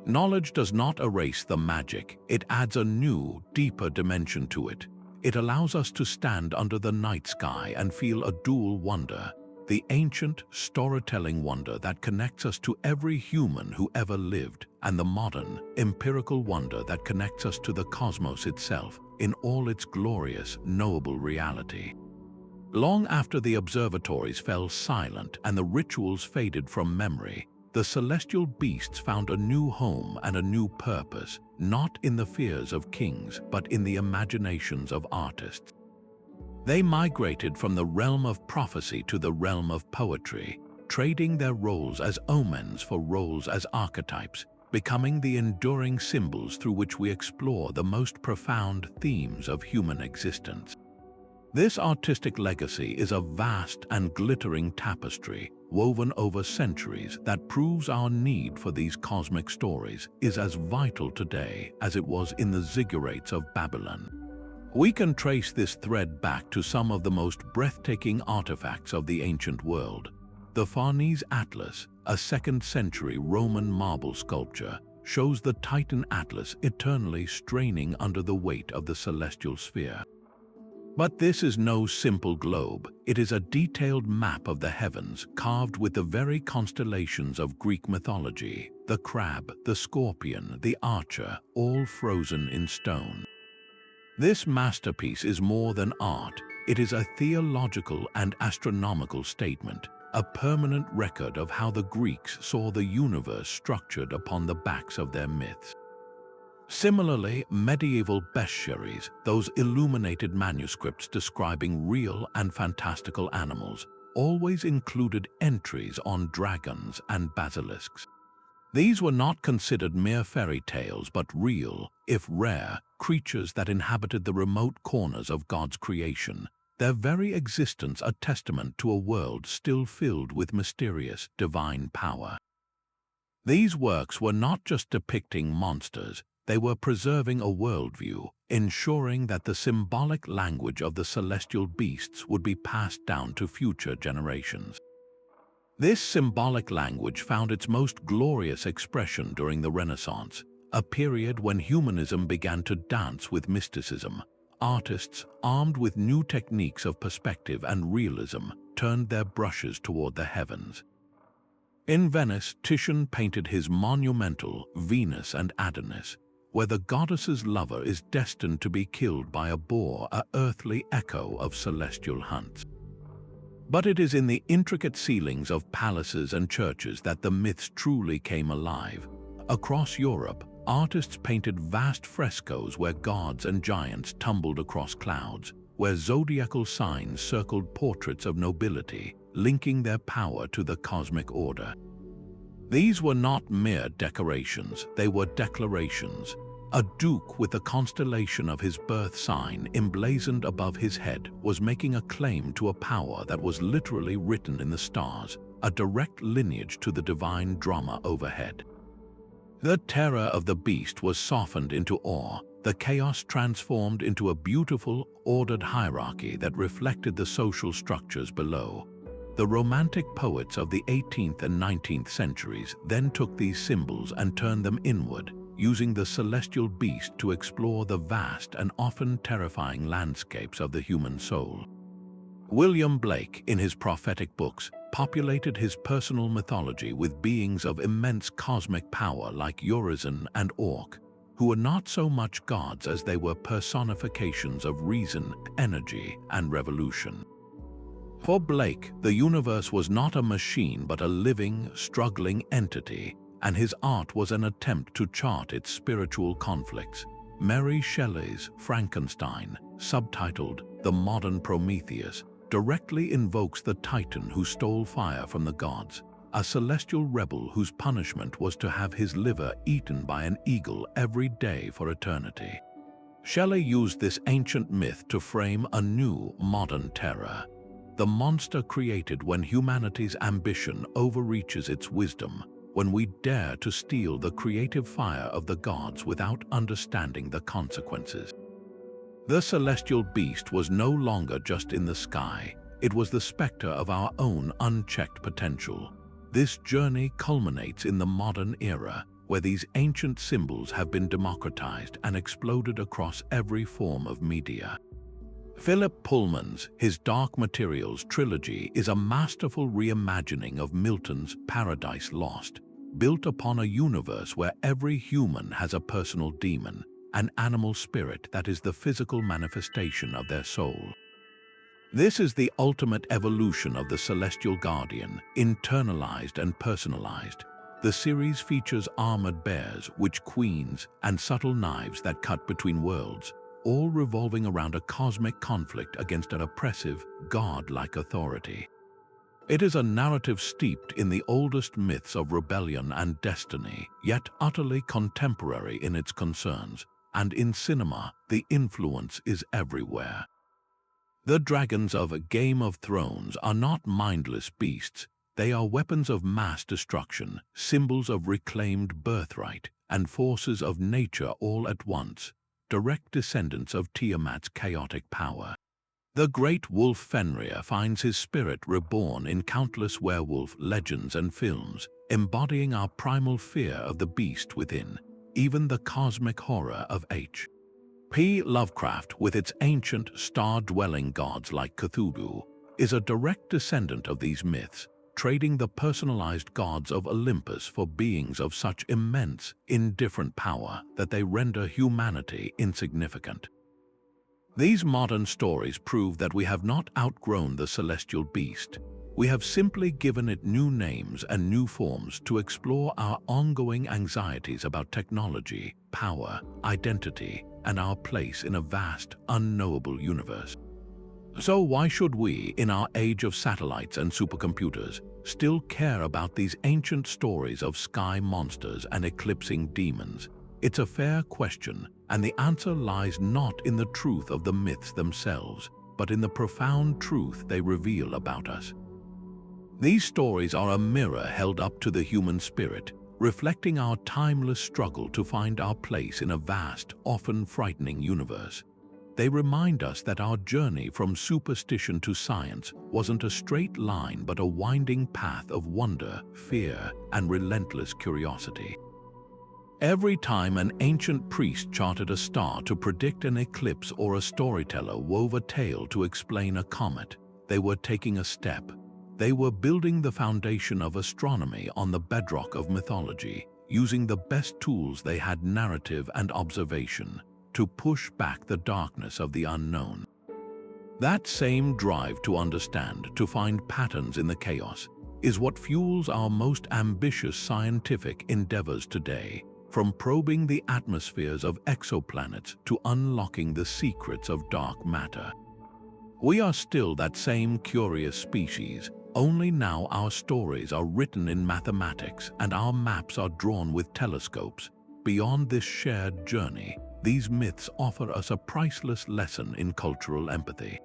[SPEAKER 1] Knowledge does not erase the magic, it adds a new, deeper dimension to it. It allows us to stand under the night sky and feel a dual wonder, the ancient, storytelling wonder that connects us to every human who ever lived, and the modern, empirical wonder that connects us to the cosmos itself in all its glorious, knowable reality. Long after the observatories fell silent and the rituals faded from memory, the celestial beasts found a new home and a new purpose, not in the fears of kings, but in the imaginations of artists. They migrated from the realm of prophecy to the realm of poetry, trading their roles as omens for roles as archetypes, becoming the enduring symbols through which we explore the most profound themes of human existence. This artistic legacy is a vast and glittering tapestry, woven over centuries, that proves our need for these cosmic stories is as vital today as it was in the ziggurats of Babylon. We can trace this thread back to some of the most breathtaking artifacts of the ancient world. The Farnese Atlas, a 2nd century Roman marble sculpture, shows the Titan Atlas eternally straining under the weight of the celestial sphere. But this is no simple globe. It is a detailed map of the heavens carved with the very constellations of Greek mythology, the crab, the scorpion, the archer, all frozen in stone. This masterpiece is more than art. It is a theological and astronomical statement, a permanent record of how the Greeks saw the universe structured upon the backs of their myths. Similarly, medieval bestiaries, those illuminated manuscripts describing real and fantastical animals, always included entries on dragons and basilisks. These were not considered mere fairy tales, but real, if rare, creatures that inhabited the remote corners of God's creation, their very existence a testament to a world still filled with mysterious, divine power. These works were not just depicting monsters, they were preserving a worldview, ensuring that the symbolic language of the celestial beasts would be passed down to future generations. This symbolic language found its most glorious expression during the Renaissance, a period when humanism began to dance with mysticism. Artists, armed with new techniques of perspective and realism, turned their brushes toward the heavens. In Venice, Titian painted his monumental Venus and Adonis, where the goddess's lover is destined to be killed by a boar, an earthly echo of celestial hunts. But it is in the intricate ceilings of palaces and churches that the myths truly came alive. Across Europe, artists painted vast frescoes where gods and giants tumbled across clouds, where zodiacal signs circled portraits of nobility, linking their power to the cosmic order. These were not mere decorations, they were declarations. A duke with the constellation of his birth sign emblazoned above his head was making a claim to a power that was literally written in the stars, a direct lineage to the divine drama overhead. The terror of the beast was softened into awe, the chaos transformed into a beautiful, ordered hierarchy that reflected the social structures below. The Romantic poets of the 18th and 19th centuries then took these symbols and turned them inward, using the celestial beast to explore the vast and often terrifying landscapes of the human soul. William Blake, in his prophetic books, populated his personal mythology with beings of immense cosmic power like Urizen and Orc, who were not so much gods as they were personifications of reason, energy, and revolution. For Blake, the universe was not a machine but a living, struggling entity, and his art was an attempt to chart its spiritual conflicts. Mary Shelley's Frankenstein, subtitled The Modern Prometheus, directly invokes the Titan who stole fire from the gods, a celestial rebel whose punishment was to have his liver eaten by an eagle every day for eternity. Shelley used this ancient myth to frame a new, modern terror, the monster created when humanity's ambition overreaches its wisdom, when we dare to steal the creative fire of the gods without understanding the consequences. The celestial beast was no longer just in the sky, it was the specter of our own unchecked potential. This journey culminates in the modern era, where these ancient symbols have been democratized and exploded across every form of media. Philip Pullman's His Dark Materials trilogy is a masterful reimagining of Milton's Paradise Lost, built upon a universe where every human has a personal demon, an animal spirit that is the physical manifestation of their soul. This is the ultimate evolution of the celestial guardian, internalized and personalized. The series features armored bears, witch queens, and subtle knives that cut between worlds, all revolving around a cosmic conflict against an oppressive, god-like authority. It is a narrative steeped in the oldest myths of rebellion and destiny, yet utterly contemporary in its concerns, and in cinema, the influence is everywhere. The dragons of Game of Thrones are not mindless beasts, they are weapons of mass destruction, symbols of reclaimed birthright, and forces of nature all at once, direct descendants of Tiamat's chaotic power. The great wolf Fenrir finds his spirit reborn in countless werewolf legends and films, embodying our primal fear of the beast within, even the cosmic horror of H.P. Lovecraft, with its ancient star-dwelling gods like Cthulhu, is a direct descendant of these myths, trading the personalized gods of Olympus for beings of such immense, indifferent power that they render humanity insignificant. These modern stories prove that we have not outgrown the celestial beast. We have simply given it new names and new forms to explore our ongoing anxieties about technology, power, identity, and our place in a vast, unknowable universe. So why should we, in our age of satellites and supercomputers, still care about these ancient stories of sky monsters and eclipsing demons? It's a fair question, and the answer lies not in the truth of the myths themselves, but in the profound truth they reveal about us. These stories are a mirror held up to the human spirit, reflecting our timeless struggle to find our place in a vast, often frightening universe. They remind us that our journey from superstition to science wasn't a straight line but a winding path of wonder, fear, and relentless curiosity. Every time an ancient priest charted a star to predict an eclipse or a storyteller wove a tale to explain a comet, they were taking a step. They were building the foundation of astronomy on the bedrock of mythology, using the best tools they had, narrative and observation, to push back the darkness of the unknown. That same drive to understand, to find patterns in the chaos, is what fuels our most ambitious scientific endeavors today, from probing the atmospheres of exoplanets to unlocking the secrets of dark matter. We are still that same curious species, only now our stories are written in mathematics and our maps are drawn with telescopes. Beyond this shared journey, these myths offer us a priceless lesson in cultural empathy.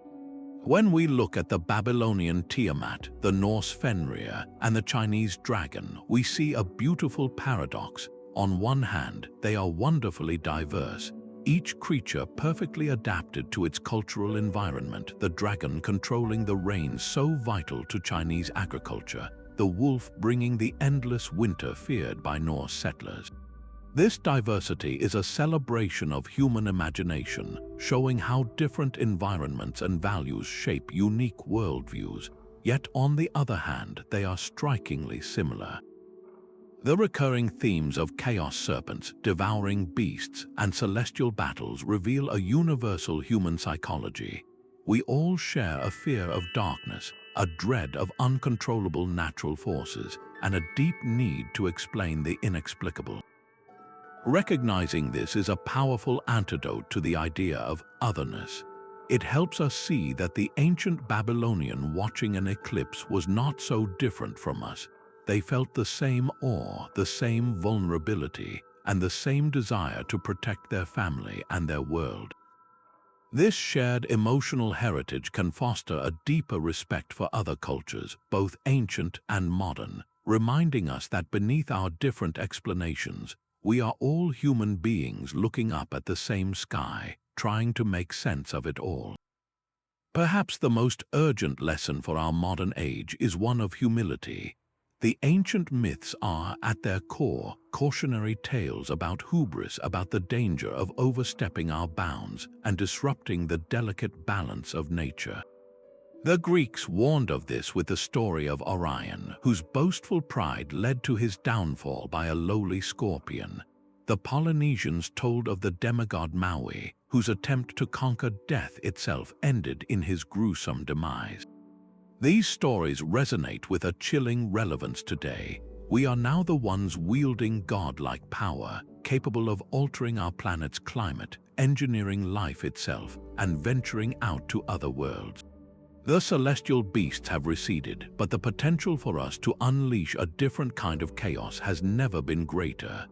[SPEAKER 1] When we look at the Babylonian Tiamat, the Norse Fenrir, and the Chinese dragon, we see a beautiful paradox. On one hand, they are wonderfully diverse, each creature perfectly adapted to its cultural environment, the dragon controlling the rains so vital to Chinese agriculture, the wolf bringing the endless winter feared by Norse settlers. This diversity is a celebration of human imagination, showing how different environments and values shape unique worldviews, yet on the other hand, they are strikingly similar. The recurring themes of chaos serpents, devouring beasts, and celestial battles reveal a universal human psychology. We all share a fear of darkness, a dread of uncontrollable natural forces, and a deep need to explain the inexplicable. Recognizing this is a powerful antidote to the idea of otherness. It helps us see that the ancient Babylonian watching an eclipse was not so different from us. They felt the same awe, the same vulnerability, and the same desire to protect their family and their world. This shared emotional heritage can foster a deeper respect for other cultures, both ancient and modern, reminding us that beneath our different explanations, we are all human beings looking up at the same sky, trying to make sense of it all. Perhaps the most urgent lesson for our modern age is one of humility. The ancient myths are, at their core, cautionary tales about hubris, about the danger of overstepping our bounds and disrupting the delicate balance of nature. The Greeks warned of this with the story of Orion, whose boastful pride led to his downfall by a lowly scorpion. The Polynesians told of the demigod Maui, whose attempt to conquer death itself ended in his gruesome demise. These stories resonate with a chilling relevance today. We are now the ones wielding godlike power, capable of altering our planet's climate, engineering life itself, and venturing out to other worlds. The celestial beasts have receded, but the potential for us to unleash a different kind of chaos has never been greater.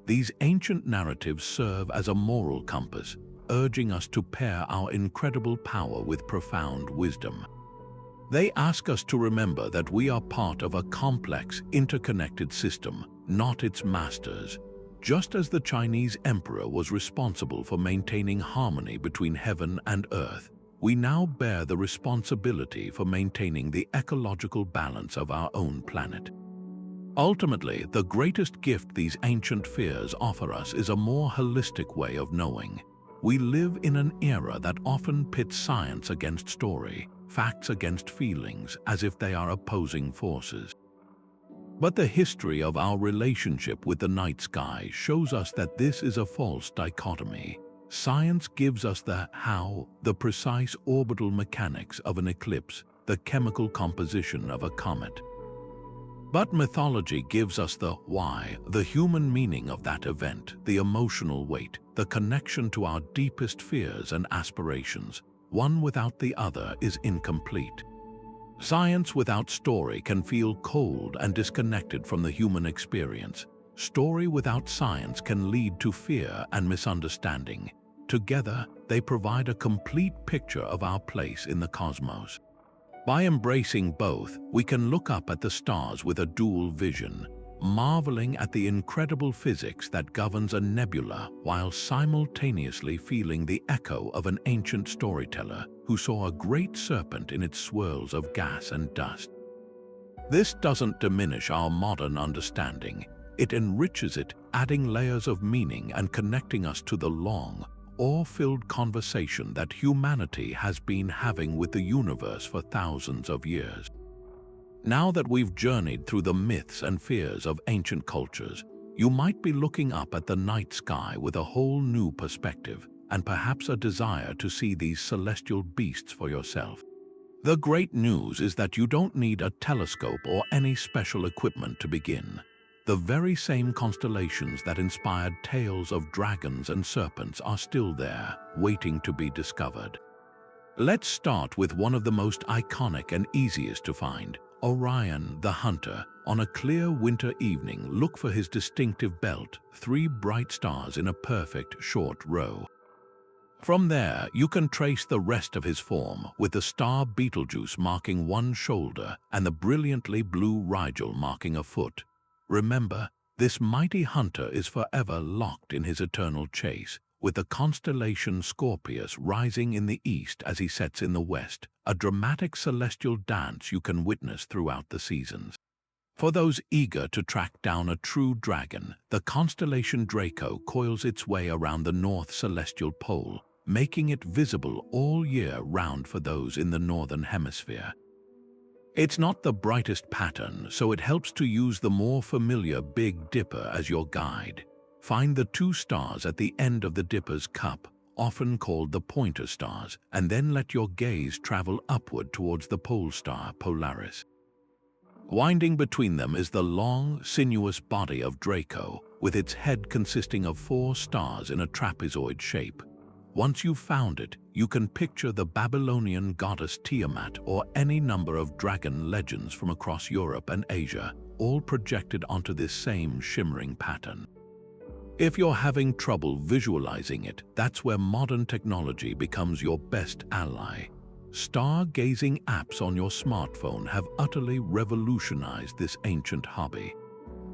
[SPEAKER 1] These ancient narratives serve as a moral compass, urging us to pair our incredible power with profound wisdom. They ask us to remember that we are part of a complex, interconnected system, not its masters. Just as the Chinese emperor was responsible for maintaining harmony between heaven and earth, we now bear the responsibility for maintaining the ecological balance of our own planet. Ultimately, the greatest gift these ancient fears offer us is a more holistic way of knowing. We live in an era that often pits science against story, facts against feelings, as if they are opposing forces. But the history of our relationship with the night sky shows us that this is a false dichotomy. Science gives us the how, the precise orbital mechanics of an eclipse, the chemical composition of a comet. But mythology gives us the why, the human meaning of that event, the emotional weight, the connection to our deepest fears and aspirations. One without the other is incomplete. Science without story can feel cold and disconnected from the human experience. Story without science can lead to fear and misunderstanding. Together, they provide a complete picture of our place in the cosmos. By embracing both, we can look up at the stars with a dual vision, marveling at the incredible physics that governs a nebula while simultaneously feeling the echo of an ancient storyteller who saw a great serpent in its swirls of gas and dust. This doesn't diminish our modern understanding. It enriches it, adding layers of meaning and connecting us to the long, awe-filled conversation that humanity has been having with the universe for thousands of years. Now that we've journeyed through the myths and fears of ancient cultures, you might be looking up at the night sky with a whole new perspective and perhaps a desire to see these celestial beasts for yourself. The great news is that you don't need a telescope or any special equipment to begin. The very same constellations that inspired tales of dragons and serpents are still there, waiting to be discovered. Let's start with one of the most iconic and easiest to find, Orion the Hunter. On a clear winter evening, look for his distinctive belt, 3 bright stars in a perfect short row. From there, you can trace the rest of his form, with the star Betelgeuse marking one shoulder and the brilliantly blue Rigel marking a foot. Remember, this mighty hunter is forever locked in his eternal chase, with the constellation Scorpius rising in the east as he sets in the west, a dramatic celestial dance you can witness throughout the seasons. For those eager to track down a true dragon, the constellation Draco coils its way around the north celestial pole, making it visible all year round for those in the northern hemisphere. It's not the brightest pattern, so it helps to use the more familiar Big Dipper as your guide. Find the two stars at the end of the Dipper's cup, often called the pointer stars, and then let your gaze travel upward towards the pole star Polaris. Winding between them is the long, sinuous body of Draco, with its head consisting of 4 stars in a trapezoid shape. Once you've found it, you can picture the Babylonian goddess Tiamat or any number of dragon legends from across Europe and Asia, all projected onto this same shimmering pattern. If you're having trouble visualizing it, that's where modern technology becomes your best ally. Stargazing apps on your smartphone have utterly revolutionized this ancient hobby.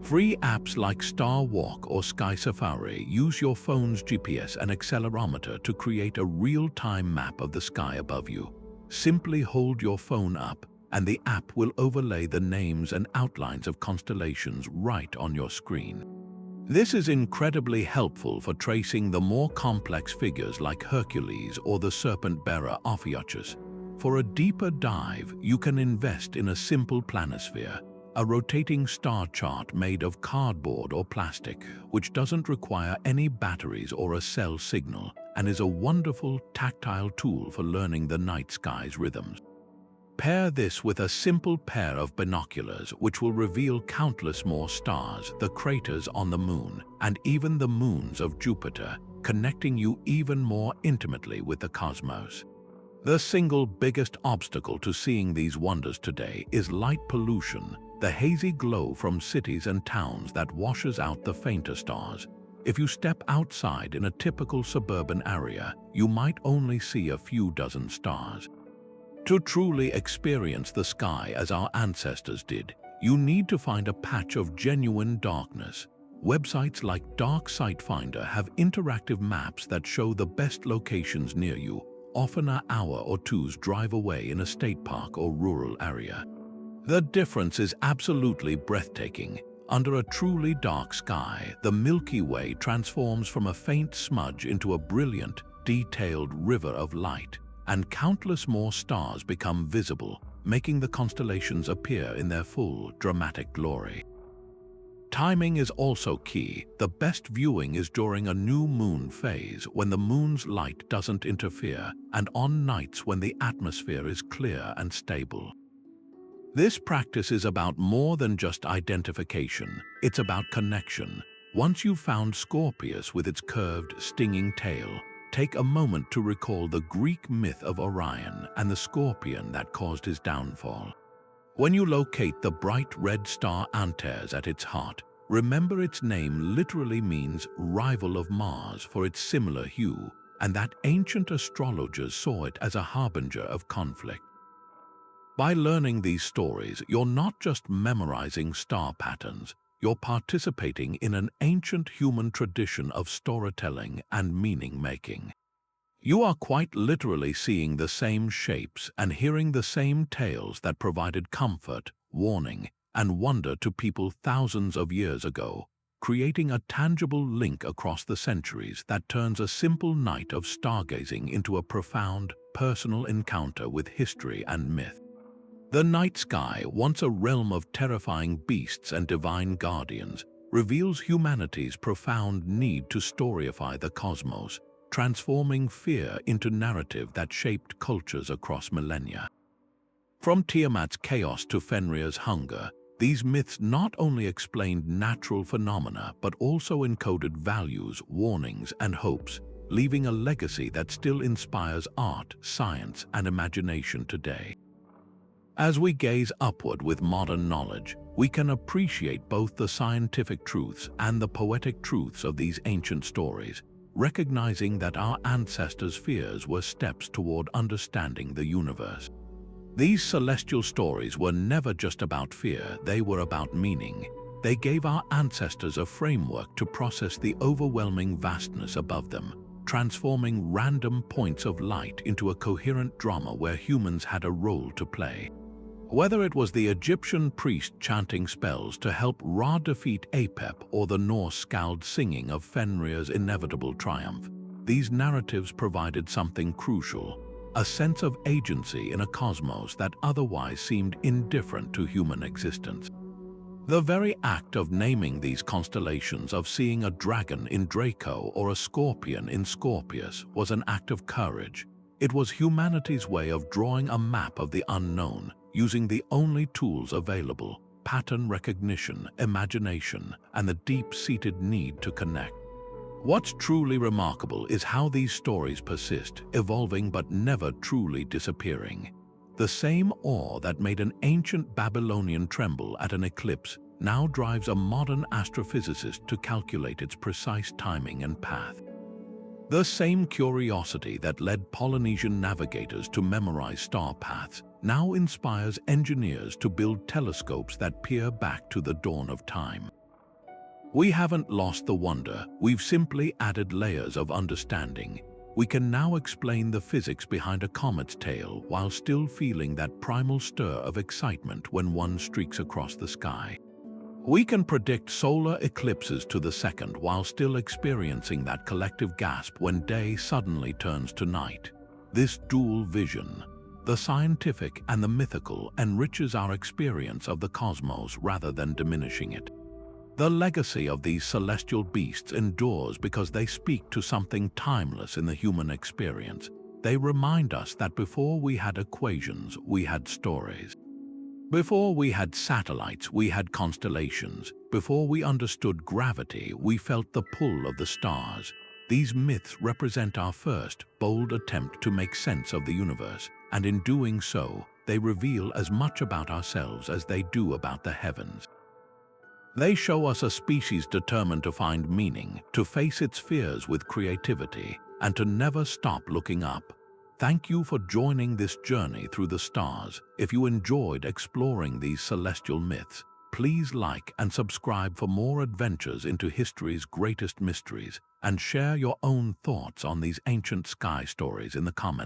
[SPEAKER 1] Free apps like Star Walk or Sky Safari use your phone's GPS and accelerometer to create a real-time map of the sky above you. Simply hold your phone up, and the app will overlay the names and outlines of constellations right on your screen. This is incredibly helpful for tracing the more complex figures like Hercules or the serpent-bearer Ophiuchus. For a deeper dive, you can invest in a simple planisphere, a rotating star chart made of cardboard or plastic, which doesn't require any batteries or a cell signal, and is a wonderful tactile tool for learning the night sky's rhythms. Pair this with a simple pair of binoculars, which will reveal countless more stars, the craters on the moon, and even the moons of Jupiter, connecting you even more intimately with the cosmos. The single biggest obstacle to seeing these wonders today is light pollution, the hazy glow from cities and towns that washes out the fainter stars. If you step outside in a typical suburban area, you might only see a few dozen stars. To truly experience the sky as our ancestors did, you need to find a patch of genuine darkness. Websites like Dark Site Finder have interactive maps that show the best locations near you, often an hour or two's drive away in a state park or rural area. The difference is absolutely breathtaking. Under a truly dark sky, the Milky Way transforms from a faint smudge into a brilliant, detailed river of light, and countless more stars become visible, making the constellations appear in their full, dramatic glory. Timing is also key. The best viewing is during a new moon phase, when the moon's light doesn't interfere, and on nights when the atmosphere is clear and stable. This practice is about more than just identification. It's about connection. Once you've found Scorpius with its curved, stinging tail, take a moment to recall the Greek myth of Orion and the scorpion that caused his downfall. When you locate the bright red star Antares at its heart, remember its name literally means rival of Mars for its similar hue, and that ancient astrologers saw it as a harbinger of conflict. By learning these stories, you're not just memorizing star patterns, you're participating in an ancient human tradition of storytelling and meaning-making. You are quite literally seeing the same shapes and hearing the same tales that provided comfort, warning, and wonder to people thousands of years ago, creating a tangible link across the centuries that turns a simple night of stargazing into a profound, personal encounter with history and myth. The night sky, once a realm of terrifying beasts and divine guardians, reveals humanity's profound need to storyify the cosmos, transforming fear into narrative that shaped cultures across millennia. From Tiamat's chaos to Fenrir's hunger, these myths not only explained natural phenomena but also encoded values, warnings, and hopes, leaving a legacy that still inspires art, science, and imagination today. As we gaze upward with modern knowledge, we can appreciate both the scientific truths and the poetic truths of these ancient stories, recognizing that our ancestors' fears were steps toward understanding the universe. These celestial stories were never just about fear, they were about meaning. They gave our ancestors a framework to process the overwhelming vastness above them, transforming random points of light into a coherent drama where humans had a role to play. Whether it was the Egyptian priest chanting spells to help Ra defeat Apep or the Norse skald singing of Fenrir's inevitable triumph, these narratives provided something crucial, a sense of agency in a cosmos that otherwise seemed indifferent to human existence. The very act of naming these constellations, of seeing a dragon in Draco or a scorpion in Scorpius, was an act of courage. It was humanity's way of drawing a map of the unknown, using the only tools available: pattern recognition, imagination, and the deep-seated need to connect. What's truly remarkable is how these stories persist, evolving but never truly disappearing. The same awe that made an ancient Babylonian tremble at an eclipse now drives a modern astrophysicist to calculate its precise timing and path. The same curiosity that led Polynesian navigators to memorize star paths now inspires engineers to build telescopes that peer back to the dawn of time. We haven't lost the wonder, we've simply added layers of understanding. We can now explain the physics behind a comet's tail while still feeling that primal stir of excitement when one streaks across the sky. We can predict solar eclipses to the second while still experiencing that collective gasp when day suddenly turns to night. This dual vision, the scientific and the mythical, enriches our experience of the cosmos rather than diminishing it. The legacy of these celestial beasts endures because they speak to something timeless in the human experience. They remind us that before we had equations, we had stories. Before we had satellites, we had constellations. Before we understood gravity, we felt the pull of the stars. These myths represent our first, bold attempt to make sense of the universe, and in doing so, they reveal as much about ourselves as they do about the heavens. They show us a species determined to find meaning, to face its fears with creativity, and to never stop looking up. Thank you for joining this journey through the stars. If you enjoyed exploring these celestial myths, please like and subscribe for more adventures into history's greatest mysteries, and share your own thoughts on these ancient sky stories in the comments.